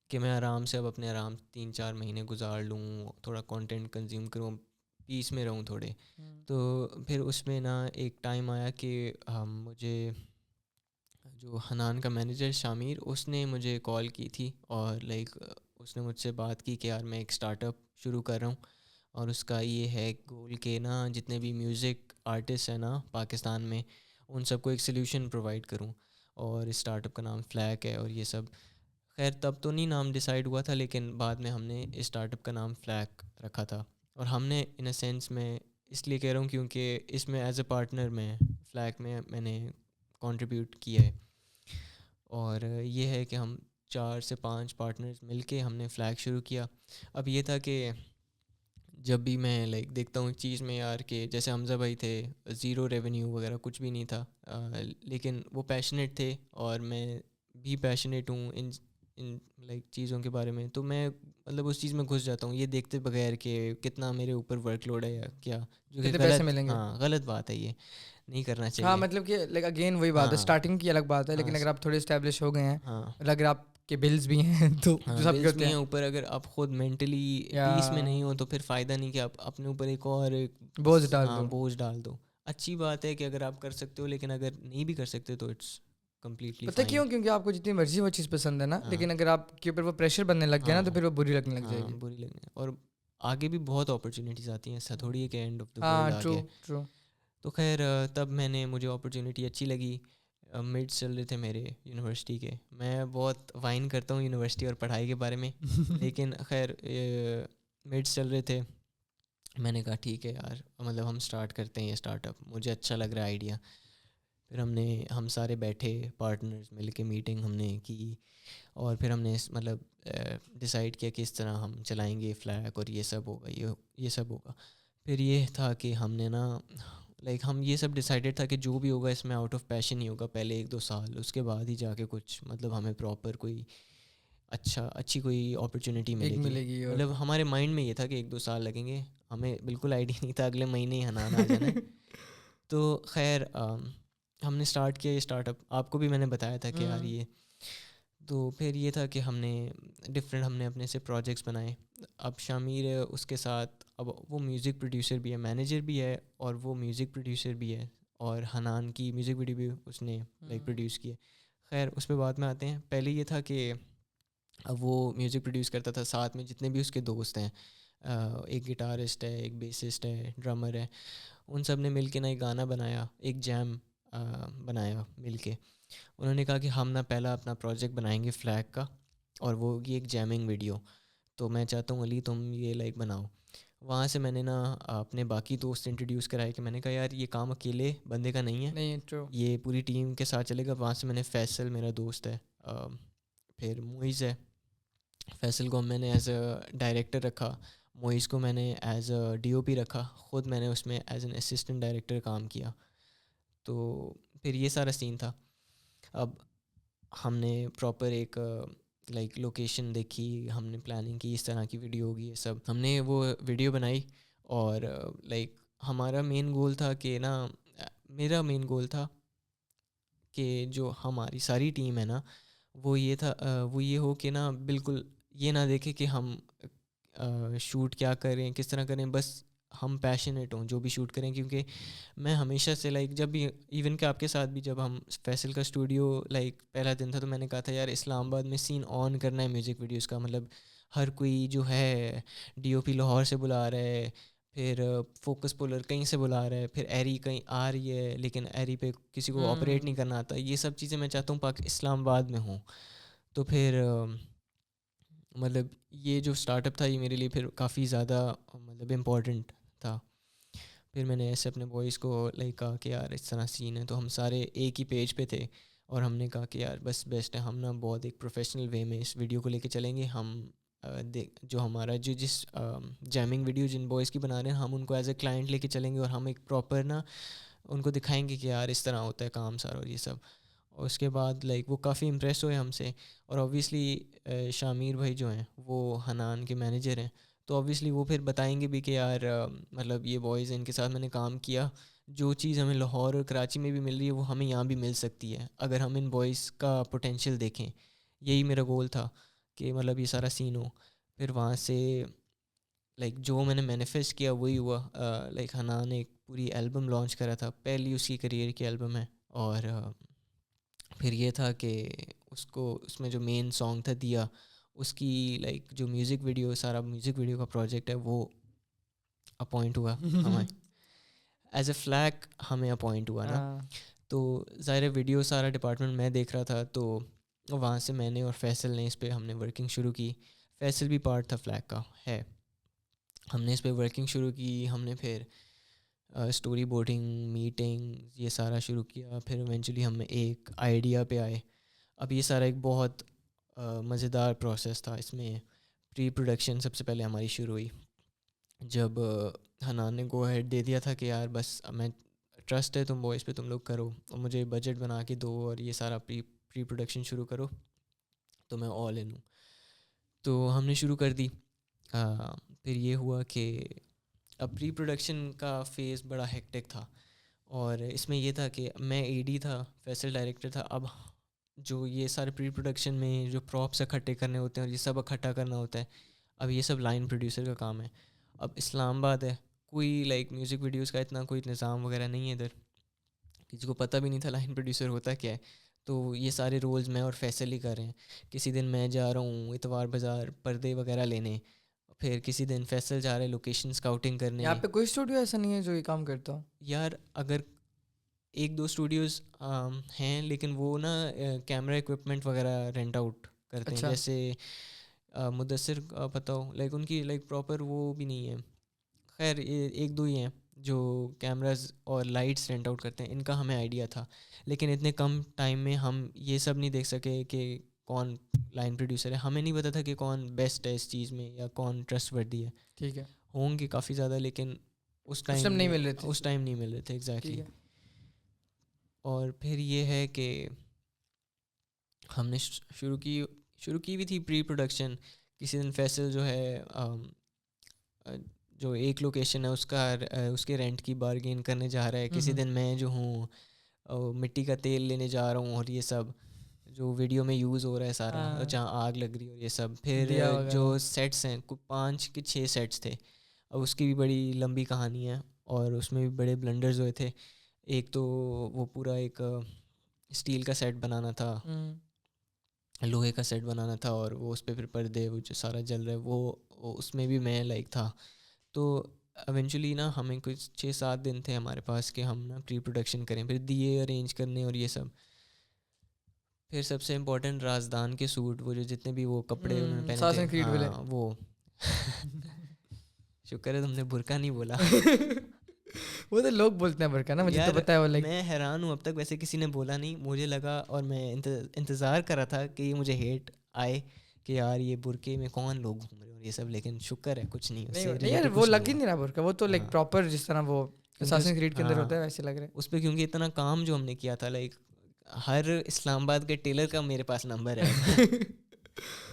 کہ میں آرام سے اب اپنے آرام 3-4 مہینے گزار لوں, تھوڑا کانٹینٹ کنزیوم کروں, پیس میں رہوں تھوڑے. تو پھر اس میں نا ایک ٹائم آیا کہ مجھے جو حنان کا مینیجر شامیر اس نے مجھے کال کی تھی اور لائک اس نے مجھ سے بات کی کہ یار میں ایک اسٹارٹ اپ شروع کر رہا ہوں اور اس کا یہ ہے گول کہ نا جتنے بھی میوزک آرٹسٹ ہیں نا پاکستان میں ان سب کو ایک سلیوشن پرووائڈ کروں, اور اسٹارٹ اپ کا نام فلیک ہے اور یہ سب. خیر تب تو نہیں نام ڈیسائیڈ ہوا تھا لیکن بعد میں ہم نے اسٹارٹ اپ کا نام فلیک رکھا تھا. اور ہم نے ان اے سینس میں اس لیے کہہ رہا ہوں کیونکہ اس میں ایز اے پارٹنر میں فلیک میں نے کنٹریبیوٹ کیا ہے, اور یہ ہے کہ ہم 4 سے 5 پارٹنرز مل کے ہم نے فلیک شروع کیا. اب یہ تھا کہ جب بھی میں لائک دیکھتا ہوں چیز میں یار کہ جیسے حمزہ بھائی تھے, زیرو ریونیو وغیرہ کچھ بھی نہیں تھا, لیکن وہ پیشنیٹ تھے اور میں بھی پیشنیٹ ہوں ان لائک چیزوں کے بارے میں, تو میں مطلب اس چیز میں گھس جاتا ہوں یہ دیکھتے بغیر کہ کتنا میرے اوپر ورک لوڈ ہے یا کیا, جو کہ غلط, ہاں غلط بات ہے, یہ نہیں کرنا چاہیے. ہاں مطلب کہ لائک اگین وہی بات ہے, اسٹارٹنگ کی الگ بات ہے, لیکن اگر آپ تھوڑے اسٹیبلش ہو گئے ہیں, اگر آپ کے بلز بھی ہیں تو بلز بھی ہیں اوپر, اگر آپ خود مینٹلی پیس میں نہیں ہو تو پھر فائدہ نہیں کہ آپ اپنے اوپر ایک اور بوجھ ڈال دو. اچھی بات ہے کہ اگر آپ کر سکتے ہو, لیکن اگر نہیں بھی کر سکتے تو اٹس کمپلیٹلی پتہ کیوں, کیونکہ آپ کو جتنی مرضی وہ چیز پسند ہے نا, لیکن اگر آپ کے اوپر وہ پریشر بننے لگ گیا نا تو پھر وہ بری لگنے لگ جائے گی. بری لگنے, اور آگے بھی بہت اپرچونیٹیز آتی ہیں, ایسا تھوڑی ہے کہ اینڈ آف دا ورلڈ آ گیا. تو خیر تب مجھے اپرچونیٹی اچھی لگی. مڈس چل رہے تھے میرے یونیورسٹی کے, میں بہت وائن کرتا ہوں یونیورسٹی اور پڑھائی کے بارے میں, لیکن خیر مڈس چل رہے تھے, میں نے کہا ٹھیک ہے یار مطلب ہم اسٹارٹ کرتے ہیں یہ اسٹارٹ اپ, مجھے اچھا لگ رہا ہے آئیڈیا. پھر ہم سارے بیٹھے پارٹنرز مل کے میٹنگ ہم نے کی, اور پھر ہم نے مطلب ڈیسائیڈ کیا کہ اس طرح ہم چلائیں گے فلیک, اور یہ سب ہوگا, یہ سب ہوگا. پھر یہ تھا کہ ہم نے نا لائک ہم یہ سب ڈیسائیڈڈ تھا کہ جو بھی ہوگا اس میں آؤٹ آف پیشن ہی ہوگا پہلے 1-2 سال, اس کے بعد ہی جا کے کچھ مطلب ہمیں پراپر کوئی اچھی کوئی اپرچونیٹی ملے گی. مطلب ہمارے مائنڈ میں یہ تھا کہ 1-2 سال لگیں گے, ہمیں بالکل آئیڈیا نہیں تھا اگلے مہینے ہی حنان آ جانا ہے. تو خیر ہم نے اسٹارٹ کیا یہ اسٹارٹ اپ, آپ کو بھی میں نے بتایا تھا کہ یار یہ, تو پھر یہ تھا کہ ہم نے اپنے سے پروجیکٹس بنائے. اب شامیر اس کے ساتھ, اب وہ میوزک پروڈیوسر بھی ہے, مینیجر بھی ہے, اور وہ میوزک پروڈیوسر بھی ہے, اور حنان کی میوزک ویڈیو بھی اس نے لائک پروڈیوس کی ہے. خیر اس پہ بعد میں آتے ہیں. پہلے یہ تھا کہ اب وہ میوزک پروڈیوس کرتا تھا, ساتھ میں جتنے بھی اس کے دوست ہیں, ایک گٹارسٹ ہے, ایک بیسسٹ ہے, ڈرمر ہے, ان سب نے مل کے نا ایک گانا بنایا, ایک جیم بنایا مل کے. انہوں نے کہا کہ ہم نا پہلا اپنا پروجیکٹ بنائیں گے فلیک کا, اور وہ ہوگی ایک جیمنگ ویڈیو, تو میں چاہتا ہوں علی تم یہ لائک بناؤ. وہاں سے میں نے نا اپنے باقی دوست انٹروڈیوس کرائے کہ میں نے کہا یار یہ کام اکیلے بندے کا نہیں ہے, یہ پوری ٹیم کے ساتھ چلے گا. وہاں سے میں نے فیصل میرا دوست ہے, پھر موئز ہے, فیصل کو میں نے ایز اے ڈائریکٹر رکھا, موئز کو میں نے ایز اے ڈی او پی رکھا, خود میں نے اس میں ایز این اسسٹنٹ ڈائریکٹر کام کیا. تو پھر یہ سارا سین تھا. اب ہم نے پراپر ایک لائک لوکیشن دیکھی, ہم نے پلاننگ کی اس طرح کی ویڈیو ہوگی, یہ سب ہم نے وہ ویڈیو بنائی. اور لائک ہمارا مین گول تھا کہ نا, میرا مین گول تھا کہ جو ہماری ساری ٹیم ہے نا وہ یہ ہو کہ نا بالکل یہ نہ دیکھے کہ ہم شوٹ کیا کریں, کس طرح کریں, بس ہم پیشنیٹ ہوں جو بھی شوٹ کریں. کیونکہ میں ہمیشہ سے لائک جب بھی ایون کہ آپ کے ساتھ بھی جب ہم فیصل کا اسٹوڈیو لائک پہلا دن تھا, تو میں نے کہا تھا یار اسلام آباد میں سین آن کرنا ہے میوزک ویڈیوز کا. مطلب ہر کوئی جو ہے ڈی او پی لاہور سے بلا رہا ہے, پھر فوکس پولر کہیں سے بلا رہا ہے, پھر ایری کہیں آ رہی ہے لیکن ایری پہ کسی کو آپریٹ نہیں کرنا آتا. یہ سب چیزیں میں چاہتا ہوں اسلام آباد میں ہوں. تو پھر مطلب یہ جو اسٹارٹ اپ تھا یہ میرے لیے پھر کافی زیادہ مطلب امپورٹنٹ تھا. پھر میں نے ایسے اپنے بوائز کو لائک کہا کہ یار اس طرح سین ہے, تو ہم سارے ایک ہی پیج پہ تھے, اور ہم نے کہا کہ یار بس بیسٹ ہے, ہم نا بہت ایک پروفیشنل وے میں اس ویڈیو کو لے کے چلیں گے. ہم جو ہمارا جس جیمنگ ویڈیو جن بوائز کی بنا رہے ہیں, ہم ان کو ایز اے کلائنٹ لے کے چلیں گے, اور ہم ایک پراپر نا ان کو دکھائیں گے کہ یار اس طرح ہوتا ہے کام سارا, اور یہ سب. اور اس کے بعد لائک وہ کافی امپریس ہوئے ہم سے. اور اوبویسلی شامیر بھائی جو ہیں وہ حنان کے مینیجر ہیں, تو آبویسلی وہ پھر بتائیں گے بھی کہ یار مطلب یہ بوائز ہیں ان کے ساتھ میں نے کام کیا, جو چیز ہمیں لاہور اور کراچی میں بھی مل رہی ہے وہ ہمیں یہاں بھی مل سکتی ہے اگر ہم ان بوائز کا پوٹینشیل دیکھیں. یہی میرا گول تھا کہ مطلب یہ سارا سین ہو. پھر وہاں سے لائک جو میں نے مینیفیسٹ کیا وہی ہوا. لائک حنان نے ایک پوری البم لانچ کرا تھا, پہلی اس کی کریئر کی البم ہے. اور پھر یہ تھا کہ اس میں جو مین سانگ تھا دیا, اس کی لائک جو میوزک ویڈیو, سارا میوزک ویڈیو کا پروجیکٹ ہے وہ اپوائنٹ ہوا ہمیں ایز اے فلیک, ہمیں اپوائنٹ ہوا نا. تو ظاہر ویڈیو سارا ڈپارٹمنٹ میں دیکھ رہا تھا, تو وہاں سے میں نے اور فیصل نے اس پہ ہم نے ورکنگ شروع کی. فیصل بھی پارٹ تھا فلیک کا ہے. ہم نے اس پہ ورکنگ شروع کی. ہم نے پھر اسٹوری بورڈنگ, میٹنگ, یہ سارا شروع کیا. پھر ایونچولی ہم ایک آئیڈیا پہ آئے. اب یہ سارا ایک بہت مزیدار پروسیس تھا. اس میں پری پروڈکشن سب سے پہلے ہماری شروع ہوئی جب حنان نے گو ہیڈ دے دیا تھا کہ یار بس میں ٹرسٹ ہے تم بوائز پہ, تم لوگ کرو اور مجھے بجٹ بنا کے دو اور یہ سارا پری پروڈکشن شروع کرو, تو میں آل ان ہوں. تو ہم نے شروع کر دی. پھر یہ ہوا کہ اب پری پروڈکشن کا فیز بڑا ہیکٹک تھا, اور اس میں یہ تھا کہ میں اے ڈی تھا, فیصل ڈائریکٹر تھا. اب جو یہ سارے پری پروڈکشن میں جو پراپس اکٹھے کرنے ہوتے ہیں اور یہ سب اکٹھا کرنا ہوتا ہے, اب یہ سب لائن پروڈیوسر کا کام ہے. اب اسلام آباد ہے, کوئی لائک میوزک ویڈیوز کا اتنا کوئی نظام وغیرہ نہیں ہے ادھر, کسی کو پتہ بھی نہیں تھا لائن پروڈیوسر ہوتا کیا ہے. تو یہ سارے رولز میں اور فیصل ہی کر رہے ہیں. کسی دن میں جا رہا ہوں اتوار بازار پردے وغیرہ لینے, پھر کسی دن فیصل جا رہے لوکیشن اسکاؤٹنگ کرنے. یہاں پہ کوئی اسٹوڈیو ایسا نہیں ہے جو یہ کام کرتا ہو؟ یار اگر ایک دو اسٹوڈیوز ہیں, لیکن وہ نا کیمرہ اکوپمنٹ وغیرہ رینٹ آؤٹ کرتے ہیں. جیسے مدثر پتہ ہو, لائک ان کی لائک پراپر وہ بھی نہیں ہے. خیر ایک دو ہی ہیں جو کیمراز اور لائٹس رینٹ آؤٹ کرتے ہیں. ان کا ہمیں آئیڈیا تھا, لیکن اتنے کم ٹائم میں ہم یہ سب نہیں دیکھ سکے کہ کون لائن پروڈیوسر ہے. ہمیں نہیں پتہ تھا کہ کون بیسٹ ہے اس چیز میں یا کون ٹرسٹ وردی ہے. ٹھیک ہے, ہوں گے کافی زیادہ, لیکن اس ٹائم نہیں مل رہے تھے, اس ٹائم نہیں مل رہے تھے ایگزیکٹلی. اور پھر یہ ہے کہ ہم نے شروع کی بھی تھی پری پروڈکشن. کسی دن فیصل جو ہے جو ایک لوکیشن ہے اس کے رینٹ کی بارگین کرنے جا رہا ہے. کسی دن میں جو ہوں مٹی کا تیل لینے جا رہا ہوں, اور یہ سب جو ویڈیو میں یوز ہو رہا ہے سارا, جہاں آگ لگ رہی ہے اور یہ سب. پھر جو سیٹس ہیں 5 کہ 6 سیٹس تھے. اب اس کی بھی بڑی لمبی کہانی ہے, اور اس میں بھی بڑے بلنڈرز ہوئے تھے. ایک تو وہ پورا ایک اسٹیل کا سیٹ بنانا تھا, لوہے کا سیٹ بنانا تھا, اور وہ اس پہ پھر پردے وہ جو سارا جل رہا ہے وہ اس میں بھی میں لائک تھا. تو ایونچولی نا ہمیں کچھ 6-7 دن تھے ہمارے پاس کہ ہم نا پری پروڈکشن کریں, پھر دیے ارینج کرنے اور یہ سب. پھر سب سے امپورٹنٹ رازدان کے سوٹ, وہ جو جتنے بھی وہ کپڑے انہوں نے پہنے تھے, ہاں وہ شکر ہے تم نے برقع نہیں بولا. وہ تو لوگ بولتے ہیں برقع نا, مجھے تو پتہ ہے. وہ میں حیران ہوں اب تک, ویسے کسی نے بولا نہیں, مجھے لگا, اور میں انتظار کر رہا تھا کہ یہ مجھے ہیٹ آئے کہ یار یہ برقعے میں کون لوگ گھوم رہے ہیں اور یہ سب, لیکن شکر ہے کچھ نہیں. نہیں یار وہ لگ ہی نہیں رہا برقع, وہ تو لائک پراپر جس طرح وہ اساسن کریڈ کے اندر ہوتا ہے ویسے لگ رہا ہے اس پہ. کیونکہ اتنا کام جو ہم نے کیا تھا, لائک ہر اسلام آباد کے ٹیلر کا میرے پاس نمبر ہے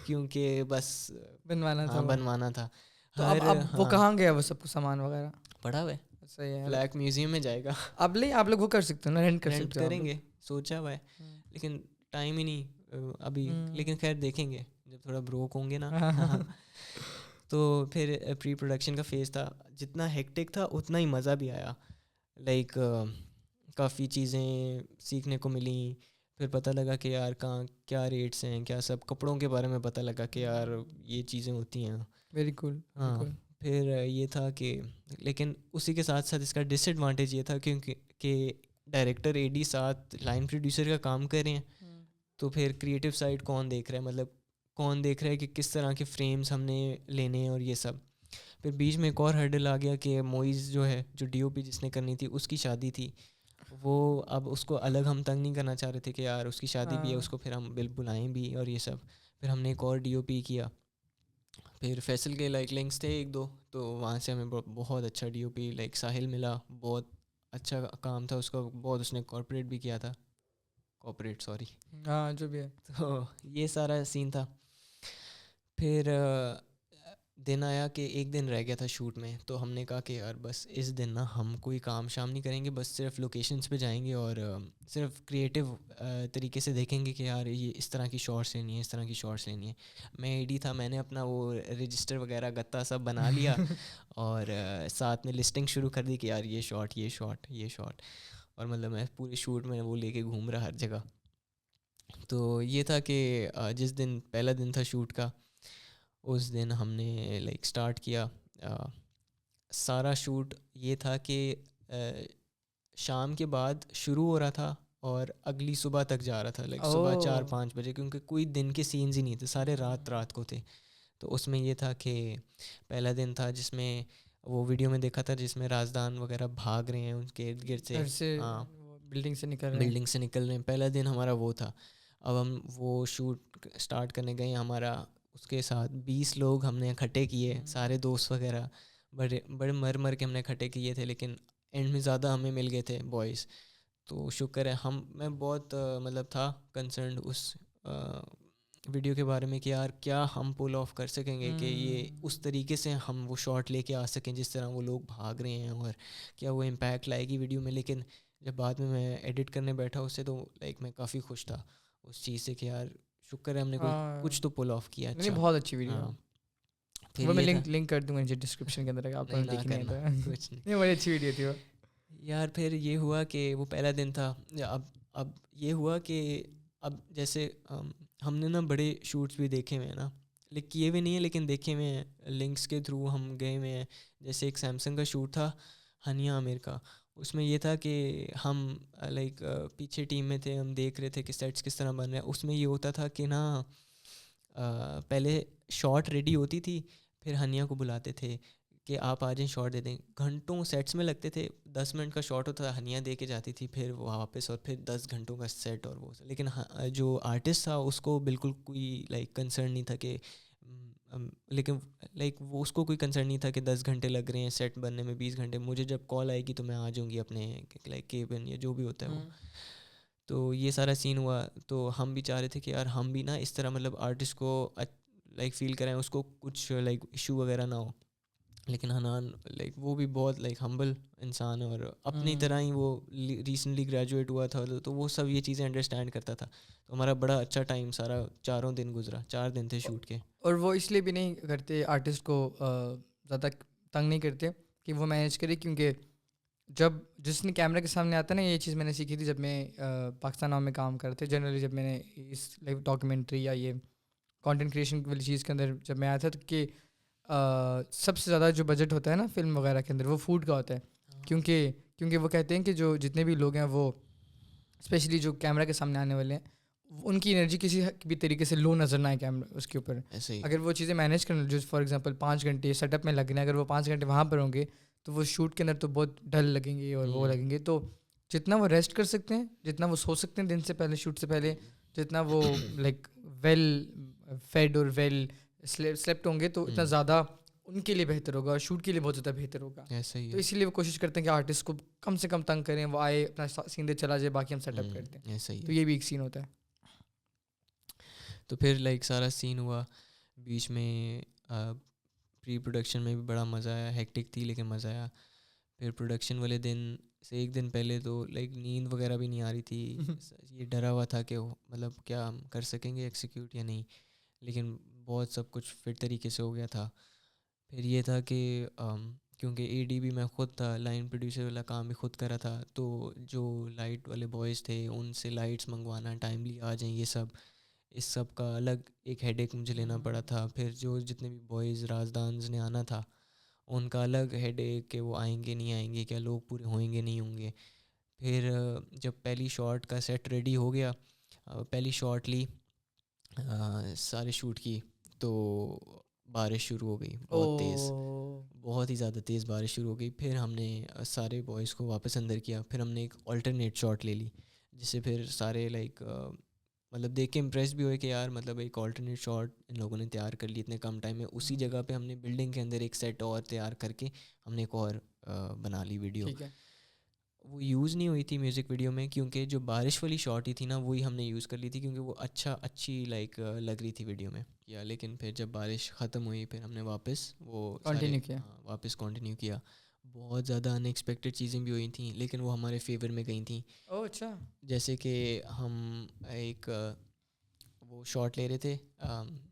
کیونکہ بس بنوانا تھا. تو اب وہ کہاں گیا وہ سب کو سامان وغیرہ؟ پڑا ہوا ہے, صحیح ہے, بلیک میوزیم میں جائے گا. اب آپ لوگ وہ کر سکتے ہو نا, رینٹ کریں گے, سوچا ہوا ہے, لیکن ٹائم ہی نہیں ابھی. لیکن خیر دیکھیں گے جب تھوڑا بروک ہوں گے نا. تو پھر پری پروڈکشن کا فیز تھا, جتنا ہیکٹک تھا اتنا ہی مزہ بھی آیا. لائک کافی چیزیں سیکھنے کو ملیں. پھر پتہ لگا کہ یار کہاں کیا ریٹس ہیں, کیا سب کپڑوں کے بارے میں پتہ لگا کہ یار یہ چیزیں ہوتی ہیں. Very cool. ہاں پھر یہ تھا کہ, لیکن اسی کے ساتھ ساتھ اس کا ڈس ایڈوانٹیج یہ تھا کہ ڈائریکٹر اے ڈی ساتھ لائن پروڈیوسر کا کام کر رہے ہیں, تو پھر کریٹو سائڈ کون دیکھ رہا ہے, مطلب کون دیکھ رہا ہے کہ کس طرح کے فریمز ہم نے لینے ہیں اور یہ سب. پھر بیچ میں ایک اور ہرڈل آ گیا کہ موئز جو ہے, جو ڈی او پی جس نے کرنی تھی, اس کی شادی تھی. وہ اب اس کو الگ ہم تنگ نہیں کرنا چاہ رہے تھے کہ یار اس کی شادی بھی ہے, اس کو پھر ہم بلائیں بھی اور یہ سب. پھر ہم نے ایک اور ڈی او پی کیا. پھر فیصل کے لائک لنکس تھے ایک دو, تو وہاں سے ہمیں بہت اچھا ڈی او پی لائک ساحل ملا. بہت اچھا کام تھا اس کا, بہت اس نے کارپوریٹ بھی کیا تھا, جو بھی ہے. تو یہ سارا سین تھا. پھر دن آیا کہ ایک دن رہ گیا تھا شوٹ میں, تو ہم نے کہا کہ یار بس اس دن نا ہم کوئی کام شام نہیں کریں گے, بس صرف لوکیشنس پہ جائیں گے اور صرف کریٹیو طریقے سے دیکھیں گے کہ یار یہ اس طرح کی شارٹس لینی ہے, اس طرح کی شارٹس لینی ہے. میں ایڈی تھا, میں نے اپنا وہ رجسٹر وغیرہ گتا سب بنا لیا اور ساتھ میں لسٹنگ شروع کر دی کہ یار یہ شاٹ, یہ شاٹ, یہ شاٹ, اور مطلب میں پورے شوٹ میں وہ لے کے گھوم رہا ہر جگہ. تو یہ تھا کہ جس دن پہلا دن تھا شوٹ کا, اس دن ہم نے لائک اسٹارٹ کیا. سارا شوٹ یہ تھا کہ شام کے بعد شروع ہو رہا تھا اور اگلی صبح تک جا رہا تھا, لائک صبح 4-5 بجے, کیونکہ کوئی دن کے سینز ہی نہیں تھے, سارے رات کو تھے. تو اس میں یہ تھا کہ پہلا دن تھا جس میں وہ ویڈیو میں دیکھا تھا جس میں رازدان وغیرہ بھاگ رہے ہیں ان کے ارد گرد سے, ہاں بلڈنگ سے نکل رہے ہیں. پہلا دن ہمارا وہ تھا. اب ہم وہ شوٹ اسٹارٹ کرنے گئے, ہمارا اس کے ساتھ 20 لوگ ہم نے اکٹھے کیے, سارے دوست وغیرہ بڑے مر کے ہم نے اکٹھے کیے تھے, لیکن اینڈ میں زیادہ ہمیں مل گئے تھے بوائز. تو شکر ہے, میں بہت مطلب تھا کنسرنڈ اس ویڈیو کے بارے میں کہ یار کیا ہم پل آف کر سکیں گے کہ یہ اس طریقے سے ہم وہ شاٹ لے کے آ سکیں جس طرح وہ لوگ بھاگ رہے ہیں, اور کیا وہ امپیکٹ لائے گی ویڈیو میں. لیکن جب بعد میں ایڈٹ کرنے بیٹھا اس سے, تو لائک میں کافی خوش تھا اس چیز سے کہ یار شکر ہے ہم نے کچھ تو پل آف کیا. اچھا, بہت اچھی ویڈیو, وہ میں لنک کر دوں گا ڈسکرپشن کے اندر, آپ نے دیکھنا ہے تو کچھ نہیں, بڑی اچھی ویڈیو تھی وہ یار. پھر یہ ہوا کہ وہ پہلا دن تھا. اب یہ ہوا کہ اب جیسے ہم نے نا بڑے شوٹس بھی دیکھے ہوئے ہیں نا, کیے ہوئے نہیں ہیں لیکن دیکھے ہوئے ہیں, لنکس کے تھرو ہم گئے ہوئے ہیں. جیسے ایک سیمسنگ کا شوٹ تھا ہنیا عامر کا, اس میں یہ تھا کہ ہم لائک پیچھے ٹیم میں تھے, ہم دیکھ رہے تھے کہ سیٹس کس طرح بن رہے ہیں. اس میں یہ ہوتا تھا کہ نا پہلے شاٹ ریڈی ہوتی تھی, پھر ہنیا کو بلاتے تھے کہ آپ آ جائیں شاٹ دے دیں. گھنٹوں سیٹس میں لگتے تھے, 10 منٹ کا شاٹ ہوتا تھا, ہنیا دے کے جاتی تھی, پھر وہ واپس, اور پھر 10 گھنٹوں کا سیٹ اور وہ. لیکن جو آرٹسٹ تھا اس کو بالکل کوئی لائک کنسرن نہیں تھا کہ لیکن لائک وہ اس کو کوئی کنسرن نہیں تھا کہ 10 گھنٹے لگ رہے ہیں سیٹ بننے میں, 20 گھنٹے. مجھے جب کال آئے گی تو میں آ جاؤں گی اپنے لائک کیبن یا جو بھی ہوتا ہے وہ. تو یہ سارا سین ہوا. تو ہم بھی چاہ رہے تھے کہ یار ہم بھی نا اس طرح مطلب آرٹسٹ کو لائک فیل کریں, اس کو کچھ لائک ایشو وغیرہ نہ ہو. لیکن حنان لائک وہ بھی بہت لائک ہمبل انسان ہے, اور اپنی طرح ہی وہ ریسنٹلی گریجویٹ ہوا تھا, تو وہ سب یہ چیزیں انڈرسٹینڈ کرتا تھا. تو ہمارا بڑا اچھا ٹائم سارا 4 دن گزرا, 4 دن تھے شوٹ کے. اور وہ اس لیے بھی نہیں کرتے آرٹسٹ کو زیادہ تنگ نہیں کرتے کہ وہ مینیج کرے, کیونکہ جب جس نے کیمرے کے سامنے آتا ہے نا, یہ چیز میں نے سیکھی تھی جب میں پاکستان نام میں کام کرتے. جنرلی جب میں نے اس لائک ڈاکیومنٹری یا یہ کانٹینٹ کریشن والی چیز کے اندر جب میں آیا تھا, تو کہ سب سے زیادہ جو بجٹ ہوتا ہے نا فلم وغیرہ کے اندر وہ فوڈ کا ہوتا ہے. کیونکہ وہ کہتے ہیں کہ جو جتنے بھی لوگ ہیں وہ اسپیشلی جو کیمرہ کے سامنے آنے والے ہیں, ان کی انرجی کسی بھی طریقے سے لو نظر نہ آئے کیمرہ اس کے اوپر. اگر وہ چیزیں مینیج کرنا, جو فار ایگزامپل 5 گھنٹے سیٹ اپ میں لگنے, اگر وہ 5 گھنٹے وہاں پر ہوں گے تو وہ شوٹ کے اندر تو بہت ڈل لگیں گے اور وہ لگیں گے. تو جتنا وہ ریسٹ کر سکتے ہیں, جتنا وہ سو سکتے ہیں دن سے پہلے, شوٹ سے پہلے, جتنا وہ لائک ویل فیڈ اور ویل سلیپٹ ہوں گے, تو اتنا زیادہ ان کے لیے بہتر ہوگا, اور شوٹ کے لیے بہت زیادہ بہتر ہوگا. تو اسی لیے وہ کوشش کرتے ہیں کہ آرٹسٹ کو کم سے کم تنگ کریں, وہ آئے اپنا سین دے چلا جائے, باقی ہم سیٹ اپ کرتے ہیں. تو یہ بھی ایک سین ہوتا ہے. تو پھر لائک سارا سین ہوا, بیچ میں پری پروڈکشن میں بھی بڑا مزہ آیا, ہیکٹک تھی لیکن مزہ آیا. پھر پروڈکشن والے دن سے ایک دن پہلے تو لائک نیند وغیرہ بھی نہیں آ رہی تھی, یہ ڈرا ہوا تھا کہ مطلب کیا ہم کر سکیں گے ایکسیکیوٹ یا نہیں, لیکن بہت سب کچھ فٹ طریقے سے ہو گیا تھا. پھر یہ تھا کہ کیونکہ اے ڈی بھی میں خود تھا, لائن پروڈیوسر والا کام بھی خود کرا تھا, تو جو لائٹ والے بوائز تھے ان سے لائٹس منگوانا, ٹائملی آ جائیں, یہ سب اس سب کا الگ ایک ہیڈ ایک مجھے لینا پڑا تھا. پھر جو جتنے بھی بوائز رازدانز نے آنا تھا ان کا الگ ہیڈ ایک کہ وہ آئیں گے نہیں آئیں گے, کیا لوگ پورے ہوئیں گے نہیں ہوں گے. پھر جب پہلی شاٹ کا سیٹ ریڈی ہو گیا, پہلی شاٹ لی سارے شوٹ کی, تو بارش شروع ہو گئی, بہت تیز, بہت ہی زیادہ تیز بارش شروع ہو گئی. پھر ہم نے سارے بوائز کو واپس اندر کیا, پھر ہم نے ایک آلٹرنیٹ شاٹ لے لی, جس سے پھر سارے لائک مطلب دیکھ کے امپریس بھی ہوئے کہ یار مطلب ایک آلٹرنیٹ شاٹ ان لوگوں نے تیار کر لی اتنے کم ٹائم میں. اسی جگہ پہ ہم نے بلڈنگ کے اندر ایک سیٹ اور تیار کر کے ہم نے ایک اور بنا لی ویڈیو. وہ یوز نہیں ہوئی تھی میوزک ویڈیو میں، کیونکہ جو بارش والی شاٹ ہی تھی نا وہی ہم نے یوز کر لی تھی، کیونکہ وہ اچھی لائک لگ رہی تھی ویڈیو میں یا. لیکن پھر جب بارش ختم ہوئی پھر ہم نے واپس وہ کنٹینیو کیا. واپس کنٹینیو کیا. بہت زیادہ ان ایکسپیکٹڈ چیزیں بھی ہوئی تھیں لیکن وہ ہمارے فیور میں گئی تھیں. اوہ اچھا. جیسے کہ ہم ایک وہ شاٹ لے رہے تھے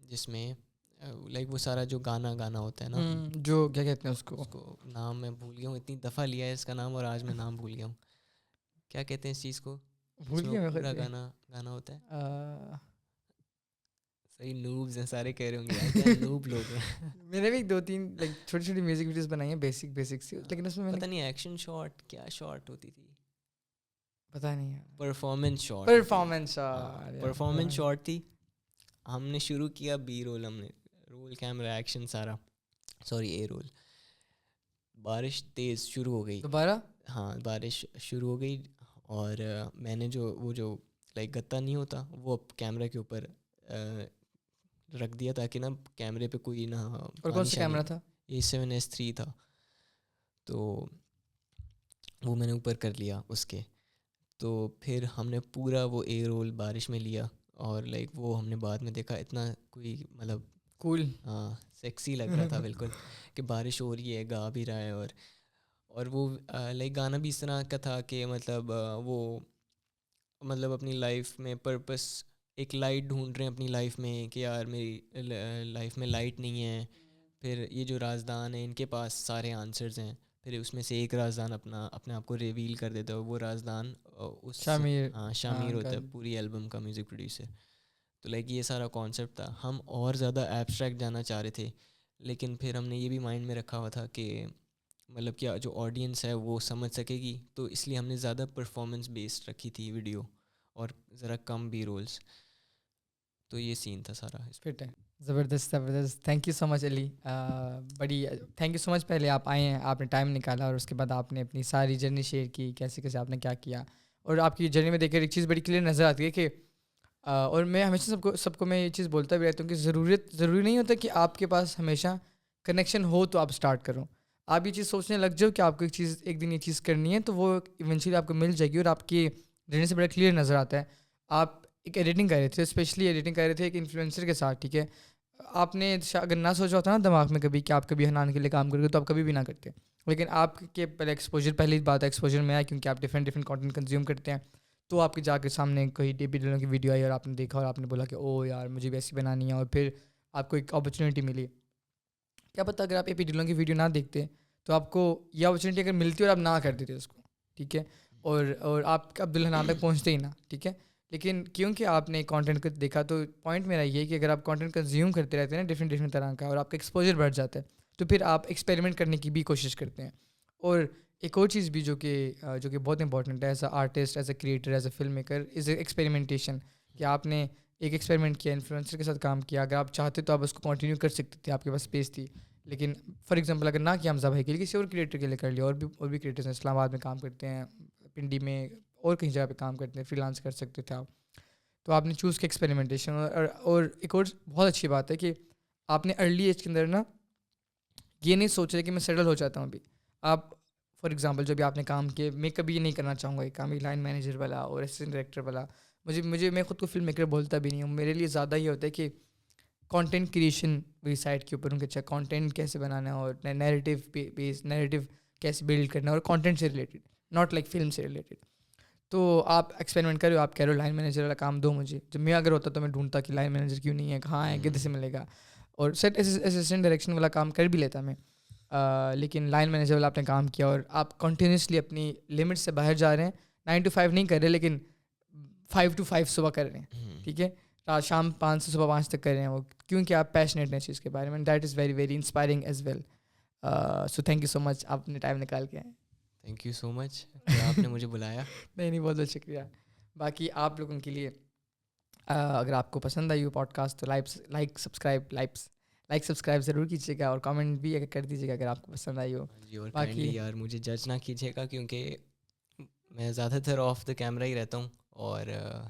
جس میں لائک وہ سارا جو گانا ہوتا ہے نا، جو کیا کہتے ہیں اس کو نام میں بھول گیا ہوں، اتنی دفعہ لیا ہے اس کا نام اور آج میں نام بھول گیا ہوں. کیا کہتے ہیں اس چیز کو؟ بھول گیا میں. پورا گانا ہوتا ہے. صحیح نوبز ہیں سارے کہہ رہے ہوں گے کیا نوب لوگ ہیں. میں نے بھی 2-3 لائک چھوٹی چھوٹی میوزک ویڈیوز بنائی ہیں بیسک سی، لیکن اس میں پتہ نہیں ایکشن شاٹ کیا شاٹ ہوتی تھی، پتہ نہیں ہے. پرفارمنس شاٹ تھی. ہم نے شروع کیا بی رول، ہم نے رول کیمرہ ایکشن سارا، سوری اے رول. بارش تیز شروع ہو گئی دوبارہ. ہاں بارش شروع ہو گئی اور میں نے جو لائک گتا نہیں ہوتا وہ کیمرے کے اوپر رکھ دیا تاکہ نا کیمرے پہ کوئی نہ. اور کون سا کیمرہ تھا؟ A7S III تھا. تو وہ میں نے اوپر کر لیا اس کے. تو پھر ہم نے پورا وہ اے رول بارش میں لیا اور لائک وہ ہم نے بعد میں دیکھا اتنا کوئی مطلب کول، ہاں سیکسی لگ رہا تھا بالکل کہ بارش ہو رہی ہے، گا بھی رہا ہے. اور وہ لائک گانا بھی اس طرح کا تھا کہ مطلب وہ مطلب اپنی لائف میں پرپس ایک لائٹ ڈھونڈ رہے ہیں اپنی لائف میں کہ یار میری لائف میں لائٹ نہیں ہے. پھر یہ جو رازدان ہیں ان کے پاس سارے آنسرز ہیں، پھر اس میں سے ایک رازدان اپنے آپ کو ریویل کر دیتا ہے. وہ رازدان اس شامیر ہوتا ہے پوری البم کا میوزک پروڈیوسر. تو لائک یہ سارا کانسیپٹ تھا. ہم اور زیادہ ایبسٹریکٹ جانا چاہ رہے تھے لیکن پھر ہم نے یہ بھی مائنڈ میں رکھا ہوا تھا کہ مطلب کیا جو آڈینس ہے وہ سمجھ سکے گی، تو اس لیے ہم نے زیادہ پرفارمنس بیسڈ رکھی تھی ویڈیو اور ذرا کم بی رولس. تو یہ سین تھا سارا. فٹ ہے. زبردست. تھینک یو سو مچ علی. بڑی تھینک یو سو مچ. پہلے آپ آئے ہیں، آپ نے ٹائم نکالا اور اس کے بعد آپ نے اپنی ساری جرنی شیئر کی، کیسے آپ نے کیا کیا. اور آپ کی جرنی میں دیکھ کر ایک چیز بڑی کلیئر نظر آتی ہے کہ اور میں ہمیشہ سب کو میں یہ چیز بولتا بھی رہتا ہوں کہ ضروری نہیں ہوتا کہ آپ کے پاس ہمیشہ کنیکشن ہو تو آپ اسٹارٹ کرو. آپ یہ چیز سوچنے لگ جاؤ کہ آپ کو ایک دن یہ چیز کرنی ہے تو وہ ایونچولی آپ کو مل جائے گی. اور آپ کی جرنی سے بڑا کلیئر نظر آتا ہے. آپ ایک ایڈیٹنگ کر رہے تھے، اسپیشلی ایڈیٹنگ کر رہے تھے ایک انفلوئنسر کے ساتھ، ٹھیک ہے. آپ نے اگر نہ سوچا ہوتا نا دماغ میں کبھی کہ آپ کبھی حنان کے لیے کام کرو گے تو آپ کبھی بھی نہ کرتے. لیکن آپ کے پہلے ایکسپوجر، پہلی بات ہے ایکسپوجر میں آیا کیونکہ آپ ڈفرینٹ کانٹینٹ کنزیوم کرتے ہیں. تو آپ کے جا کے سامنے کوئی ڈی پی ڈیلوں کی ویڈیو آئی اور آپ نے دیکھا اور آپ نے بولا کہ او یار مجھے بھی ایسی بنانی ہے. اور پھر آپ کو ایک اپرچونیٹی ملی. کیا پتہ اگر آپ اے پی ڈیلوں کی ویڈیو نہ دیکھتے تو آپ کو یہ اپرچونیٹی اگر ملتی اور آپ نہ کر دیتے اس کو، ٹھیک ہے. اور آپ عبدالحنان تک پہنچتے ہی نہ، ٹھیک ہے. لیکن کیونکہ آپ نے کانٹینٹ کو دیکھا تو پوائنٹ میرا یہ ہے کہ اگر آپ کانٹینٹ کنزیوم کرتے رہتے ہیں نا ڈفرینٹ طرح کا اور آپ کا ایکسپوجر بڑھ جاتا ہے تو پھر آپ ایکسپیریمنٹ کرنے کی بھی کوشش کرتے ہیں. اور ایک اور چیز بھی جو کہ بہت امپورٹنٹ ہے as a artist, as a creator, as a film maker, is a experimentation. کہ آپ نے ایک ایکسپیریمنٹ کیا، انفلوئنسر کے ساتھ کام کیا. اگر آپ چاہتے تو آپ اس کو کنٹینیو کر سکتے تھے، آپ کے پاس اسپیس تھی. لیکن فار ایگزامپل اگر نہ کیا حمزہ بھائی کے لیے، کسی اور کریٹر کے لیے کر لیا. اور بھی کریٹرس ہیں، اسلام آباد میں کام کرتے ہیں، پنڈی میں اور کہیں جگہ پہ کام کرتے ہیں، فری لانس کر سکتے تھے آپ. تو آپ نے چوز کیا ایکسپیریمنٹیشن. اور ایک اور بہت اچھی بات ہے کہ آپ نے ارلی ایج کے اندر نا یہ نہیں سوچا کہ میں سیٹل ہو جاتا ہوں ابھی. آپ فار ایگزامپل جو بھی آپ نے کام کیے، میں کبھی یہ نہیں کرنا چاہوں گا یہ کام لائن مینیجر والا اور اسسٹنٹ ڈائریکٹر والا. میں خود کو فلم میکر بولتا بھی نہیں ہوں. میرے لیے زیادہ یہ ہوتا ہے کہ کانٹینٹ کریشن والی سائٹ کے اوپر ہوں کہ اچھا کانٹینٹ کیسے بنانا ہے اور نیریٹیو کیسے بلڈ کرنا ہے اور کانٹینٹ سے ریلیٹڈ، ناٹ لائک فلم سے ریلیٹڈ. تو آپ ایکسپیریمنٹ کرو، آپ کہہ رہے ہو لائن مینیجر والا کام دو مجھے. جب میں اگر ہوتا تو میں ڈھونڈتا کہ لائن مینیجر کیوں نہیں ہے، کہاں ہے، کدھر سے ملے گا. اور سیٹ اسسٹنٹ ڈائریکشن والا کام کر بھی لیتا میں. لیکن لائن مینیجر والا آپ نے کام کیا اور آپ کنٹینیوسلی اپنی لمٹ سے باہر جا رہے ہیں. 9 to 5 نہیں کر رہے لیکن 5 to 5 صبح کر رہے ہیں، ٹھیک ہے. رات شام 5 سے صبح 5 تک کر رہے ہیں وہ کیونکہ آپ پیشنیٹ ہیں اس چیز کے بارے میں. That is very very inspiring as well. So thank you so much, آپ نے ٹائم نکال کے آئے. تھینک یو سو مچ آپ نے مجھے بلایا. نہیں بہت بہت شکریہ. باقی آپ لوگوں کے لیے اگر آپ کو پسند آئی ہو پوڈ کاسٹ تو لائک سبسکرائب ضرور کیجیے گا اور کامنٹ بھی کر دیجیے گا اگر آپ کو پسند آئی ہو. اور باقی یار مجھے جج نہ کیجیے گا کیونکہ میں زیادہ تر آف دا کیمرہ ہی رہتا ہوں اور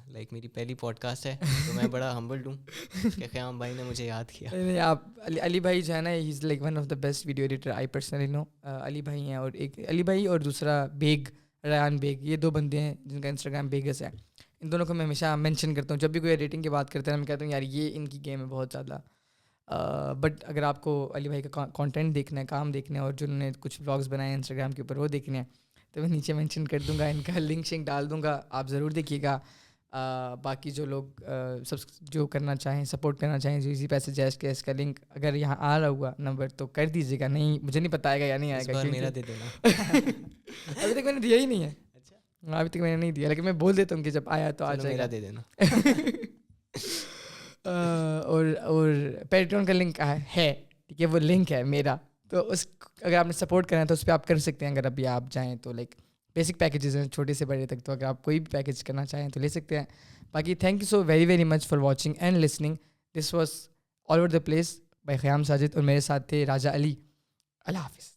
لائک میری پہلی پوڈ کاسٹ ہے تو میں بڑا ہمبلڈ ہوں کہ قیام بھائی نے مجھے یاد کیا. نہیں آپ علی بھائی جو ہے نا، he is like one of the best video editor I personally know. Ali بھائی ہیں اور ایک علی بھائی اور دوسرا بیگ ریان بیگ, یہ 2 بندے ہیں جن کا انسٹاگرام بیگس ہے. ان دونوں کو میں ہمیشہ مینشن کرتا ہوں جب بھی کوئی ایڈیٹنگ کی بات کرتا ہے. میں کہتا ہوں یار یہ ان کی گیم ہے بہت زیادہ. بٹ اگر آپ کو علی بھائی کا کانٹینٹ دیکھنا ہے, کام دیکھنا ہے, اور جو انہوں نے کچھ بلاگس بنائے ہیں انسٹاگرام کے اوپر وہ دیکھنے ہیں, تو میں نیچے مینشن کر دوں گا, ان کا لنک شنک ڈال دوں گا, آپ ضرور دیکھیے گا. باقی جو لوگ جو کرنا چاہیں, سپورٹ کرنا چاہیں, جو اسی پیسے جیس کے اس کا لنک اگر یہاں آ رہا ہوا نمبر تو کر دیجیے گا. نہیں مجھے نہیں پتہ آئے گا یا نہیں آئے گا, میرا دے دینا. ابھی تک میں نے دیا ہی نہیں ہے. اچھا ابھی تک میں نے نہیں دیا, لیکن میں بول دیتا ہوں کہ جب آیا تو آ جائے گا. میرا دے دینا. اور پیٹریون کا لنک ہے, ٹھیک ہے, وہ لنک ہے میرا. تو اس اگر آپ نے سپورٹ کرنا ہے تو اس پہ آپ کر سکتے ہیں. اگر ابھی آپ جائیں تو لائک بیسک پیکیجز ہیں چھوٹے سے بڑے تک, تو اگر آپ کوئی بھی پیکیج کرنا چاہیں تو لے سکتے ہیں. باقی thank you so very very much for watching and listening. This was all over the place by Khayyam Sajid, اور میرے ساتھ تھے راجہ علی. اللہ حافظ.